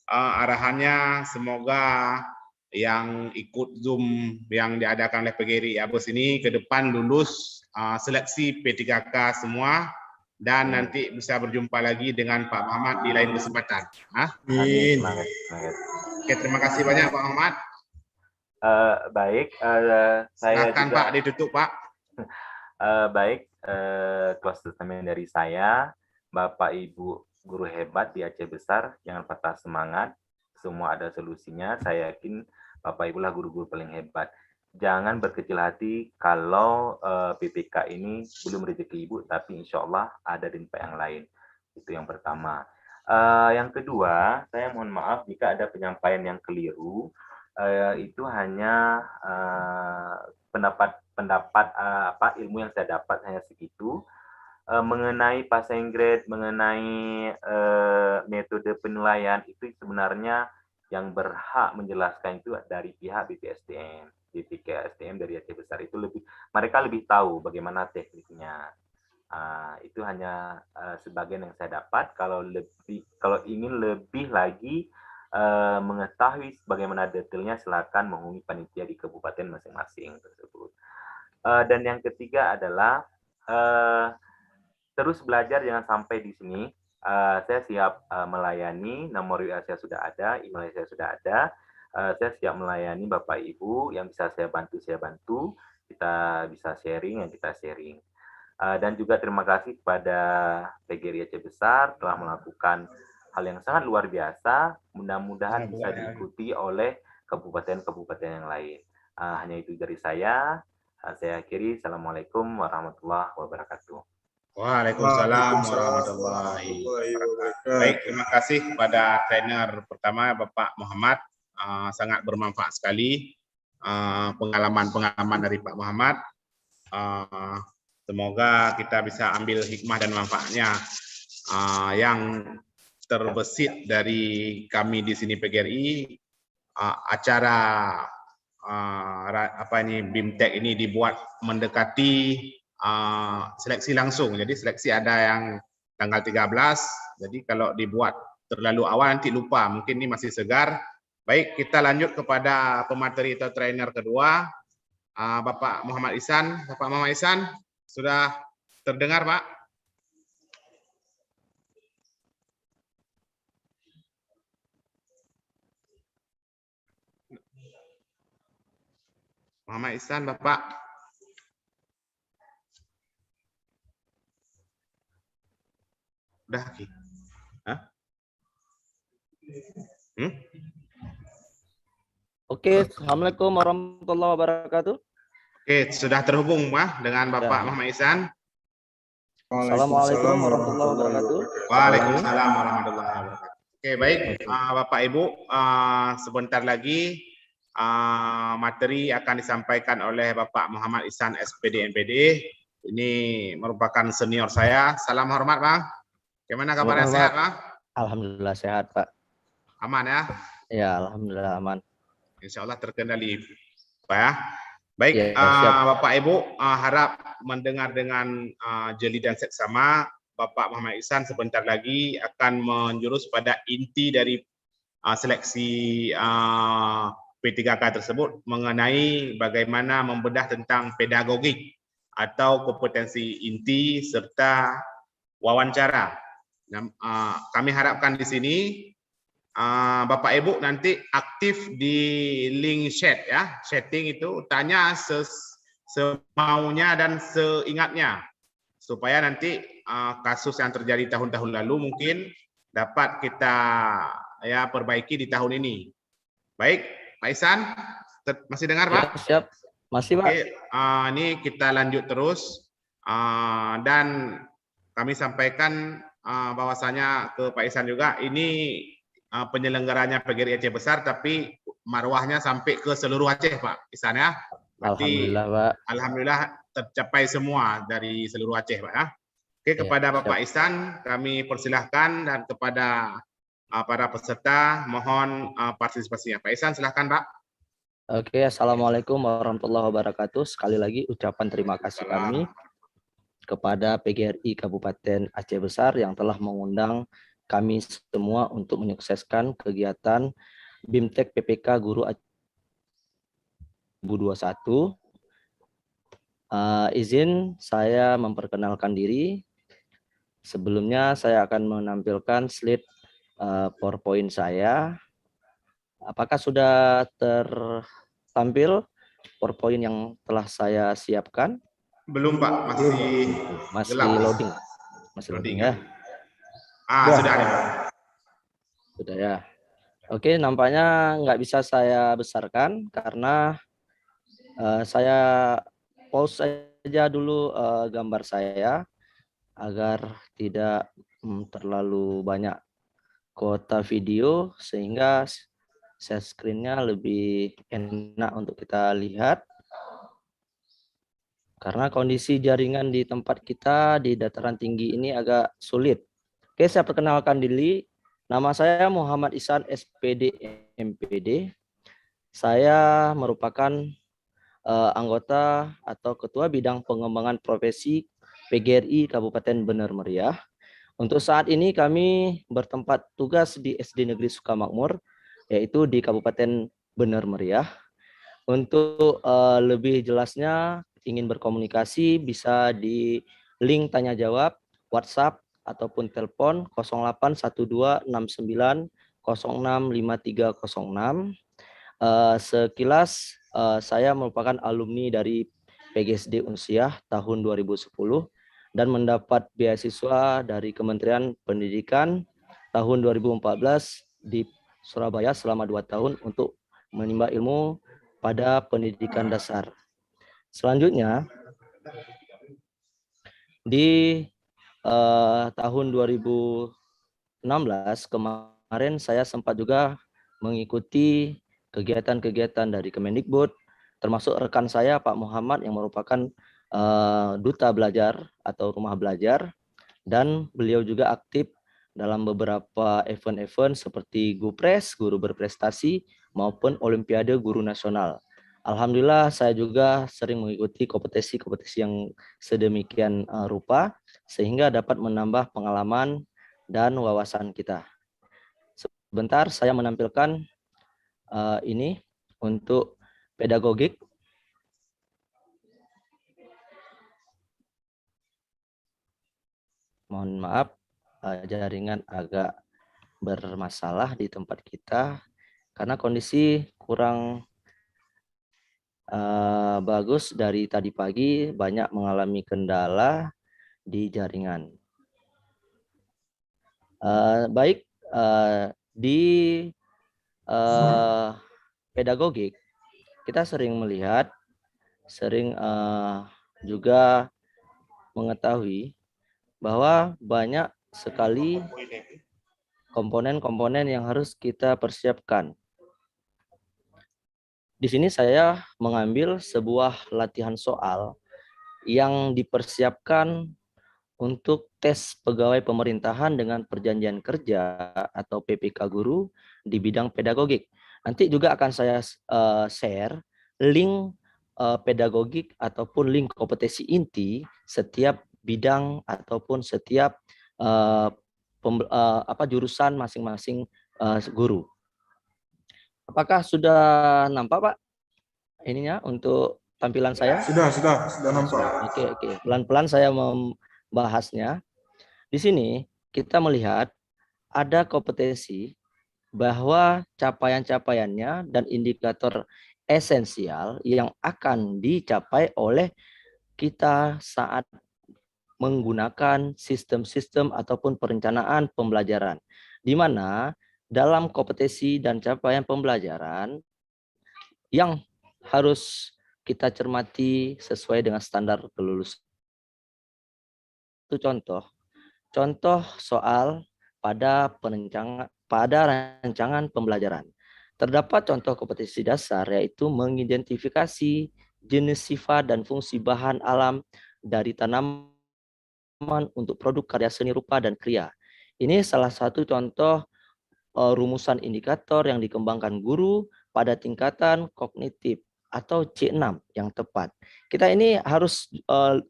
arahannya. Semoga yang ikut Zoom yang diadakan oleh PGRI Abus ini ke depan lulus seleksi P3K semua, dan nanti bisa berjumpa lagi dengan Pak Muhammad di lain kesempatan. Amin. Oke, terima kasih banyak Pak Muhammad. Baik, saya silakan juga, Pak, ditutup Pak. Baik, close statement dari saya, Bapak Ibu guru hebat di Aceh Besar, jangan patah semangat, semua ada solusinya. Saya yakin Bapak Ibu lah guru-guru paling hebat. Jangan berkecil hati kalau PPK ini belum rezeki Ibu, tapi insya Allah ada di tempat yang lain. Itu yang pertama. Yang kedua, saya mohon maaf jika ada penyampaian yang keliru. Itu hanya pendapat ilmu yang saya dapat hanya segitu. Mengenai passing grade, mengenai metode penilaian, itu sebenarnya yang berhak menjelaskan itu dari pihak BPSDM. BPSDM dari Aceh Besar itu mereka lebih tahu bagaimana tekniknya. Itu hanya sebagian yang saya dapat. Kalau ingin lebih lagi mengetahui bagaimana detailnya, silakan menghubungi panitia di kabupaten masing-masing tersebut. Dan yang ketiga adalah terus belajar, jangan sampai di sini. Saya siap melayani, nomor WA saya sudah ada, email saya sudah ada. Saya siap melayani Bapak Ibu, yang bisa saya bantu, kita bisa sharing, yang kita sharing. Dan juga terima kasih kepada PGRI Aceh Besar telah melakukan hal yang sangat luar biasa, mudah-mudahan bisa diikuti oleh kabupaten-kabupaten yang lain. Hanya itu dari saya akhiri. Assalamualaikum warahmatullahi wabarakatuh. Waalaikumsalam warahmatullahi wabarakatuh. Baik, terima kasih kepada trainer pertama Bapak Muhammad. Sangat bermanfaat sekali pengalaman-pengalaman dari Pak Muhammad. Semoga kita bisa ambil hikmah dan manfaatnya yang terbesit dari kami di sini PGRI. Acara BIMTEK ini dibuat mendekati seleksi langsung. Jadi seleksi ada yang tanggal 13. Jadi kalau dibuat terlalu awal nanti lupa, mungkin ini masih segar. Baik, kita lanjut kepada pemateri atau trainer kedua, Bapak Muhammad Ihsan. Bapak Muhammad Ihsan, sudah terdengar, Pak? Muhammad Ihsan, Bapak. Udah, Ki? Hah? Oke, Assalamualaikum warahmatullahi wabarakatuh. Oke, sudah terhubung, Pak, dengan Bapak Muhammad Ihsan. Assalamualaikum warahmatullahi wabarakatuh. Waalaikumsalam warahmatullahi wabarakatuh. Oke, baik, Bapak Ibu, sebentar lagi materi akan disampaikan oleh Bapak Muhammad Ihsan SPD MPD. Ini merupakan senior saya. Salam hormat, Bang. Gimana kabarnya, sehat, Bang? Alhamdulillah sehat, Pak. Aman ya? Ya, alhamdulillah aman. Insya Allah terkendali, Pak ya. Baik, Ya, siap. Bapak Ibu, harap mendengar dengan jeli dan seksama. Bapak Muhammad Ihsan sebentar lagi akan menjurus pada inti dari seleksi P3K tersebut mengenai bagaimana membedah tentang pedagogik atau kompetensi inti serta wawancara. Kami harapkan di sini Bapak Ibu nanti aktif di link chat ya, chatting itu tanya semaunya dan seingatnya supaya nanti kasus yang terjadi tahun-tahun lalu mungkin dapat kita ya perbaiki di tahun ini. Baik, Pak Ihsan, masih dengar, Pak? Ya, siap, masih, Pak. Oke, ini kita lanjut terus dan kami sampaikan bahwasanya ke Pak Ihsan juga ini penyelenggaranya PGRI Aceh Besar, tapi marwahnya sampai ke seluruh Aceh, Pak Ihsan ya. Berarti, Alhamdulillah, Pak. alhamdulillah tercapai semua dari seluruh Aceh, Pak ya. Oke, kepada Bapak Ihsan kami persilahkan dan kepada para peserta mohon partisipasinya. Pak Ihsan silahkan, Pak. Oke, Assalamualaikum warahmatullahi wabarakatuh. Sekali lagi ucapan terima kasih kami kepada PGRI Kabupaten Aceh Besar yang telah mengundang kami semua untuk menyukseskan kegiatan BIMTEK PPK Guru Aceh 2021. Izin saya memperkenalkan diri. Sebelumnya saya akan menampilkan slide PowerPoint saya. Apakah sudah tertampil PowerPoint yang telah saya siapkan? Belum, Pak, masih gelap. loading. Masih loading ya. Sudah ada. Sudah ya. Oke, nampaknya nggak bisa saya besarkan karena saya pause saja dulu gambar saya agar tidak terlalu banyak kuota video sehingga share screen-nya lebih enak untuk kita lihat. Karena kondisi jaringan di tempat kita di dataran tinggi ini agak sulit. Oke, saya perkenalkan diri. Nama saya Muhammad Ihsan SPD MPD. Saya merupakan anggota atau ketua bidang pengembangan profesi PGRI Kabupaten Bener Meriah. Untuk saat ini kami bertempat tugas di SD Negeri Sukamakmur, yaitu di Kabupaten Bener Meriah. Untuk lebih jelasnya ingin berkomunikasi bisa di link tanya jawab WhatsApp ataupun telepon 081269065306. Sekilas saya merupakan alumni dari PGSD Unsiah tahun 2010 dan mendapat beasiswa dari Kementerian Pendidikan tahun 2014 di Surabaya selama 2 tahun untuk menimba ilmu pada pendidikan dasar. Selanjutnya, di tahun 2016 kemarin saya sempat juga mengikuti kegiatan-kegiatan dari Kemendikbud, termasuk rekan saya Pak Muhammad yang merupakan duta belajar atau rumah belajar, dan beliau juga aktif dalam beberapa event-event seperti GuPres, Guru Berprestasi, maupun Olimpiade Guru Nasional. Alhamdulillah saya juga sering mengikuti kompetisi-kompetisi yang sedemikian rupa sehingga dapat menambah pengalaman dan wawasan kita. Sebentar saya menampilkan ini untuk pedagogik. Mohon maaf, jaringan agak bermasalah di tempat kita karena kondisi kurang bagus dari tadi pagi, banyak mengalami kendala di jaringan. Baik, di pedagogik kita sering melihat, sering juga mengetahui bahwa banyak sekali komponen-komponen yang harus kita persiapkan. Di sini saya mengambil sebuah latihan soal yang dipersiapkan untuk tes pegawai pemerintahan dengan perjanjian kerja atau PPK guru di bidang pedagogik. Nanti juga akan saya share link pedagogik ataupun link kompetensi inti setiap bidang ataupun setiap jurusan masing-masing guru. Apakah sudah nampak, Pak? Ininya untuk tampilan saya? Sudah nampak. Oke. Pelan-pelan saya membahasnya. Di sini kita melihat ada kompetensi bahwa capaian-capaiannya dan indikator esensial yang akan dicapai oleh kita saat menggunakan sistem-sistem ataupun perencanaan pembelajaran, di mana dalam kompetensi dan capaian pembelajaran yang harus kita cermati sesuai dengan standar kelulusan. Itu contoh soal pada rancangan pembelajaran. Terdapat contoh kompetensi dasar yaitu mengidentifikasi jenis sifat dan fungsi bahan alam dari tanaman untuk produk karya seni rupa dan kriya. Ini salah satu contoh rumusan indikator yang dikembangkan guru pada tingkatan kognitif atau C6 yang tepat. Kita ini harus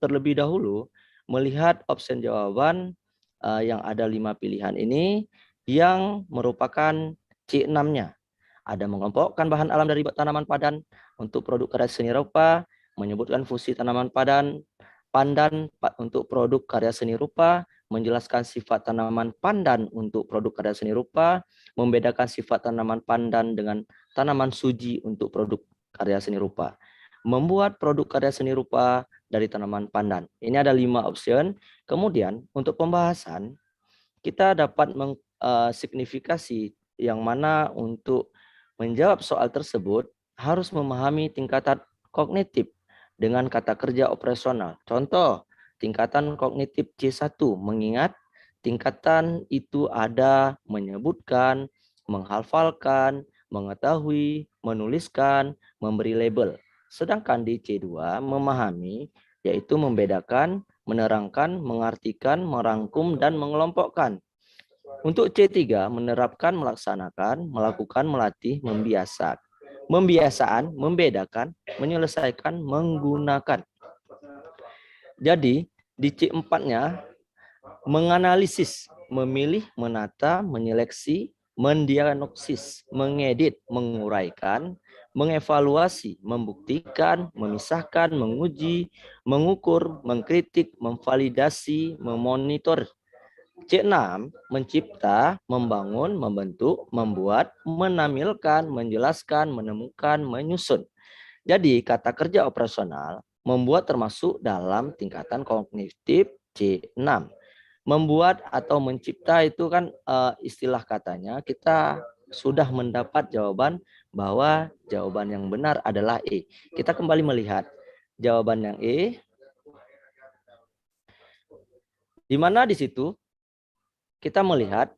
terlebih dahulu melihat opsi jawaban yang ada 5 pilihan ini yang merupakan C6-nya. Ada mengelompokkan bahan alam dari tanaman padan untuk produk karya seni rupa, menyebutkan fungsi tanaman pandan untuk produk karya seni rupa, menjelaskan sifat tanaman pandan untuk produk karya seni rupa, membedakan sifat tanaman pandan dengan tanaman suji untuk produk karya seni rupa, membuat produk karya seni rupa dari tanaman pandan. Ini ada 5 opsi. Kemudian untuk pembahasan, kita dapat signifikasi yang mana untuk menjawab soal tersebut harus memahami tingkatan kognitif dengan kata kerja operasional. Contoh, tingkatan kognitif C1, mengingat tingkatan itu ada menyebutkan, menghafalkan, mengetahui, menuliskan, memberi label. Sedangkan di C2, memahami, yaitu membedakan, menerangkan, mengartikan, merangkum, dan mengelompokkan. Untuk C3, menerapkan, melaksanakan, melakukan, melatih, membiasaan, membedakan, menyelesaikan, menggunakan. Jadi di C4-nya menganalisis, memilih, menata, menyeleksi, mendiagnosis, mengedit, menguraikan, mengevaluasi, membuktikan, memisahkan, menguji, mengukur, mengkritik, memvalidasi, memonitor. C6, mencipta, membangun, membentuk, membuat, menampilkan, menjelaskan, menemukan, menyusun. Jadi kata kerja operasional membuat termasuk dalam tingkatan kognitif C6. Membuat atau mencipta itu kan istilah katanya, kita sudah mendapat jawaban bahwa jawaban yang benar adalah E. Kita kembali melihat jawaban yang E, di mana di situ kita melihat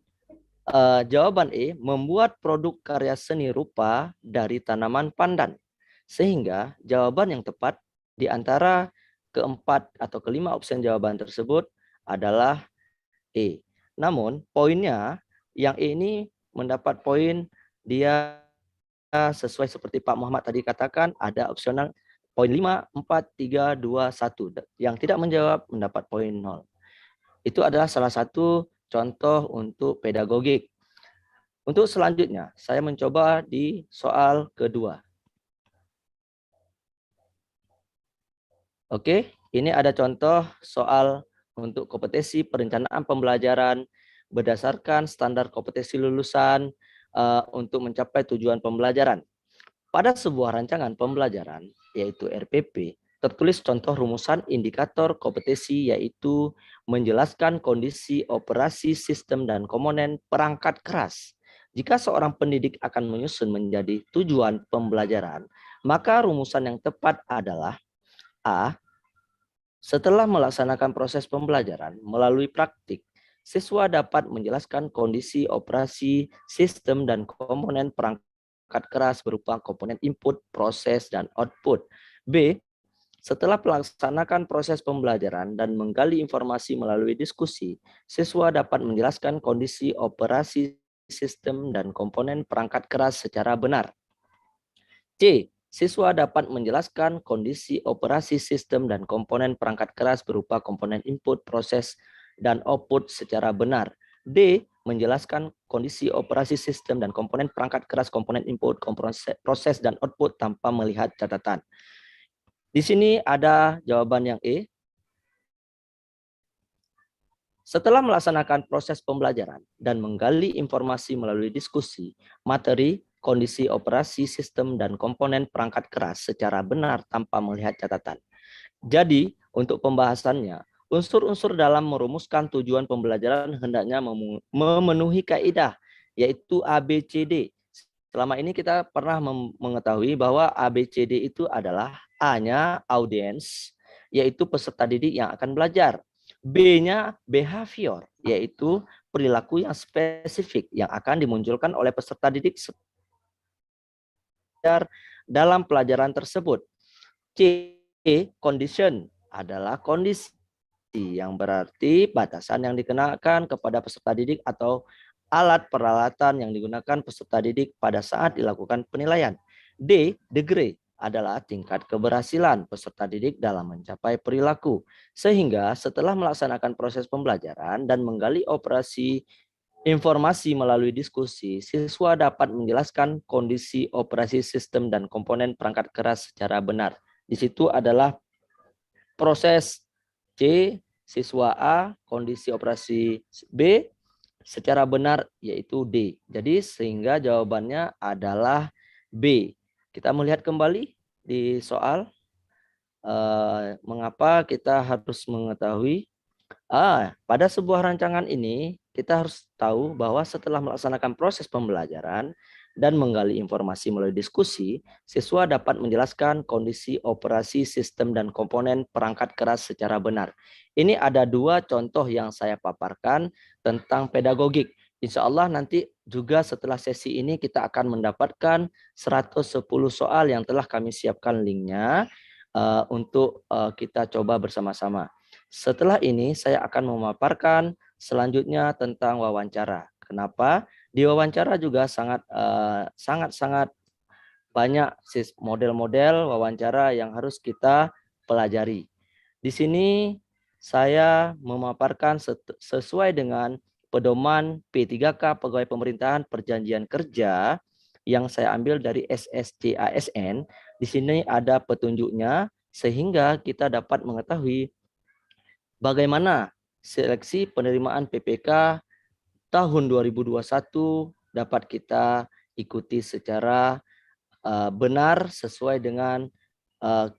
jawaban E, membuat produk karya seni rupa dari tanaman pandan. Sehingga jawaban yang tepat di antara keempat atau kelima opsi jawaban tersebut adalah E. Namun poinnya yang E ini mendapat poin dia sesuai seperti Pak Muhammad tadi katakan, ada opsional poin 5, 4, 3, 2, 1. Yang tidak menjawab mendapat poin 0. Itu adalah salah satu contoh untuk pedagogik. Untuk selanjutnya, saya mencoba di soal kedua. Oke, ini ada contoh soal untuk kompetensi perencanaan pembelajaran berdasarkan standar kompetensi lulusan untuk mencapai tujuan pembelajaran. Pada sebuah rancangan pembelajaran, yaitu RPP, tertulis contoh rumusan indikator kompetensi, yaitu menjelaskan kondisi operasi sistem dan komponen perangkat keras. Jika seorang pendidik akan menyusun menjadi tujuan pembelajaran, maka rumusan yang tepat adalah A. Setelah melaksanakan proses pembelajaran melalui praktik, siswa dapat menjelaskan kondisi operasi sistem dan komponen perangkat keras berupa komponen input, proses, dan output. B. Setelah melaksanakan proses pembelajaran dan menggali informasi melalui diskusi, siswa dapat menjelaskan kondisi operasi sistem dan komponen perangkat keras secara benar. C. Siswa dapat menjelaskan kondisi operasi sistem dan komponen perangkat keras berupa komponen input, proses, dan output secara benar. D. Menjelaskan kondisi operasi sistem dan komponen perangkat keras, komponen input, proses, dan output tanpa melihat catatan. Di sini ada jawaban yang E. Setelah melaksanakan proses pembelajaran dan menggali informasi melalui diskusi, materi, kondisi operasi sistem dan komponen perangkat keras secara benar tanpa melihat catatan. Jadi, untuk pembahasannya, unsur-unsur dalam merumuskan tujuan pembelajaran hendaknya memenuhi kaidah, yaitu ABCD. Selama ini kita pernah mengetahui bahwa ABCD itu adalah A-nya audience, yaitu peserta didik yang akan belajar. B-nya behavior, yaitu perilaku yang spesifik yang akan dimunculkan oleh peserta didik dalam pelajaran tersebut. C. Condition adalah kondisi yang berarti batasan yang dikenakan kepada peserta didik atau alat peralatan yang digunakan peserta didik pada saat dilakukan penilaian. D. Degree adalah tingkat keberhasilan peserta didik dalam mencapai perilaku. Sehingga setelah melaksanakan proses pembelajaran dan menggali operasi informasi melalui diskusi, siswa dapat menjelaskan kondisi operasi sistem dan komponen perangkat keras secara benar. Di situ adalah proses C, siswa A, kondisi operasi B, secara benar yaitu D. Jadi sehingga jawabannya adalah B. Kita melihat kembali di soal, mengapa kita harus mengetahui pada sebuah rancangan ini kita harus tahu bahwa setelah melaksanakan proses pembelajaran dan menggali informasi melalui diskusi, siswa dapat menjelaskan kondisi operasi sistem dan komponen perangkat keras secara benar. Ini ada dua contoh yang saya paparkan tentang pedagogik. Insya Allah nanti juga setelah sesi ini kita akan mendapatkan 110 soal yang telah kami siapkan linknya untuk kita coba bersama-sama. Setelah ini saya akan memaparkan selanjutnya tentang wawancara. Kenapa? Di wawancara juga sangat banyak model-model wawancara yang harus kita pelajari. Di sini saya memaparkan sesuai dengan pedoman P3K Pegawai Pemerintahan Perjanjian Kerja yang saya ambil dari SSCASN. Di sini ada petunjuknya sehingga kita dapat mengetahui bagaimana seleksi penerimaan PPK tahun 2021 dapat kita ikuti secara benar sesuai dengan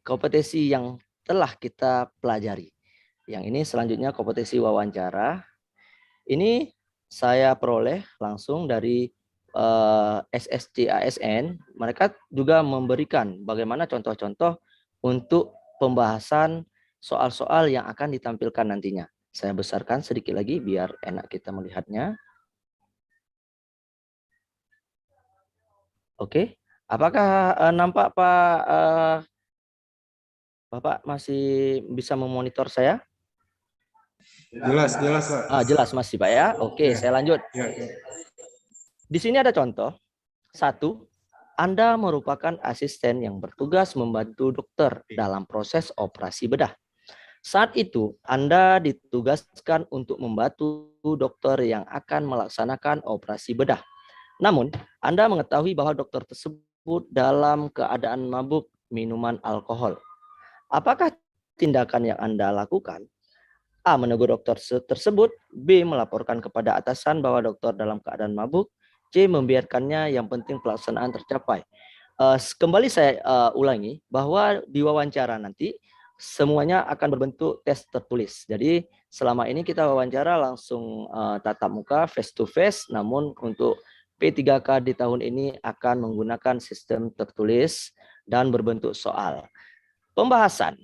kompetensi yang telah kita pelajari. Yang ini selanjutnya kompetensi wawancara. Ini saya peroleh langsung dari SSCASN. Mereka juga memberikan bagaimana contoh-contoh untuk pembahasan soal-soal yang akan ditampilkan nantinya. Saya besarkan sedikit lagi biar enak kita melihatnya. Oke, apakah nampak Pak? Bapak masih bisa memonitor saya? Jelas, Pak. Jelas masih Pak ya. Oke, saya lanjut. Ya. Di sini ada contoh. 1. Anda merupakan asisten yang bertugas membantu dokter dalam proses operasi bedah. Saat itu, Anda ditugaskan untuk membantu dokter yang akan melaksanakan operasi bedah. Namun, Anda mengetahui bahwa dokter tersebut dalam keadaan mabuk minuman alkohol. Apakah tindakan yang Anda lakukan? A. Menegur dokter tersebut. B. Melaporkan kepada atasan bahwa dokter dalam keadaan mabuk. C. Membiarkannya, yang penting pelaksanaan tercapai. Kembali saya ulangi bahwa di wawancara nanti semuanya akan berbentuk tes tertulis. Jadi selama ini kita wawancara langsung tatap muka, face to face, namun untuk P3K di tahun ini akan menggunakan sistem tertulis dan berbentuk soal. Pembahasan.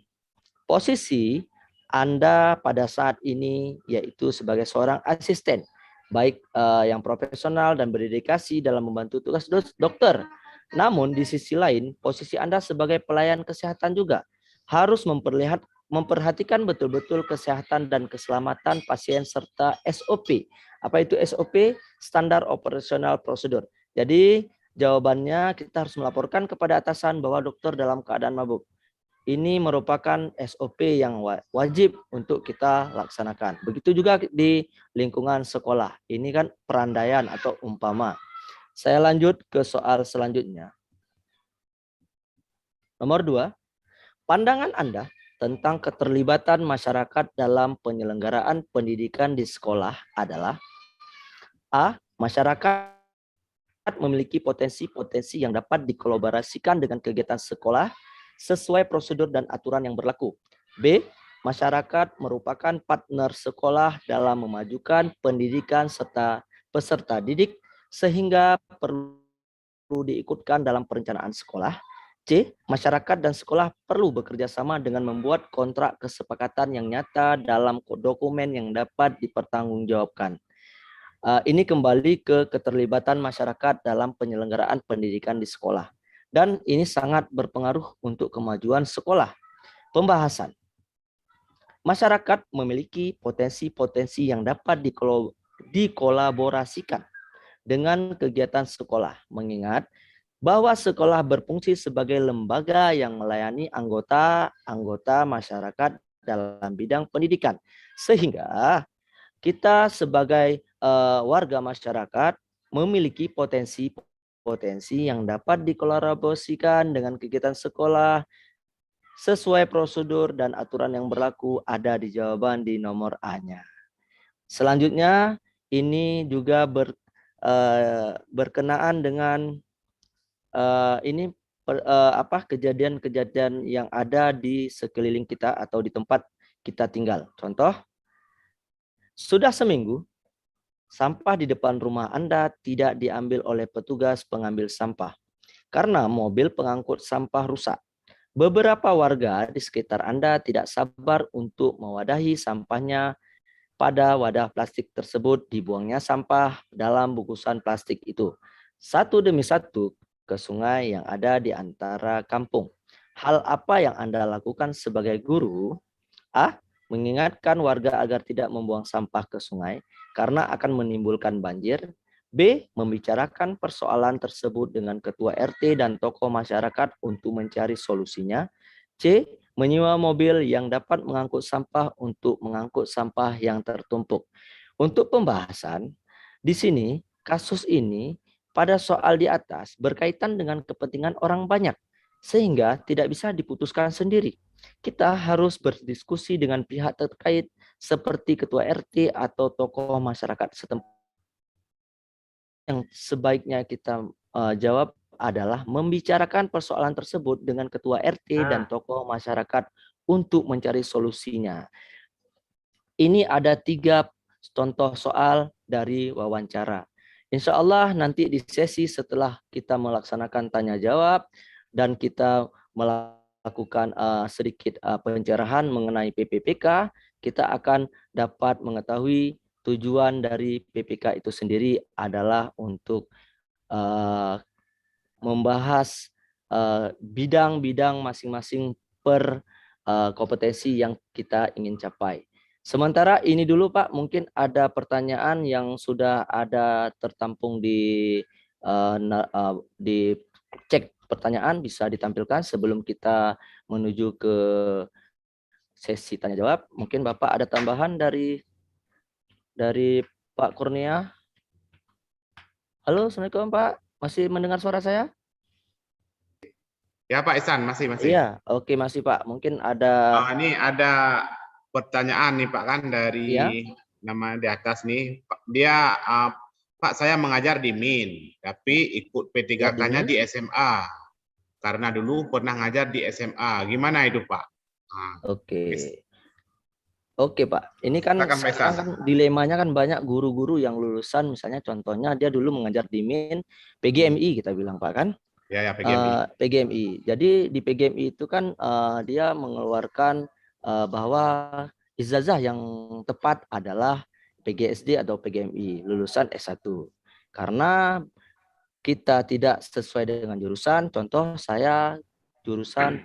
Posisi Anda pada saat ini yaitu sebagai seorang asisten, baik yang profesional dan berdedikasi dalam membantu tugas dokter. Namun di sisi lain, posisi Anda sebagai pelayan kesehatan juga harus memperhatikan betul-betul kesehatan dan keselamatan pasien serta SOP. Apa itu SOP? Standar Operational Procedure. Jadi jawabannya kita harus melaporkan kepada atasan bahwa dokter dalam keadaan mabuk. Ini merupakan SOP yang wajib untuk kita laksanakan. Begitu juga di lingkungan sekolah. Ini kan perandaian atau umpama. Saya lanjut ke soal selanjutnya. Nomor 2, pandangan Anda tentang keterlibatan masyarakat dalam penyelenggaraan pendidikan di sekolah adalah A. Masyarakat memiliki potensi-potensi yang dapat dikolaborasikan dengan kegiatan sekolah sesuai prosedur dan aturan yang berlaku. B. Masyarakat merupakan partner sekolah dalam memajukan pendidikan serta peserta didik sehingga perlu diikutkan dalam perencanaan sekolah. C. Masyarakat dan sekolah perlu bekerja sama dengan membuat kontrak kesepakatan yang nyata dalam dokumen yang dapat dipertanggungjawabkan. Ini kembali ke keterlibatan masyarakat dalam penyelenggaraan pendidikan di sekolah. Dan ini sangat berpengaruh untuk kemajuan sekolah. Pembahasan. Masyarakat memiliki potensi-potensi yang dapat dikolaborasikan dengan kegiatan sekolah, mengingat bahwa sekolah berfungsi sebagai lembaga yang melayani anggota masyarakat dalam bidang pendidikan. Sehingga kita sebagai warga masyarakat memiliki potensi yang dapat dikolaborasikan dengan kegiatan sekolah sesuai prosedur dan aturan yang berlaku ada di jawaban di nomor A-nya. Selanjutnya ini juga berkenaan dengan kejadian-kejadian yang ada di sekeliling kita atau di tempat kita tinggal. Contoh, sudah seminggu sampah di depan rumah Anda tidak diambil oleh petugas pengambil sampah karena mobil pengangkut sampah rusak. Beberapa warga di sekitar Anda tidak sabar untuk mewadahi sampahnya pada wadah plastik tersebut, dibuangnya sampah dalam bungkusan plastik itu satu demi satu ke sungai yang ada di antara kampung. Hal apa yang Anda lakukan sebagai guru? A. Mengingatkan warga agar tidak membuang sampah ke sungai karena akan menimbulkan banjir. B. Membicarakan persoalan tersebut dengan ketua RT dan tokoh masyarakat untuk mencari solusinya. C. Menyewa mobil yang dapat mengangkut sampah untuk mengangkut sampah yang tertumpuk. Untuk pembahasan, di sini kasus ini pada soal di atas berkaitan dengan kepentingan orang banyak sehingga tidak bisa diputuskan sendiri. Kita harus berdiskusi dengan pihak terkait seperti ketua RT atau tokoh masyarakat setempat. Yang sebaiknya kita jawab adalah membicarakan persoalan tersebut dengan ketua RT dan tokoh masyarakat untuk mencari solusinya. Ini ada 3 contoh soal dari wawancara. Insya Allah nanti di sesi setelah kita melaksanakan tanya jawab dan kita melakukan sedikit pencerahan mengenai PPPK, kita akan dapat mengetahui tujuan dari PPK itu sendiri adalah untuk membahas bidang-bidang masing-masing per kompetensi yang kita ingin capai. Sementara ini dulu Pak, mungkin ada pertanyaan yang sudah ada tertampung di cek pertanyaan bisa ditampilkan sebelum kita menuju ke sesi tanya jawab. Mungkin Bapak ada tambahan dari Pak Kurnia. Halo, Assalamualaikum Pak. Masih mendengar suara saya? Ya Pak Ihsan, masih. Iya, oke masih Pak. Mungkin ada. Ini ada pertanyaan nih Pak kan dari Ya. nama di atas nih. Dia Pak, saya mengajar di MIN, tapi ikut P3K-nya di SMA. Karena dulu pernah ngajar di SMA. Gimana itu Pak? Oke Pak, ini kan sekarang kan dilemanya kan banyak guru-guru yang lulusan, misalnya contohnya dia dulu mengajar di MIN, PGMI kita bilang Pak kan? Ya PGMI. PGMI. Jadi di PGMI itu kan dia mengeluarkan bahwa ijazah yang tepat adalah PGSD atau PGMI, lulusan S1. Karena kita tidak sesuai dengan jurusan, contoh saya jurusan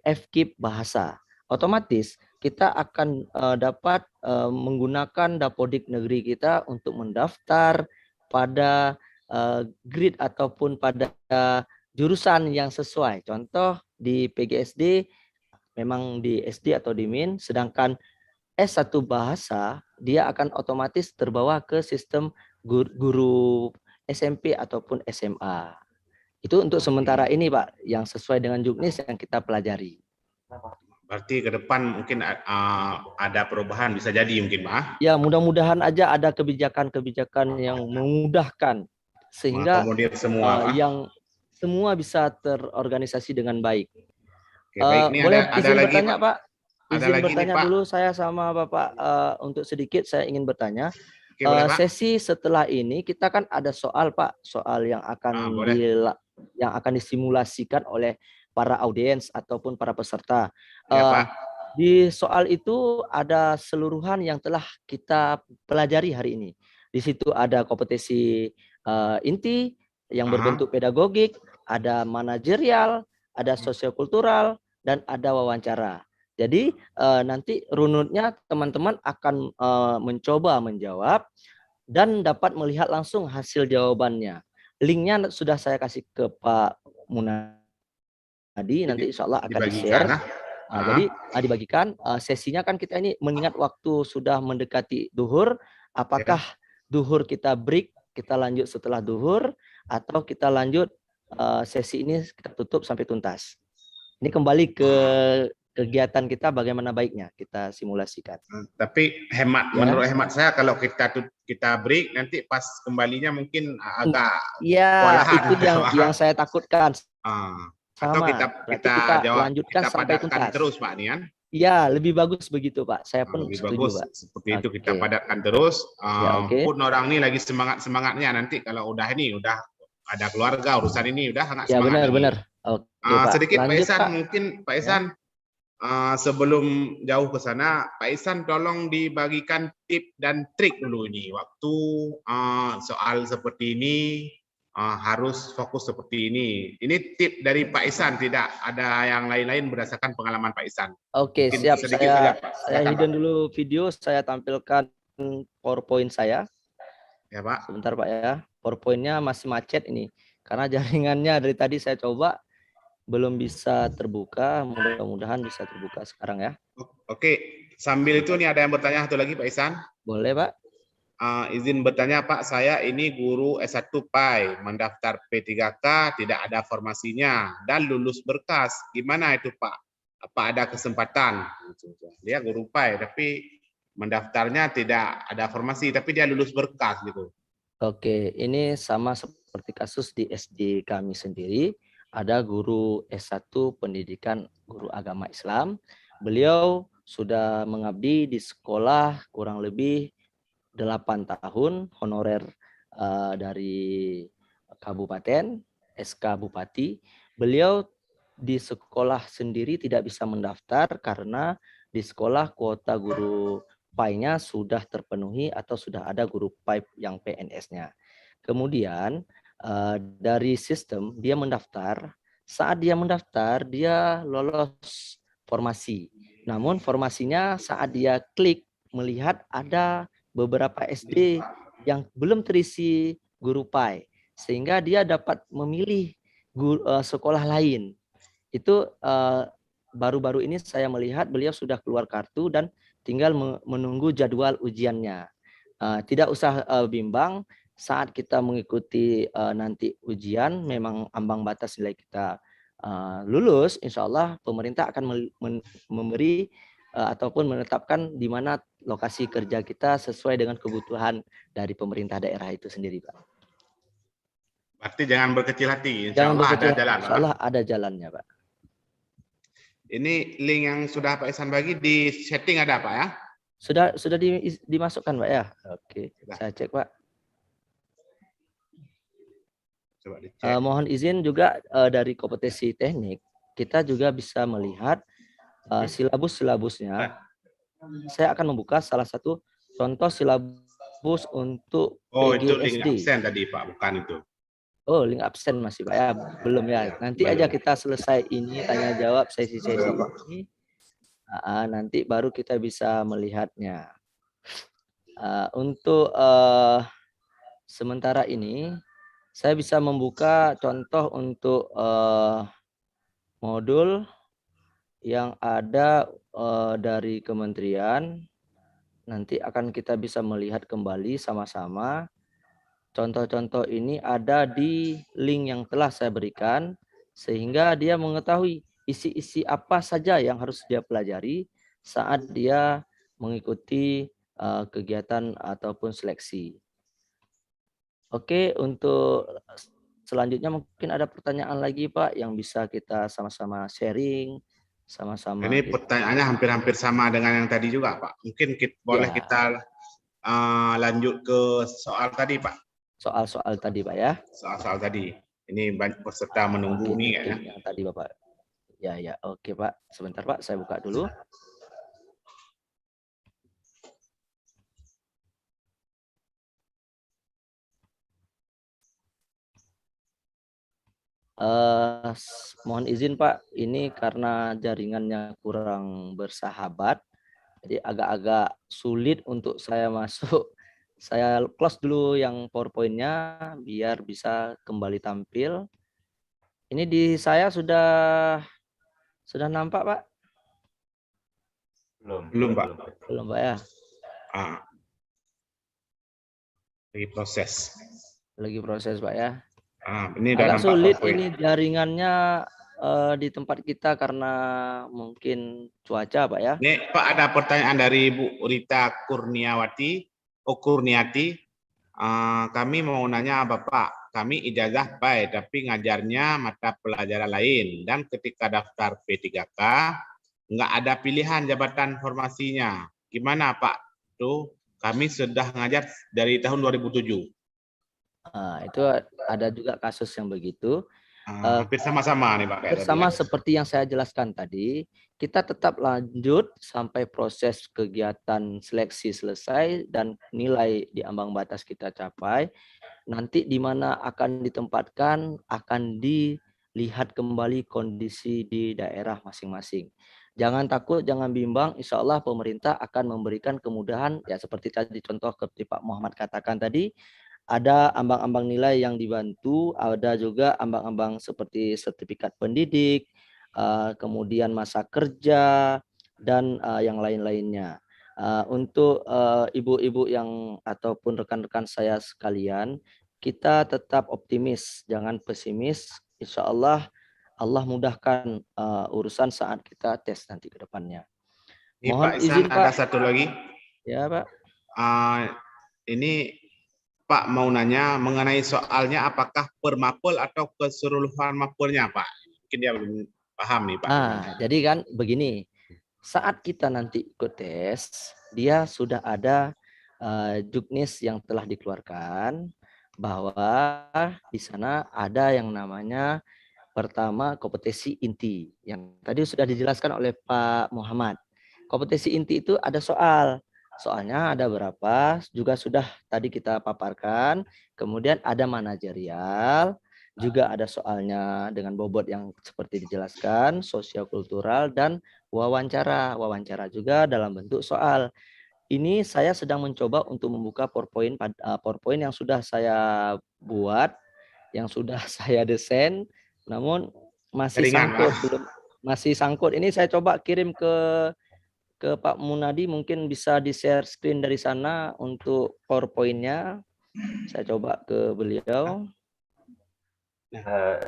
FKIP bahasa, otomatis kita akan dapat menggunakan Dapodik negeri kita untuk mendaftar pada grid ataupun pada jurusan yang sesuai. Contoh di PGSD memang di SD atau di MIN, sedangkan S1 bahasa dia akan otomatis terbawa ke sistem guru SMP ataupun SMA. Itu untuk sementara ini Pak, yang sesuai dengan juknis yang kita pelajari. Berarti ke depan mungkin ada perubahan, bisa jadi mungkin Pak? Ya, mudah-mudahan aja ada kebijakan-kebijakan yang memudahkan sehingga semua, yang semua bisa terorganisasi dengan baik. Oke, baik. Ini boleh ada izin lagi, bertanya Pak? Izin lagi bertanya nih, Pak. dulu saya sama Bapak untuk sedikit saya ingin bertanya. Oke, boleh, Pak. Sesi setelah ini kita kan ada soal Pak, soal yang akan disimulasikan oleh para audiens ataupun para peserta. Ya, Pak. Di soal itu ada seluruhan yang telah kita pelajari hari ini. Di situ ada kompetensi inti yang berbentuk pedagogik, ada manajerial, ada sosiokultural, dan ada wawancara. Jadi nanti runutnya teman-teman akan mencoba menjawab dan dapat melihat langsung hasil jawabannya. Linknya sudah saya kasih ke Pak Munadi, nanti insya Allah akan di-share. Jadi dibagikan sesinya kan kita ini mengingat waktu sudah mendekati duhur, apakah duhur kita break, kita lanjut setelah duhur, atau kita lanjut sesi ini kita tutup sampai tuntas. Ini kembali ke kegiatan kita bagaimana baiknya kita simulasikan. Tapi menurut hemat saya kalau kita break nanti pas kembalinya mungkin agak itu yang saya takutkan. Atau kita lanjutkan sampai tuntas terus Pak Nian. Ya, lebih bagus begitu Pak. Saya pun lebih setuju, bagus Pak. Seperti itu kita padatkan terus. Pun orang ini lagi semangatnya nanti kalau udah ada keluarga urusan ini udah sangat semangat. Ya benar. Sedikit Pak Ihsan, mungkin Pak Ihsan sebelum jauh ke sana, Pak Ihsan tolong dibagikan tip dan trik dulu ini waktu soal seperti ini harus fokus seperti ini. Ini tip dari Pak Ihsan, tidak ada yang lain-lain berdasarkan pengalaman Pak Ihsan. Oke, siap. Saya hidden dulu video, saya tampilkan PowerPoint saya. Ya Pak. Sebentar Pak ya, PowerPoint-nya masih macet ini karena jaringannya dari tadi saya coba belum bisa terbuka, mudah-mudahan bisa terbuka sekarang ya. Oke, sambil itu nih ada yang bertanya satu lagi Pak Ihsan. Boleh Pak. Izin bertanya Pak, saya ini guru S1 PAI, mendaftar P3K tidak ada formasinya dan lulus berkas. Gimana itu Pak? Apa ada kesempatan? Dia guru PAI tapi mendaftarnya tidak ada formasi tapi dia lulus berkas gitu. Oke, ini sama seperti kasus di SD kami sendiri. Ada guru S1 pendidikan guru agama Islam. Beliau sudah mengabdi di sekolah kurang lebih 8 tahun, honorer dari kabupaten, SK Bupati. Beliau di sekolah sendiri tidak bisa mendaftar karena di sekolah kuota guru PAI-nya sudah terpenuhi atau sudah ada guru PAI yang PNS-nya. Kemudian dari sistem dia mendaftar, saat dia mendaftar dia lolos formasi. Namun formasinya saat dia klik melihat ada beberapa SD yang belum terisi guru PAI, sehingga dia dapat memilih sekolah lain. Itu baru-baru ini saya melihat beliau sudah keluar kartu dan tinggal menunggu jadwal ujiannya. Tidak usah bimbang saat kita mengikuti nanti ujian, memang ambang batas nilai kita lulus, insya Allah pemerintah akan memberi ataupun menetapkan di mana lokasi kerja kita sesuai dengan kebutuhan dari pemerintah daerah itu sendiri, Pak. Berarti jangan berkecil hati, insya Jangan Allah berkecil ada hati, jalan. insya Allah ada jalannya, Pak. Ini link yang sudah Pak Ihsan bagi di setting ada Pak ya? Sudah dimasukkan, Pak ya? Oke, saya cek, Pak. Coba dicek. Mohon izin juga dari kompetensi teknik, kita juga bisa melihat silabus-silabusnya. Saya akan membuka salah satu contoh silabus untuk Itu link PGSD. absen tadi Pak, bukan itu. Oh, link absen masih Pak ya? Belum ya? Nanti aja kita selesai ini, tanya jawab sesi-sesi ini. Nanti baru kita bisa melihatnya. Untuk sementara ini, saya bisa membuka contoh untuk modul yang ada dari kementerian. Nanti akan kita bisa melihat kembali sama-sama. Contoh-contoh ini ada di link yang telah saya berikan, sehingga dia mengetahui isi-isi apa saja yang harus dia pelajari saat dia mengikuti kegiatan ataupun seleksi. Oke, untuk selanjutnya mungkin ada pertanyaan lagi Pak yang bisa kita sama-sama sharing, sama-sama. Ini pertanyaannya hampir-hampir sama dengan yang tadi juga Pak. Mungkin boleh kita lanjut ke soal tadi Pak. Soal-soal tadi Pak ya. Soal-soal tadi. Ini banyak peserta menunggu nih kayaknya. Yang tadi Bapak. Ya, oke Pak. Sebentar Pak, saya buka dulu. Mohon izin Pak, ini karena jaringannya kurang bersahabat, jadi agak-agak sulit untuk saya masuk. Saya close dulu yang PowerPoint-nya biar bisa kembali tampil. Ini di saya sudah nampak Pak? Belum Pak. Belum Pak ya? Lagi proses. Lagi proses Pak ya? Ini agak sulit ini jaringannya di tempat kita karena mungkin cuaca Pak ya. Ini Pak ada pertanyaan dari Bu Rita Kurniati. Kami mau nanya Bapak, kami ijazah baik tapi ngajarnya mata pelajaran lain dan ketika daftar P3K nggak ada pilihan jabatan formasinya. Gimana Pak? Tuh kami sudah ngajar dari tahun 2007. Itu ada juga kasus yang begitu. Hampir sama-sama nih Pak. Bersama seperti yang saya jelaskan tadi, kita tetap lanjut sampai proses kegiatan seleksi selesai dan nilai di ambang batas kita capai. Nanti di mana akan ditempatkan akan dilihat kembali kondisi di daerah masing-masing. Jangan takut, jangan bimbang, insya Allah pemerintah akan memberikan kemudahan, ya seperti tadi contoh seperti Pak Muhammad katakan tadi, ada ambang-ambang nilai yang dibantu, ada juga ambang-ambang seperti sertifikat pendidik, kemudian masa kerja, dan yang lain-lainnya. Untuk ibu-ibu yang ataupun rekan-rekan saya sekalian, kita tetap optimis, jangan pesimis. Insya Allah, Allah mudahkan urusan saat kita tes nanti ke depannya. Mohon Pak izin Pak. Ada satu lagi. Ya Pak. Ini Pak mau nanya mengenai soalnya apakah per mapel atau keseluruhan mapelnya Pak? Mungkin dia belum paham nih Pak. Jadi kan begini, saat kita nanti ikut tes, dia sudah ada juknis yang telah dikeluarkan bahwa di sana ada yang namanya pertama kompetensi inti yang tadi sudah dijelaskan oleh Pak Muhammad. Kompetensi inti itu ada soalnya ada berapa, juga sudah tadi kita paparkan. Kemudian ada manajerial, juga ada soalnya dengan bobot yang seperti dijelaskan, sosio-kultural, dan wawancara. Wawancara juga dalam bentuk soal. Ini saya sedang mencoba untuk membuka PowerPoint yang sudah saya buat, yang sudah saya desain, namun masih Jaringan, sangkut, Pak. belum masih sangkut. Ini saya coba kirim ke Pak Munadi, mungkin bisa di-share screen dari sana untuk PowerPoint-nya. Saya coba ke beliau.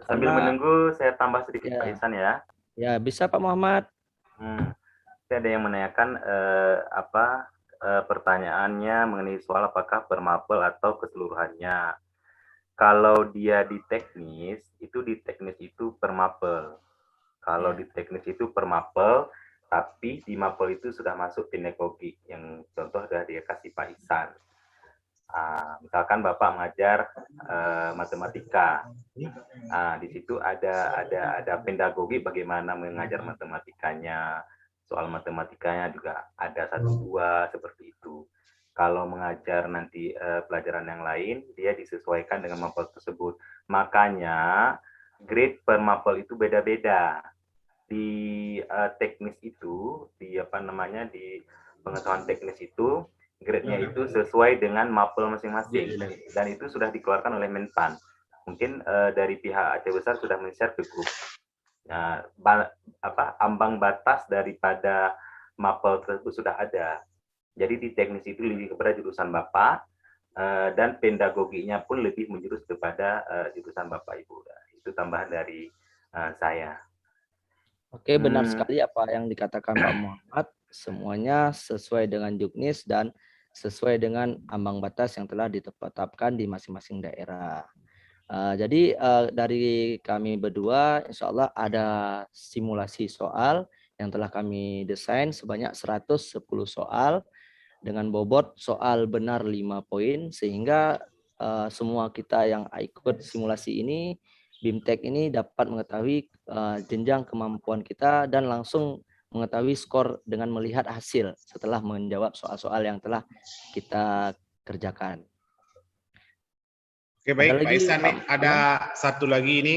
Sambil Karena- menunggu, saya tambah sedikit Ya. Pak Ihsan ya. Ya, bisa Pak Muhammad. Ada yang menanyakan pertanyaannya mengenai soal apakah per mapel atau keseluruhannya. Kalau dia di teknis itu per mapel. Kalau di teknis itu per mapel, tapi di mapel itu sudah masuk pedagogik yang contoh sudah dia kasih Pak Ihsan. Misalkan Bapak mengajar matematika. Di situ ada pedagogi bagaimana mengajar matematikanya, soal matematikanya juga ada 1-2 seperti itu. Kalau mengajar nanti pelajaran yang lain, dia disesuaikan dengan mapel tersebut. Makanya grade per mapel itu beda-beda. Di teknis itu, di pengetahuan teknis itu, grade-nya itu sesuai dengan mapel masing-masing, dan itu sudah dikeluarkan oleh Menpan. Mungkin dari pihak Aceh Besar sudah men-share ke grup. Ambang batas daripada mapel tersebut sudah ada. Jadi di teknis itu lebih kepada jurusan Bapak, dan pedagoginya pun lebih menjurus kepada jurusan Bapak Ibu. Itu tambahan dari saya. Oke, benar sekali apa yang dikatakan Pak Muhammad. Semuanya sesuai dengan juknis dan sesuai dengan ambang batas yang telah ditetapkan di masing-masing daerah. Jadi dari kami berdua, insya Allah ada simulasi soal yang telah kami desain sebanyak 110 soal dengan bobot soal benar 5 poin, sehingga semua kita yang ikut simulasi ini, BIMTEK ini dapat mengetahui jenjang kemampuan kita dan langsung mengetahui skor dengan melihat hasil setelah menjawab soal-soal yang telah kita kerjakan. Oke, baik Pak Ihsan, nih ada satu lagi ini.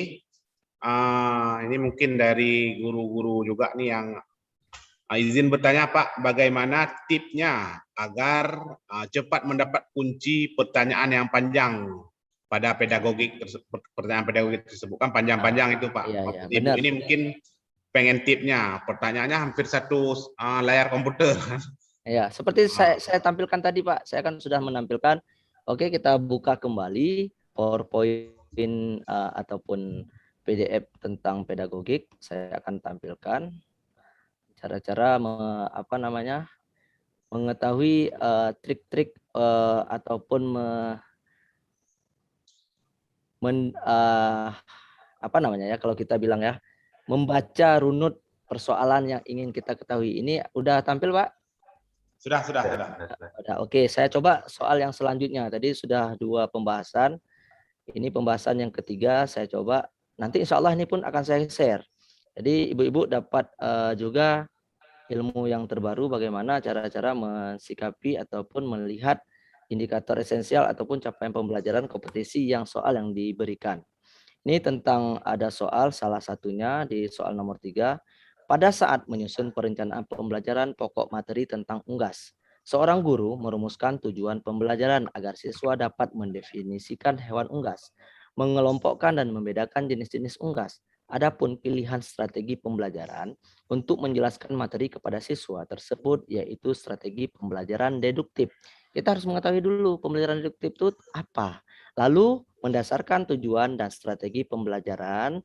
Ini mungkin dari guru-guru juga nih yang izin bertanya Pak, bagaimana tipsnya agar cepat mendapat kunci pertanyaan yang panjang pada pedagogik pertanyaan pedagogik tersebut, kan panjang-panjang itu Pak. Iya, Ibu benar. ini mungkin pengen tipsnya, pertanyaannya hampir satu layar komputer. Ya, seperti saya tampilkan tadi Pak, saya kan sudah menampilkan. Oke, kita buka kembali PowerPoint ataupun PDF tentang pedagogik. Saya akan tampilkan cara-cara mengetahui trik-trik ataupun kalau kita bilang ya, membaca runut persoalan yang ingin kita ketahui. Ini udah tampil Pak? Sudah. Oke, saya coba soal yang selanjutnya. Tadi sudah 2 pembahasan. Ini pembahasan yang ketiga, saya coba. Nanti insya Allah ini pun akan saya share. Jadi ibu-ibu dapat juga ilmu yang terbaru bagaimana cara-cara mensikapi ataupun melihat indikator esensial ataupun capaian pembelajaran kompetisi yang soal yang diberikan. Ini tentang ada soal, salah satunya di soal nomor 3. Pada saat menyusun perencanaan pembelajaran pokok materi tentang unggas, seorang guru merumuskan tujuan pembelajaran agar siswa dapat mendefinisikan hewan unggas, mengelompokkan dan membedakan jenis-jenis unggas. Adapun pilihan strategi pembelajaran untuk menjelaskan materi kepada siswa tersebut yaitu strategi pembelajaran deduktif. Kita harus mengetahui dulu pembelajaran deduktif itu apa. Lalu mendasarkan tujuan dan strategi pembelajaran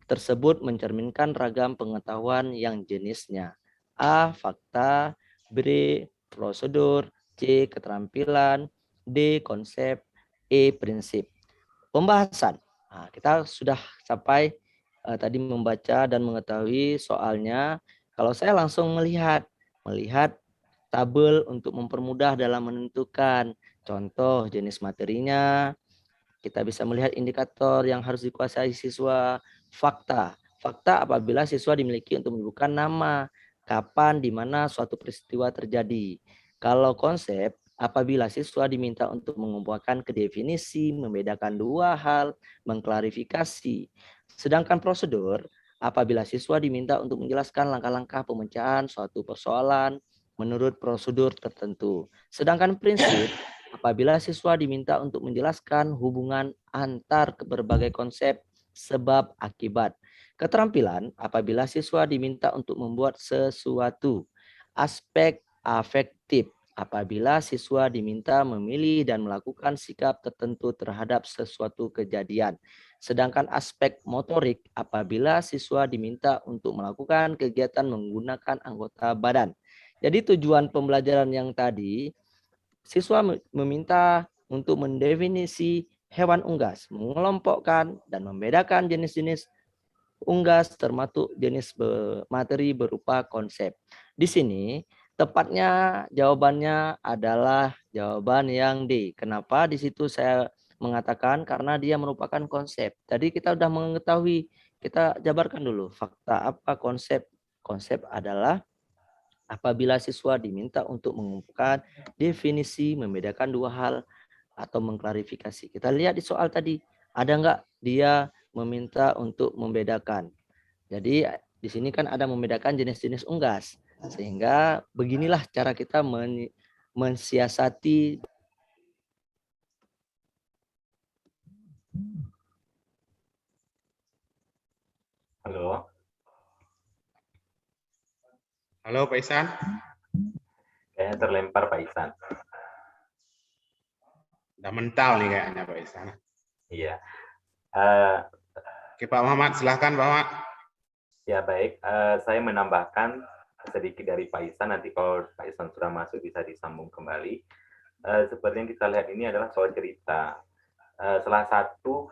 tersebut mencerminkan ragam pengetahuan yang jenisnya. A. Fakta. B. Prosedur. C. Keterampilan. D. Konsep. E. Prinsip. Pembahasan. Kita sudah sampai tadi membaca dan mengetahui soalnya. Kalau saya langsung melihat tabel untuk mempermudah dalam menentukan contoh jenis materinya. Kita bisa melihat indikator yang harus dikuasai siswa. Fakta apabila siswa dimiliki untuk menyebutkan nama, kapan, di mana suatu peristiwa terjadi. Kalau konsep, apabila siswa diminta untuk mengumpulkan ke definisi, membedakan 2 hal, mengklarifikasi. Sedangkan prosedur, apabila siswa diminta untuk menjelaskan langkah-langkah pemecahan suatu persoalan menurut prosedur tertentu. Sedangkan prinsip, apabila siswa diminta untuk menjelaskan hubungan antar berbagai konsep sebab akibat. Keterampilan apabila siswa diminta untuk membuat sesuatu. Aspek afektif apabila siswa diminta memilih dan melakukan sikap tertentu terhadap sesuatu kejadian. Sedangkan aspek motorik apabila siswa diminta untuk melakukan kegiatan menggunakan anggota badan. Jadi tujuan pembelajaran yang tadi, siswa meminta untuk mendefinisi hewan unggas, mengelompokkan dan membedakan jenis-jenis unggas termasuk jenis materi berupa konsep. Di sini tepatnya jawabannya adalah jawaban yang D. Kenapa di situ saya mengatakan? Karena dia merupakan konsep. Tadi kita sudah mengetahui, kita jabarkan dulu fakta apa konsep. Konsep adalah apabila siswa diminta untuk mengumpulkan definisi, membedakan dua hal atau mengklarifikasi. Kita lihat di soal tadi, ada enggak dia meminta untuk membedakan. Jadi di sini kan ada membedakan jenis-jenis unggas. Sehingga beginilah cara kita mensiasati. Halo. Halo Pak Ihsan. Kayaknya terlempar Pak Ihsan. Udah mental nih kayaknya Pak Ihsan. Iya. Oke Pak Muhammad, silahkan Pak Muhammad. Ya baik, saya menambahkan sedikit dari Pak Ihsan, nanti kalau Pak Ihsan sudah masuk bisa disambung kembali. Seperti yang kita lihat ini adalah soal cerita. Salah satu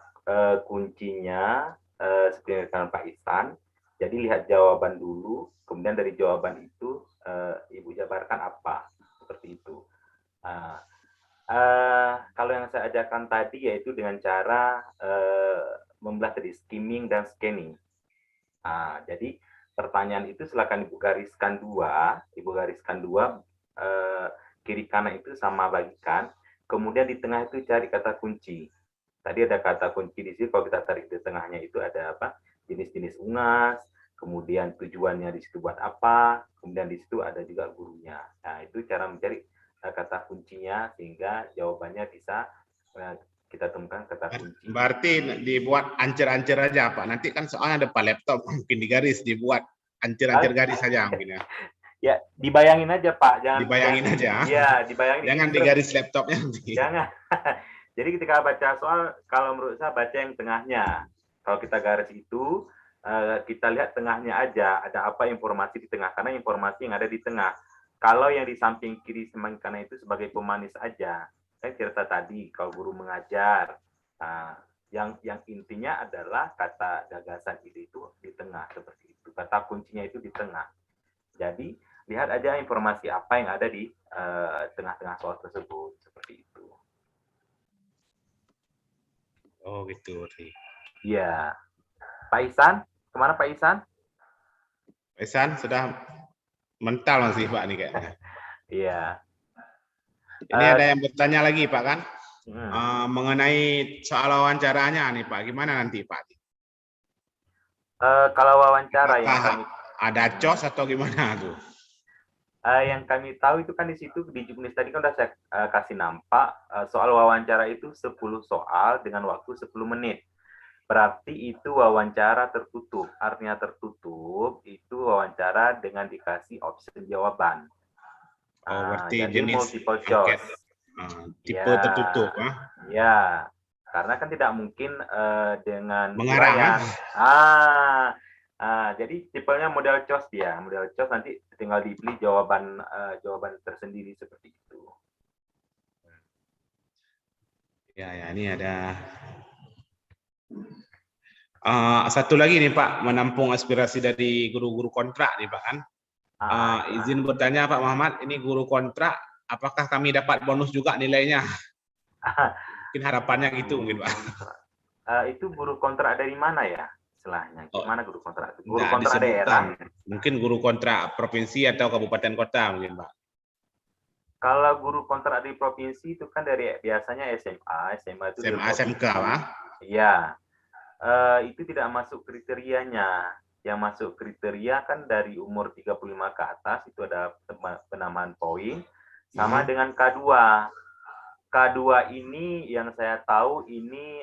kuncinya seperti yang dikatakan Pak Ihsan, jadi lihat jawaban dulu, kemudian dari jawaban itu Ibu jabarkan apa, seperti itu. Kalau yang saya ajarkan tadi yaitu dengan cara membelah tadi skimming dan scanning. Jadi pertanyaan itu silakan Ibu gariskan dua, kiri kanan itu sama bagikan, kemudian di tengah itu cari kata kunci. Tadi ada kata kunci di sini, kalau kita tarik di tengahnya itu ada apa? Jenis-jenis unggas, kemudian tujuannya di situ buat apa, kemudian di situ ada juga gurunya. Nah, itu cara mencari kata kuncinya sehingga jawabannya bisa kita temukan kata kunci. Berarti dibuat ancer-ancer aja Pak. Nanti kan soalnya depan laptop mungkin digaris, dibuat ancer-ancer garis saja mungkin ya. Ya, dibayangin aja Pak, jangan dibayangin aja. Iya, dibayangin. Jangan digaris laptopnya nanti. Jangan. Jadi ketika baca soal, kalau menurut saya baca yang tengahnya. Kalau kita garis itu, kita lihat tengahnya aja, ada apa informasi di tengah, karena informasi yang ada di tengah. Kalau yang di samping kiri samping kanan itu sebagai pemanis aja. Saya cerita tadi, kalau guru mengajar, yang intinya adalah kata gagasan ide itu di tengah, seperti itu. Kata kuncinya itu di tengah. Jadi, lihat aja informasi apa yang ada di tengah-tengah soal tersebut, seperti itu. Oh gitu. Iya. Pak Ihsan, kemana Pak Ihsan? Pak Ihsan sudah mental masih Pak nih kayaknya. Iya. Ini ada yang bertanya lagi Pak kan? Mengenai soal wawancaranya nih Pak, gimana nanti Pak? Kalau wawancara yang kami ada cos atau gimana tuh? Yang kami tahu itu kan di situ di juknis tadi kan udah saya kasih nampak soal wawancara itu 10 soal dengan waktu 10 menit. Berarti itu wawancara tertutup. Artinya tertutup itu wawancara dengan dikasih opsi jawaban. Oh, berarti jadi jenis multiple choice. Tipe tertutup, Ya, karena kan tidak mungkin dengan mengarang. Jadi tipenya model choice dia. Model choice nanti tinggal dipilih jawaban tersendiri seperti itu. Ya, ini ada satu lagi nih Pak, menampung aspirasi dari guru-guru kontrak nih Pak kan. Izin bertanya Pak Muhammad, ini guru kontrak, apakah kami dapat bonus juga nilainya? Mungkin harapannya gitu mungkin Pak. Itu guru kontrak dari mana ya? Istilahnya, gimana guru kontrak? Guru Nggak kontrak disebutkan. daerah? Mungkin guru kontrak provinsi atau kabupaten kota mungkin Pak. Kalau guru kontrak di provinsi itu kan dari biasanya SMA itu SMA, SMK Pak. Iya. Itu tidak masuk kriterianya. Yang masuk kriteria kan dari umur 35 ke atas itu ada penambahan poin sama dengan K2. K2 ini yang saya tahu ini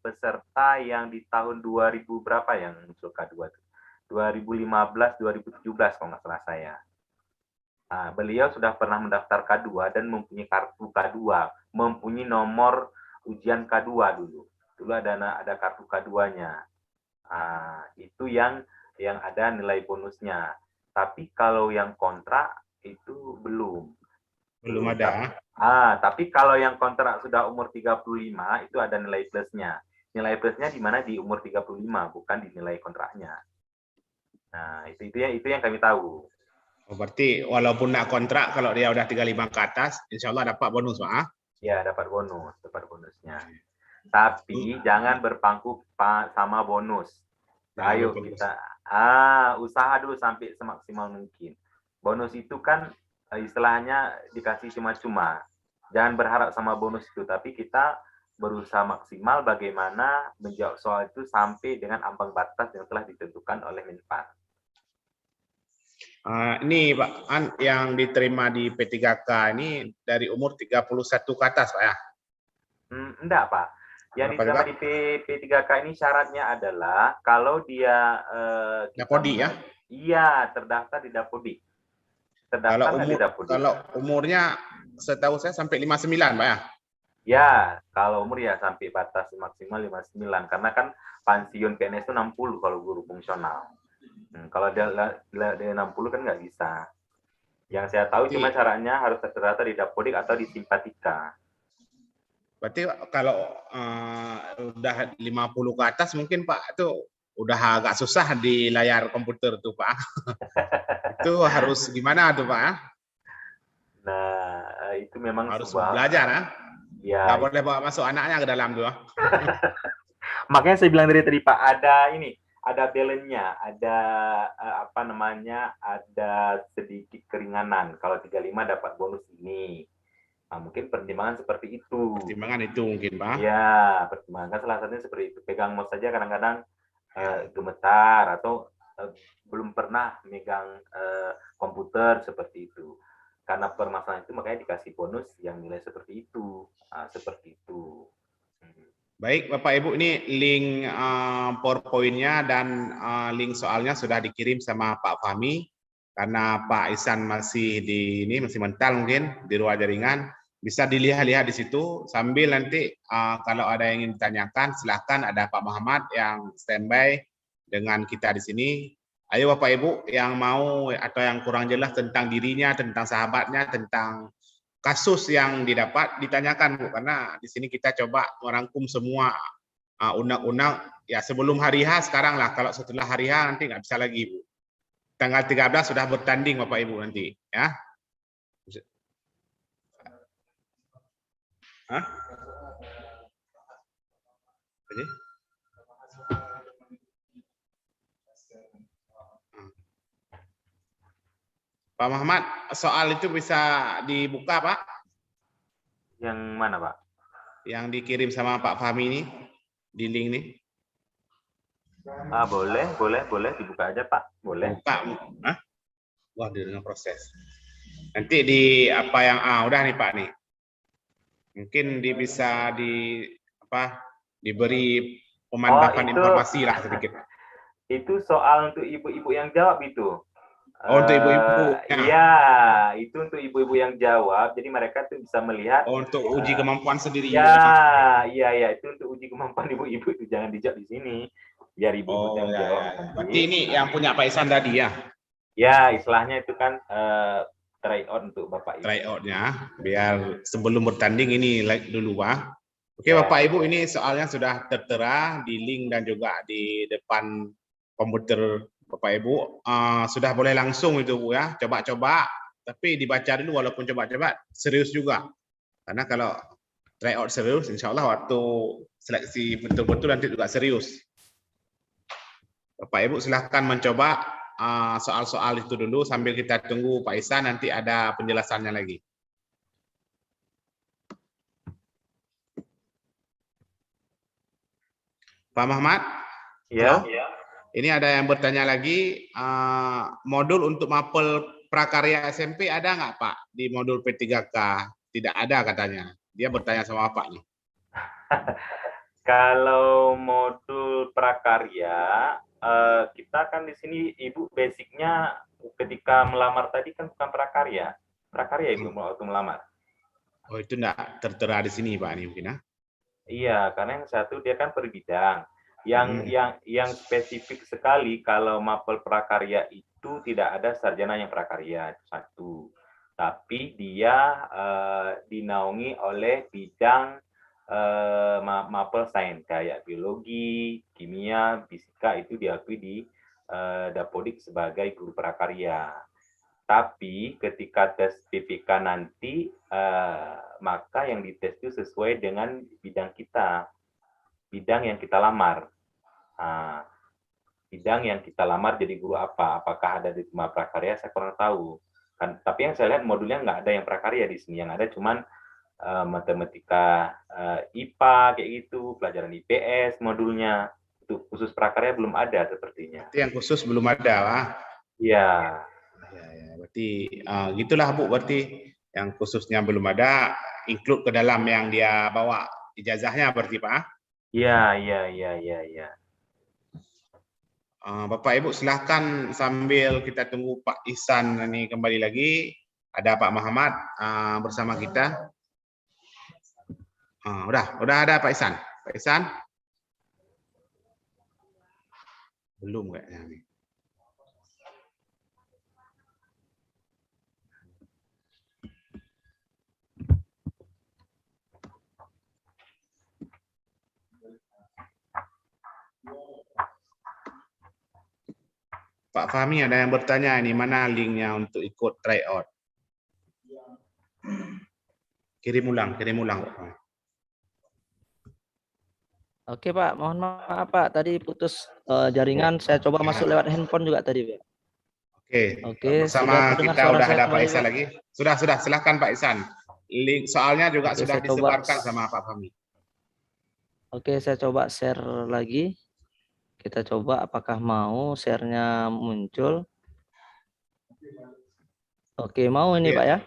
peserta yang di tahun 2000 berapa yang muncul K2 itu? 2015, 2017 kalau nggak salah saya. Nah, beliau sudah pernah mendaftar K2 dan mempunyai kartu K2, mempunyai nomor ujian K2 dulu. Dulu ada kartu K2-nya. Nah, itu yang ada nilai bonusnya. Tapi kalau yang kontrak itu belum. Belum ada. Tapi kalau yang kontrak sudah umur 35 itu ada nilai plusnya. Nilai plusnya di mana di umur 35, bukan di nilai kontraknya. Nah, itu yang kami tahu. Oh, berarti walaupun nak kontrak, kalau dia udah 35 ke atas, insya Allah dapat bonus, Pak. Ya, dapat bonusnya. Tapi jangan berpangku sama bonus. Ayo kita usaha dulu sampai semaksimal mungkin. Bonus itu kan istilahnya dikasih cuma-cuma. Jangan berharap sama bonus itu, tapi kita berusaha maksimal bagaimana menjawab soal itu sampai dengan ambang batas yang telah ditentukan oleh Menpan. Ini Pak An, yang diterima di P3K ini dari umur 31 ke atas, Pak ya? Enggak, Pak. Yang diterima di P3K ini syaratnya adalah kalau dia Dapodi ya? Iya, terdaftar di Dapodi. Kalau umurnya setahu saya sampai 59, Pak ya? Ya, kalau umur ya sampai batas maksimal 59 karena kan pensiun PNS itu 60 kalau guru fungsional. Kalau dia 60 kan nggak bisa. Yang saya tahu cuma caranya harus terdaftar di Dapodik atau di Simpatika. Berarti kalau udah 50 ke atas mungkin Pak itu udah agak susah di layar komputer tuh Pak. Itu harus gimana tuh Pak? Nah, itu memang harus belajar ya. Nggak boleh bawa masuk anaknya ke dalam tuh. Makanya saya bilang dari tadi Pak, ada balance-nya, ada ada sedikit keringanan. Kalau 35 dapat bonus ini. Nah, mungkin pertimbangan seperti itu. Pertimbangan itu mungkin, Pak. Ya, pertimbangan salah satunya seperti itu. Pegang mouse saja kadang-kadang gemetar atau belum pernah megang komputer seperti itu. Karena permasalahan itu makanya dikasih bonus yang nilai seperti itu. Seperti itu. Baik, Bapak Ibu, ini link PowerPoint-nya dan link soalnya sudah dikirim sama Pak Fahmi. Karena Pak Ihsan masih masih mental mungkin di luar jaringan, bisa dilihat-lihat di situ sambil nanti kalau ada yang ingin ditanyakan silahkan, ada Pak Muhammad yang standby dengan kita di sini. Ayo Bapak Ibu yang mau atau yang kurang jelas tentang dirinya, tentang sahabatnya, tentang kasus yang didapat ditanyakan Bu, karena di sini kita coba merangkum semua undang-undang ya sebelum hari H sekarang lah, kalau setelah hari H nanti nggak bisa lagi Bu. Tanggal 13 sudah bertanding Bapak Ibu nanti ya. Pak Muhammad, soal itu bisa dibuka Pak? Yang mana Pak? Yang dikirim sama Pak Fahmi ini, di link ini. Boleh dibuka aja Pak, boleh. Buka, wah dengan proses. Nanti di apa yang udah nih Pak nih. Mungkin bisa diberi pemantapan informasi lah sedikit. Itu soal untuk ibu-ibu yang jawab itu. Untuk ibu-ibu. Iya, itu untuk ibu-ibu yang jawab. Jadi mereka tuh bisa melihat. Untuk uji kemampuan sendiri. Iya, itu untuk uji kemampuan ibu-ibu itu jangan dijawab di sini. Biar ibu-ibu yang jawab. Berarti ini yang punya Pak Ihsan tadi ya? Ya, istilahnya itu kan try out untuk Bapak Ibu. Try out-nya, biar sebelum bertanding ini like dulu Pak. Oke Bapak Ibu, ini soalnya sudah tertera di link dan juga di depan komputer Bapak Ibu. Sudah boleh langsung itu Bu ya, coba-coba. Tapi dibaca dulu walaupun coba-coba, serius juga. Karena kalau try out serius, insya Allah waktu seleksi betul-betul nanti juga serius. Bapak Ibu silahkan mencoba soal-soal itu dulu sambil kita tunggu Pak Ihsan, nanti ada penjelasannya lagi. Pak Muhammad? Ya. Ini ada yang bertanya lagi, modul untuk mapel prakarya SMP ada nggak Pak di modul P3K? Tidak ada katanya. Dia bertanya sama Bapak nih. Kalau modul prakarya, kita kan di sini Ibu basicnya ketika melamar tadi kan bukan prakarya. Prakarya Ibu waktu melamar. Oh, itu enggak tertera di sini Pak, ini mungkin ya? Iya, karena yang satu dia kan per bidang. Yang spesifik sekali kalau mapel prakarya itu tidak ada sarjana yang prakarya, itu satu. Tapi dia dinaungi oleh bidang mapel sains kayak biologi, kimia, fisika itu diakui di Dapodik sebagai guru prakarya. Tapi ketika tes PPK nanti, maka yang dites itu sesuai dengan bidang kita, bidang yang kita lamar. Nah, bidang yang kita lamar jadi guru apa? Apakah ada di tema prakarya? Saya kurang tahu. Kan, tapi yang saya lihat modulnya nggak ada yang prakarya di sini. Yang ada cuman matematika, IPA kayak gitu, pelajaran IPS modulnya. Untuk khusus prakarya belum ada sepertinya. Itu yang khusus belum ada, Pak. Iya. Ya, berarti gitulah Bu, berarti yang khususnya belum ada, include ke dalam yang dia bawa ijazahnya berarti Pak? Iya. Bapak Ibu silahkan sambil kita tunggu Pak Ihsan ini kembali lagi. Ada Pak Muhammad bersama kita. Udah ada Pak Ihsan. Pak Ihsan? Belum kayaknya nih. Pak Fahmi ada yang bertanya ini mana linknya untuk ikut tryout? Kirim ulang Pak. Oke Pak, mohon maaf Pak, tadi putus jaringan. Saya coba masuk lewat handphone juga tadi Pak. Oke, bersama kita udah ada Pak Ihsan lagi. Sudah, silakan Pak Ihsan. Link soalnya juga sudah disebarkan sama Pak Fahmi. Oke, saya coba share lagi. Kita coba apakah mau share-nya muncul. Oke, mau ini Pak ya?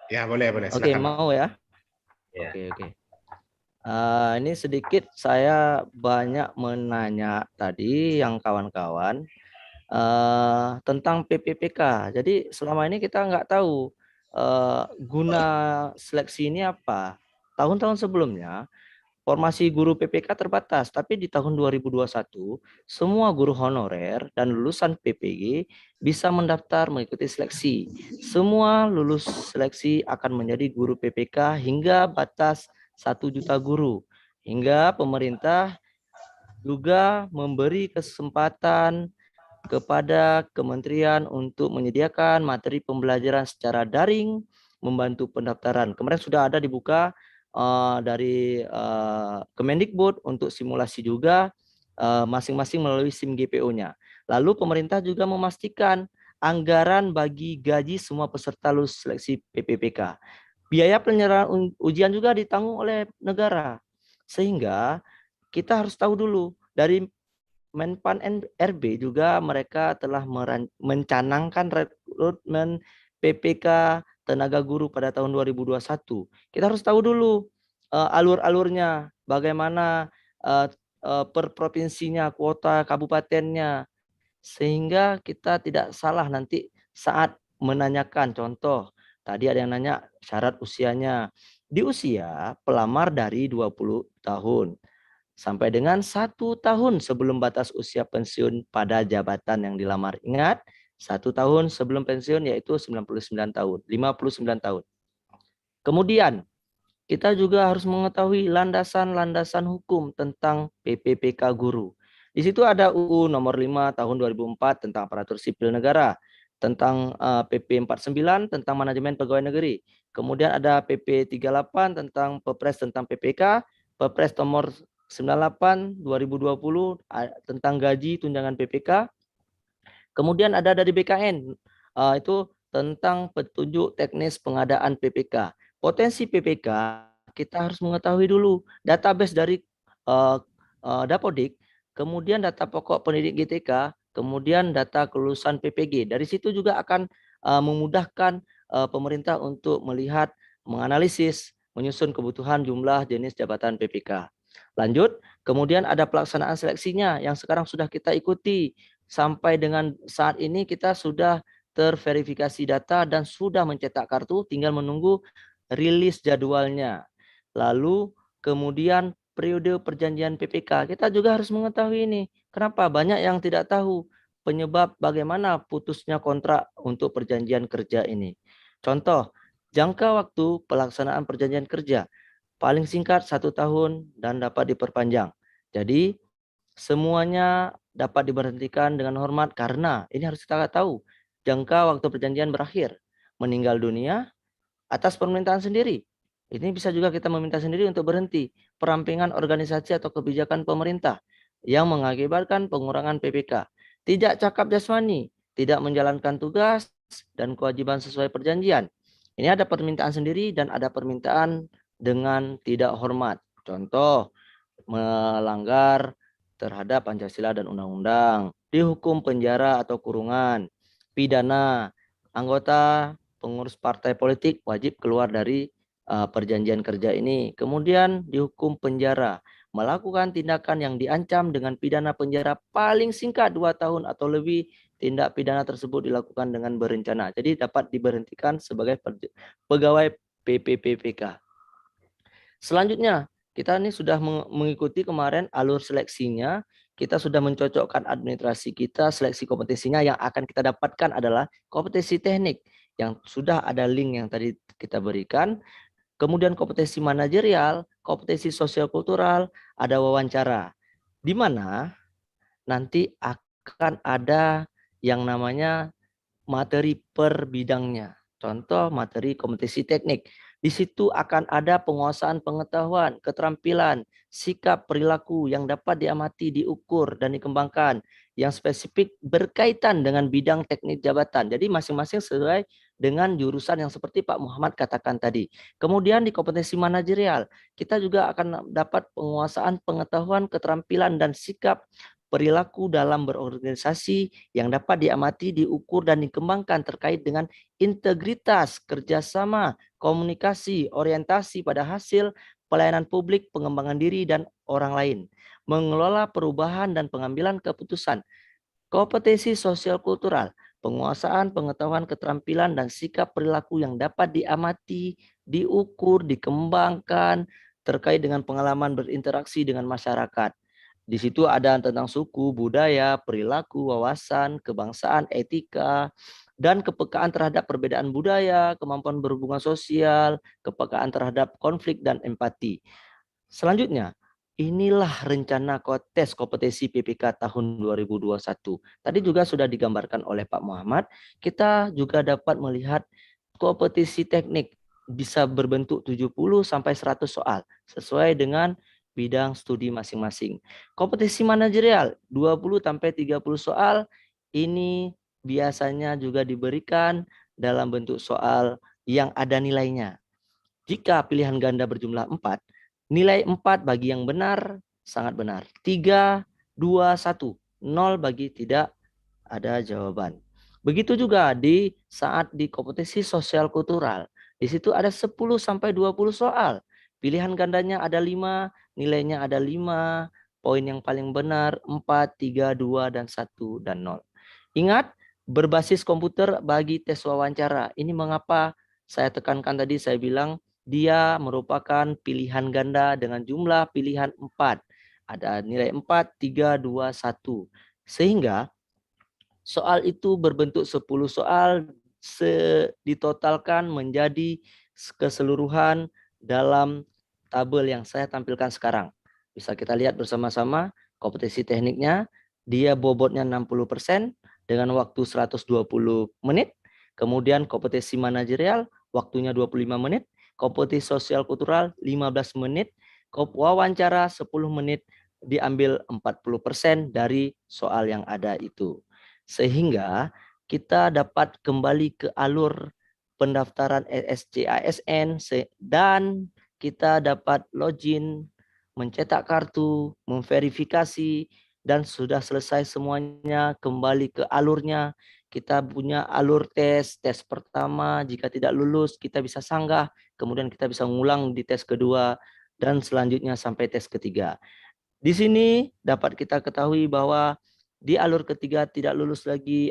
Ya, boleh. Oke, silakan, mau ya? Oke. Ini sedikit saya banyak menanya tadi yang kawan-kawan tentang PPPK. Jadi selama ini kita nggak tahu guna seleksi ini apa. Tahun-tahun sebelumnya formasi guru PPK terbatas, tapi di tahun 2021 semua guru honorer dan lulusan PPG bisa mendaftar mengikuti seleksi. Semua lulus seleksi akan menjadi guru PPK hingga batas 1 juta guru. Hingga pemerintah juga memberi kesempatan kepada kementerian untuk menyediakan materi pembelajaran secara daring, membantu pendaftaran. Kemarin sudah ada dibuka dari Kemendikbud untuk simulasi juga masing-masing melalui SIM GPO-nya. Lalu pemerintah juga memastikan anggaran bagi gaji semua peserta lulus seleksi PPPK. Biaya penyelenggaraan ujian juga ditanggung oleh negara. Sehingga kita harus tahu dulu dari Menpan RB juga mereka telah mencanangkan rekrutmen PPK tenaga guru pada tahun 2021. Kita harus tahu dulu alur-alurnya, bagaimana per provinsinya, kuota kabupatennya, sehingga kita tidak salah nanti saat menanyakan. Contoh, tadi ada yang nanya syarat usianya. Di usia pelamar dari 20 tahun sampai dengan 1 tahun sebelum batas usia pensiun pada jabatan yang dilamar. Ingat, 1 tahun sebelum pensiun yaitu 59 tahun, 59 tahun. Kemudian, kita juga harus mengetahui landasan-landasan hukum tentang PPPK guru. Di situ ada UU nomor 5 tahun 2004 tentang aparatur sipil negara, tentang PP 49 tentang manajemen pegawai negeri. Kemudian ada PP 38 tentang Perpres tentang PPK, Perpres nomor 98 2020 tentang gaji tunjangan PPK. Kemudian ada dari BKN itu tentang petunjuk teknis pengadaan PPK. Potensi PPK kita harus mengetahui dulu database dari Dapodik, kemudian data pokok pendidik GTK, kemudian data kelulusan PPG. Dari situ juga akan memudahkan pemerintah untuk melihat, menganalisis, menyusun kebutuhan jumlah jenis jabatan PPK. Lanjut, kemudian ada pelaksanaan seleksinya yang sekarang sudah kita ikuti. Sampai dengan saat ini kita sudah terverifikasi data dan sudah mencetak kartu, tinggal menunggu rilis jadwalnya. Lalu kemudian periode perjanjian PPK, kita juga harus mengetahui ini. Kenapa? Banyak yang tidak tahu penyebab bagaimana putusnya kontrak untuk perjanjian kerja ini. Contoh, jangka waktu pelaksanaan perjanjian kerja paling singkat 1 tahun dan dapat diperpanjang. Jadi semuanya dapat diberhentikan dengan hormat karena ini harus kita tahu jangka waktu perjanjian berakhir, meninggal dunia atas permintaan sendiri. Ini bisa juga kita meminta sendiri untuk berhenti, perampingan organisasi atau kebijakan pemerintah yang mengakibatkan pengurangan PPK, tidak cakap jasmani, tidak menjalankan tugas dan kewajiban sesuai perjanjian. Ini ada permintaan sendiri dan ada permintaan dengan tidak hormat. Contoh, melanggar terhadap Pancasila dan undang-undang, dihukum penjara atau kurungan, pidana, anggota pengurus partai politik wajib keluar dari perjanjian kerja ini. Kemudian dihukum penjara, melakukan tindakan yang diancam dengan pidana penjara paling singkat 2 tahun atau lebih. Tindak pidana tersebut dilakukan dengan berencana. Jadi dapat diberhentikan sebagai pegawai PPPPK. Selanjutnya, kita ini sudah mengikuti kemarin alur seleksinya. Kita sudah mencocokkan administrasi kita, seleksi kompetisinya yang akan kita dapatkan adalah kompetisi teknik yang sudah ada link yang tadi kita berikan. Kemudian kompetisi manajerial, kompetisi sosial kultural, ada wawancara. Di mana nanti akan ada yang namanya materi per bidangnya. Contoh materi kompetisi teknik. Di situ akan ada penguasaan pengetahuan, keterampilan, sikap, perilaku yang dapat diamati, diukur, dan dikembangkan. Yang spesifik berkaitan dengan bidang teknik jabatan. Jadi masing-masing sesuai dengan jurusan yang seperti Pak Muhammad katakan tadi. Kemudian di kompetensi manajerial, kita juga akan dapat penguasaan pengetahuan, keterampilan, dan sikap perilaku dalam berorganisasi yang dapat diamati, diukur, dan dikembangkan terkait dengan integritas, kerjasama, komunikasi, orientasi pada hasil, pelayanan publik, pengembangan diri, dan orang lain. Mengelola perubahan dan pengambilan keputusan. Kompetensi sosial kultural, penguasaan pengetahuan, keterampilan, dan sikap perilaku yang dapat diamati, diukur, dikembangkan terkait dengan pengalaman berinteraksi dengan masyarakat. Di situ ada tentang suku, budaya, perilaku, wawasan, kebangsaan, etika, dan kepekaan terhadap perbedaan budaya, kemampuan berhubungan sosial, kepekaan terhadap konflik, dan empati. Selanjutnya, inilah rencana tes kompetensi PPK tahun 2021. Tadi juga sudah digambarkan oleh Pak Muhammad. Kita juga dapat melihat kompetensi teknik bisa berbentuk 70 sampai 100 soal sesuai dengan bidang studi masing-masing. Kompetensi manajerial 20 sampai 30 soal ini biasanya juga diberikan dalam bentuk soal yang ada nilainya. Jika pilihan ganda berjumlah 4, nilai 4 bagi yang benar sangat benar. 3, 2, 1, 0 bagi tidak ada jawaban. Begitu juga di saat di kompetensi sosial kultural. Di situ ada 10 sampai 20 soal. Pilihan gandanya ada 5, nilainya ada 5, poin yang paling benar 4, 3, 2, dan 1, dan 0. Ingat, berbasis komputer bagi tes wawancara. Ini mengapa saya tekankan tadi, saya bilang dia merupakan pilihan ganda dengan jumlah pilihan 4. Ada nilai 4, 3, 2, 1. Sehingga soal itu berbentuk 10 soal ditotalkan menjadi keseluruhan dalam tabel yang saya tampilkan sekarang. Bisa kita lihat bersama-sama kompetensi tekniknya, dia bobotnya 60% dengan waktu 120 menit. Kemudian kompetensi manajerial, waktunya 25 menit. Kompetensi sosial kultural 15 menit. Wawancara 10 menit, diambil 40% dari soal yang ada itu. Sehingga kita dapat kembali ke alur pendaftaran ESC ASN dan kita dapat login, mencetak kartu, memverifikasi, dan sudah selesai semuanya, kembali ke alurnya. Kita punya alur tes pertama, jika tidak lulus kita bisa sanggah, kemudian kita bisa ngulang di tes kedua, dan selanjutnya sampai tes ketiga. Di sini dapat kita ketahui bahwa di alur ketiga tidak lulus lagi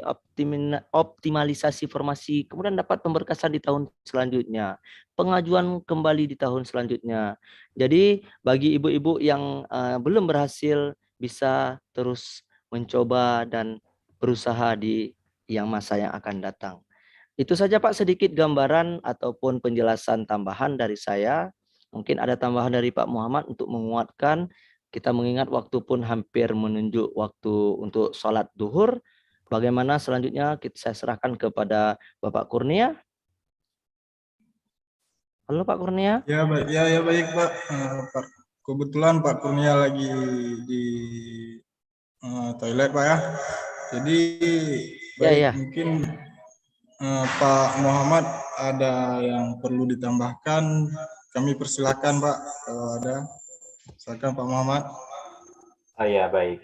optimalisasi formasi, kemudian dapat pemberkasan di tahun selanjutnya, pengajuan kembali di tahun selanjutnya. Jadi bagi ibu-ibu yang belum berhasil bisa terus mencoba dan berusaha di masa yang akan datang. Itu saja Pak, sedikit gambaran ataupun penjelasan tambahan dari saya. Mungkin ada tambahan dari Pak Muhammad untuk menguatkan. Kita mengingat waktu pun hampir menunjuk waktu untuk sholat duhur. Bagaimana selanjutnya saya serahkan kepada Bapak Kurnia. Halo Pak Kurnia. Ya baik Pak. Kebetulan Pak Kurnia lagi di toilet Pak ya. Jadi baik mungkin Pak Muhammad ada yang perlu ditambahkan, kami persilakan Pak kalau ada. Silakan Pak Muhammad. Oh ya, baik.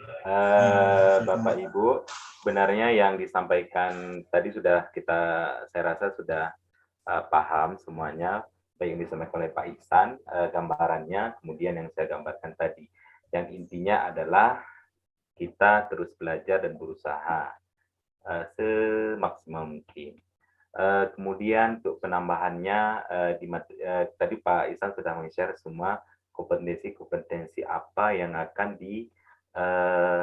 Bapak Ibu, sebenarnya yang disampaikan tadi sudah saya rasa sudah paham semuanya, baik yang disampaikan oleh Pak Ihsan, gambarannya, kemudian yang saya gambarkan tadi. Yang intinya adalah kita terus belajar dan berusaha semaksimal mungkin. Kemudian untuk penambahannya, tadi Pak Ihsan sudah meng-share semua kompetensi apa yang akan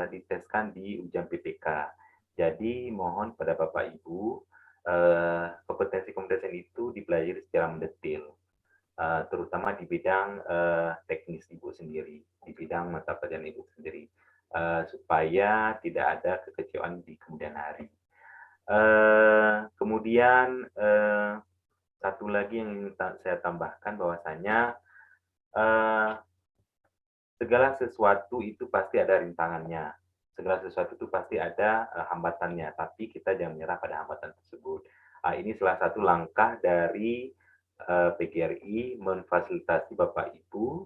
diteskan di ujian PPK. Jadi mohon pada Bapak Ibu, kompetensi-kompetensi itu dipelajari secara mendetil, terutama di bidang teknis Ibu sendiri, di bidang mata pelajaran Ibu sendiri, supaya tidak ada kekecewaan di kemudian hari. Kemudian satu lagi yang ingin saya tambahkan bahwasanya segala sesuatu itu pasti ada rintangannya, segala sesuatu itu pasti ada hambatannya, tapi kita jangan menyerah pada hambatan tersebut. Ini salah satu langkah dari PGRI memfasilitasi Bapak Ibu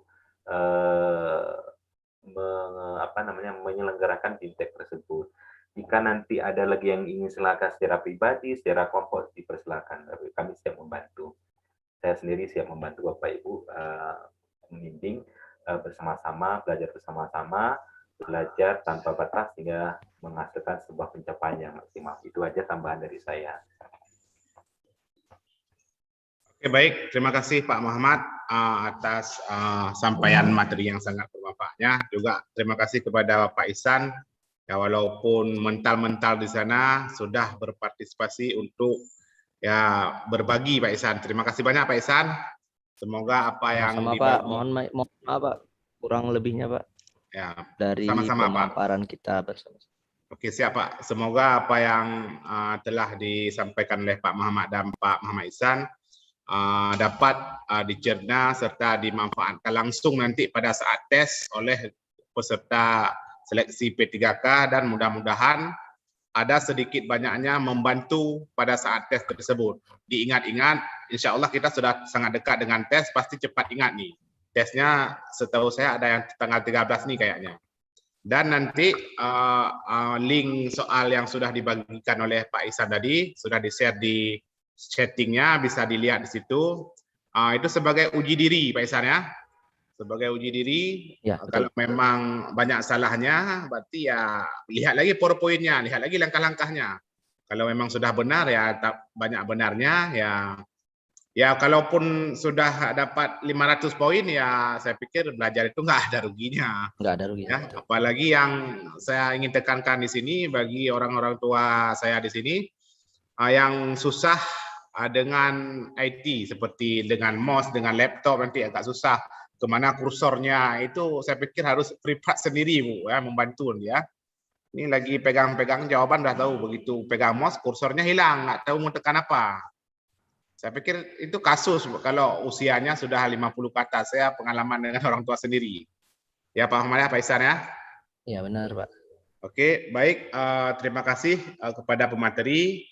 menyelenggarakan BIMTEK tersebut. Jika nanti ada lagi yang ingin silakan secara pribadi, secara kelompok, dipersilakan. Kami siap membantu. Saya sendiri siap membantu Bapak Ibu membimbing bersama-sama, belajar bersama-sama, belajar tanpa batas hingga menghasilkan sebuah pencapaian yang maksimal. Itu aja tambahan dari saya. Oke, baik. Terima kasih Pak Muhammad atas sampaian materi yang sangat bermanfaatnya. Juga terima kasih kepada Pak Ihsan, ya, walaupun mental-mental di sana sudah berpartisipasi untuk ya berbagi Pak Ihsan. Terima kasih banyak Pak Ihsan. Semoga apa yang dibagi, Pak, mohon maaf Pak, kurang lebihnya Pak. Ya, dari pemaparan kita bersama. Oke, siap Pak. Semoga apa yang telah disampaikan oleh Pak Muhammad dan Pak Muhammad Ihsan dapat dicerna serta dimanfaatkan langsung nanti pada saat tes oleh peserta seleksi P3K, dan mudah-mudahan ada sedikit banyaknya membantu pada saat tes tersebut. Diingat-ingat, insya Allah kita sudah sangat dekat dengan tes, pasti cepat ingat nih. Tesnya setahu saya ada yang tanggal 13 nih kayaknya. Dan nanti link soal yang sudah dibagikan oleh Pak Ihsan tadi, sudah di-share di chattingnya, bisa dilihat di situ. Itu sebagai uji diri Pak Ihsan ya. Sebagai uji diri, ya, kalau memang banyak salahnya, berarti ya lihat lagi PowerPoint-nya, lihat lagi langkah-langkahnya. Kalau memang sudah benar ya banyak benarnya, ya kalaupun sudah dapat 500 poin ya saya pikir belajar itu nggak ada ruginya. Nggak ada ruginya. Ya, apalagi yang saya ingin tekankan di sini bagi orang-orang tua saya di sini yang susah dengan IT, seperti dengan mouse, dengan laptop nanti agak susah. Kemana kursornya itu saya pikir harus privat sendiri Bu ya, membantu ya. Ini lagi pegang-pegang jawaban udah tahu, begitu pegang mouse kursornya hilang, nggak tahu mau tekan apa. Saya pikir itu kasus kalau usianya sudah 50 ke atas. Saya pengalaman dengan orang tua sendiri. Ya Pak Muhammad ya, Pak Ihsan ya. Iya benar Pak. Oke, baik, terima kasih kepada pemateri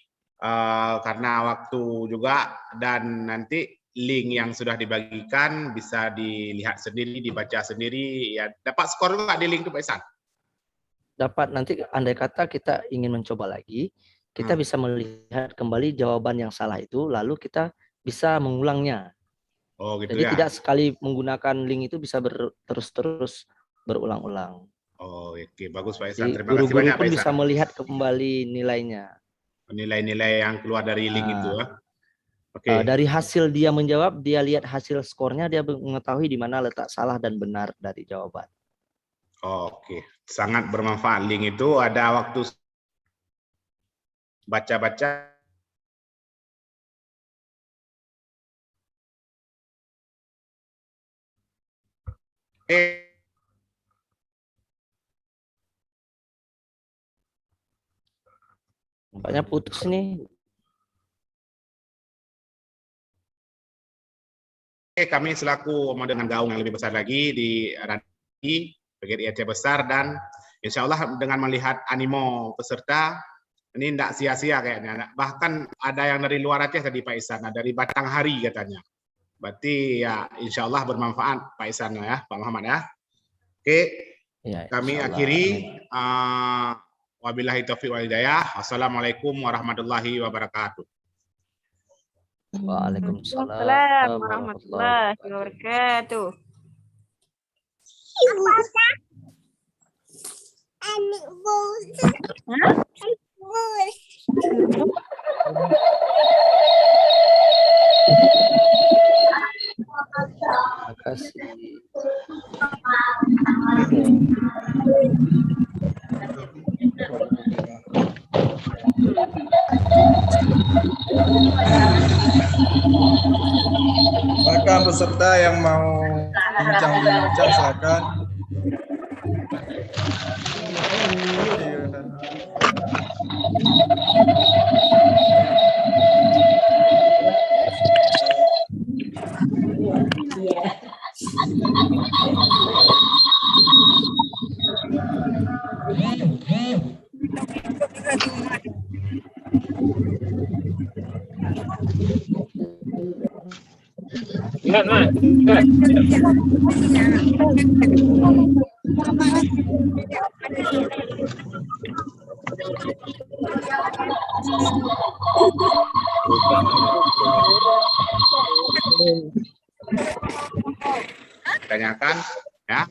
karena waktu juga, dan nanti link yang sudah dibagikan bisa dilihat sendiri, dibaca sendiri. Ya, dapat skor nggak di link itu Pak Ihsan? Dapat. Nanti andai kata kita ingin mencoba lagi, kita bisa melihat kembali jawaban yang salah itu, lalu kita bisa mengulangnya. Oh gitu Jadi ya. tidak sekali menggunakan link itu bisa terus-terus berulang-ulang. Oh oke, bagus Pak Ihsan. Jadi Terima kasih guru-guru banyak Pak pun Ihsan. bisa melihat kembali nilainya. Nilai-nilai yang keluar dari link itu ya. Oke. Dari hasil dia menjawab, dia lihat hasil skornya, dia mengetahui di mana letak salah dan benar dari jawaban. Oke, sangat bermanfaat link itu. Ada waktu baca-baca. Nampaknya putus nih. Kami selaku mau dengan gaung yang lebih besar lagi di RADI, PGRI Aceh Besar, dan insya Allah dengan melihat animo peserta, ini tidak sia-sia kayaknya. Bahkan ada yang dari luar Aceh tadi Pak Ihsan, dari Batanghari katanya. Berarti ya insya Allah bermanfaat Pak Ihsan ya, Pak Muhammad ya. Oke, Ya, kami insya Allah. akhiri. Wabillahi taufiq wal hidayah. Wassalamualaikum warahmatullahi wabarakatuh. Waalaikumsalam warahmatullahi wabarakatuh. Terima kasih. Silakan peserta yang mau bincang-bincang silakan. Tanyakan ya.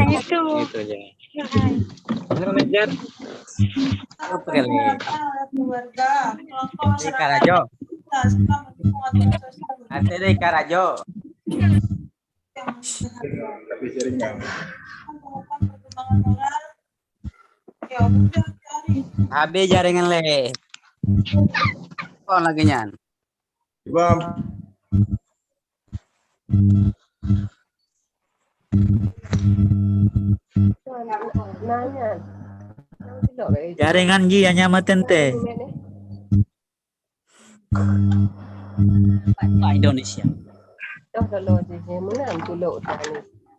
Itu. Itu aja. Manajer. Apa kali? Di Karajo. Ada di Karajo. Tapi jaringan. Habis jaringan le. Oh lagi nyan. Bang. Jaringan ji hanya matente. Indonesia.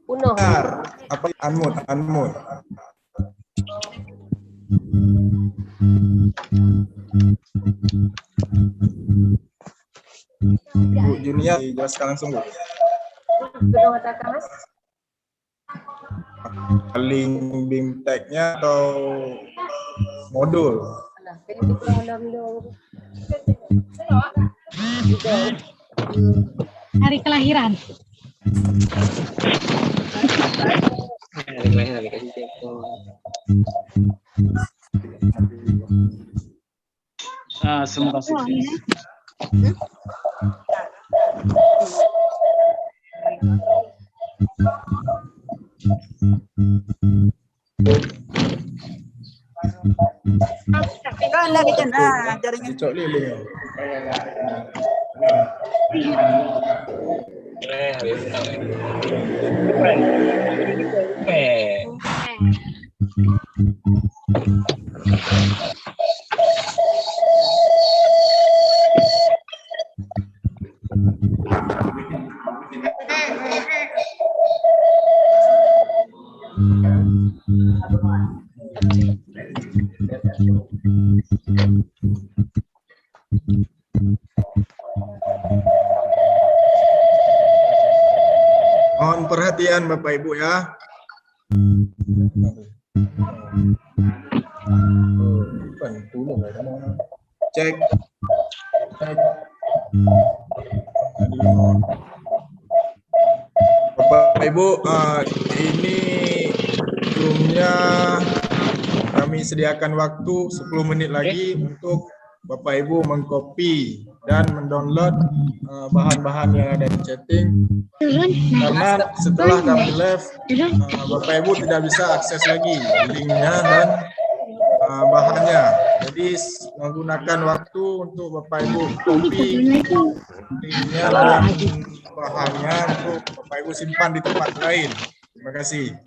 Benar. Apa Anmut. Bu Junia jelaskan langsung Bu. Link BIMTEK-nya atau modul? Hari kelahiran. Semoga sukses. Kan lagi jaringan. Dicok lilin. Mohon perhatian Bapak Ibu ya. Cek. Bapak Ibu, ini sebelumnya kami sediakan waktu 10 menit lagi untuk Bapak Ibu mengcopy dan mendownload bahan-bahan yang ada di chatting. Karena setelah kami live, Bapak Ibu tidak bisa akses lagi linknya dan bahannya. Jadi menggunakan waktu untuk Bapak Ibu copy linknya dan bahannya untuk Bapak Ibu simpan di tempat lain. Terima kasih.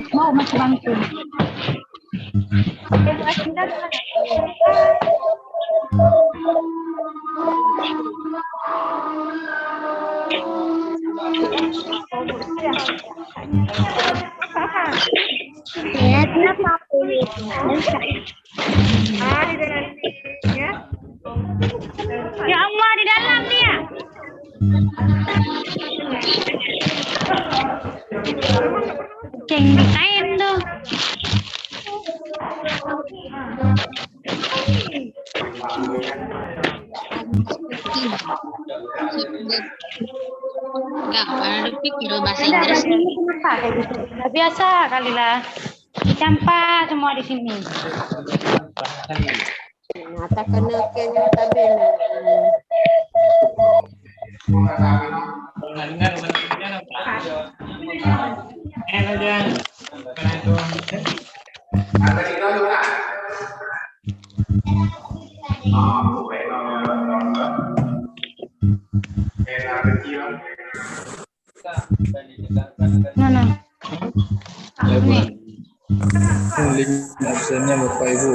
Mau masuk bangku. Ya, kenapa ini? Di dalam ya. Ya Allah, di dalam dia. Ceng kain tuh. Enggak, ada pikir bahasa Inggris. Nggak biasa kali lah. Campak semua di sini. Nata kena kenya tabena. Mana? Ini. Link absennya Bapak Ibu.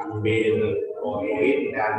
Ambil poin dan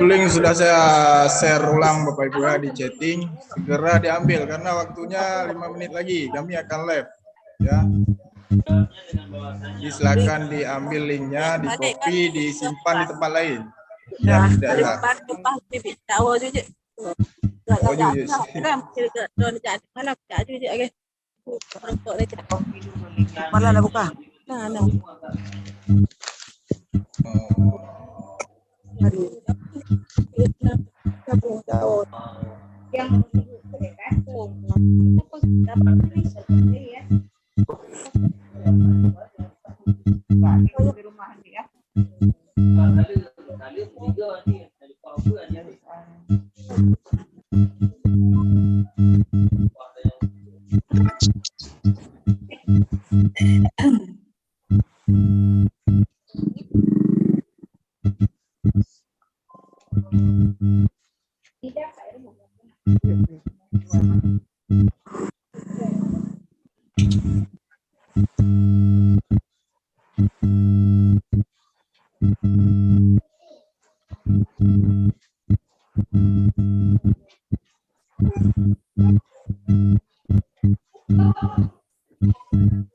Link sudah saya share ulang Bapak Ibu ya di chatting, segera diambil karena waktunya 5 menit lagi kami akan live ya. Silakan diambil linknya, di copy, disimpan di tempat lain. Ya, tidak ada.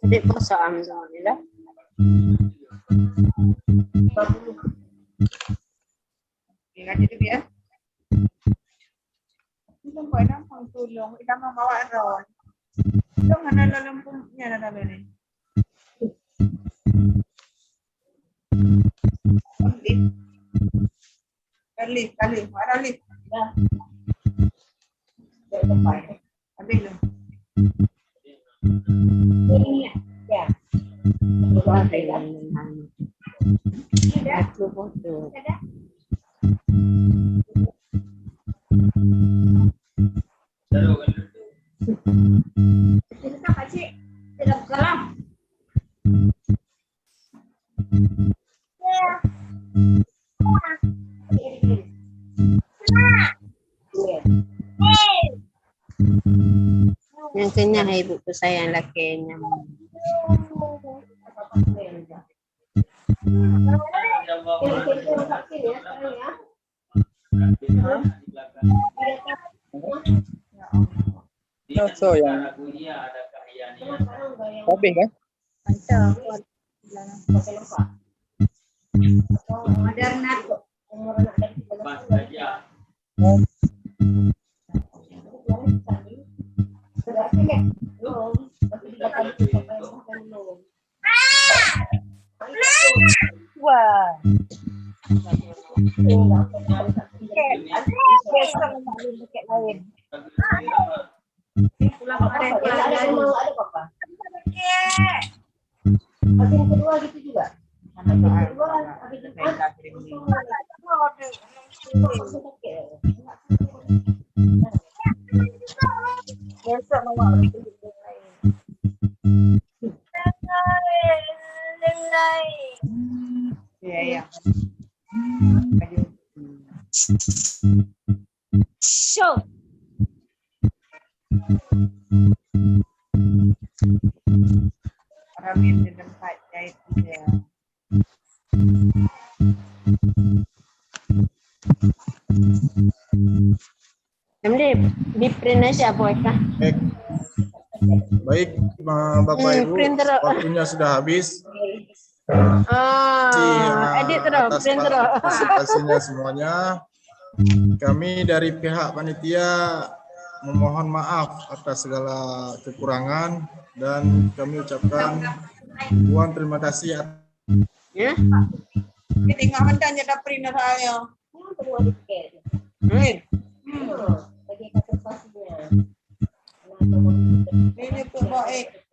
Adik puasa alhamdulillah. Jadi dia. Itu kau nak tulung, kita mau bawa ron. Itu mana dalam punya ada ni. Kali, mana lift? Dah. Dah sampai. Habis lu. Ini ya. Aku foto. Kita pakcik tidak kelam. Yang kenyang ibuku sayang lakinya. So yang habis kan? Ada anak umur anak wah. Pulang kemarin ada apa? Habis yang kedua gitu juga. Besok mau iya. Show. Ramin di tempat jahit dia. Di print aja boy kah? Baik, Bapak Ibu, waktunya sudah habis. Edit terus, print terus. Partisipasinya semuanya. Kami dari pihak panitia memohon maaf atas segala kekurangan dan kami ucapkan ribuan terima kasih. Ya. Ini nggak hendak jadi print saya. Ini tuh baik.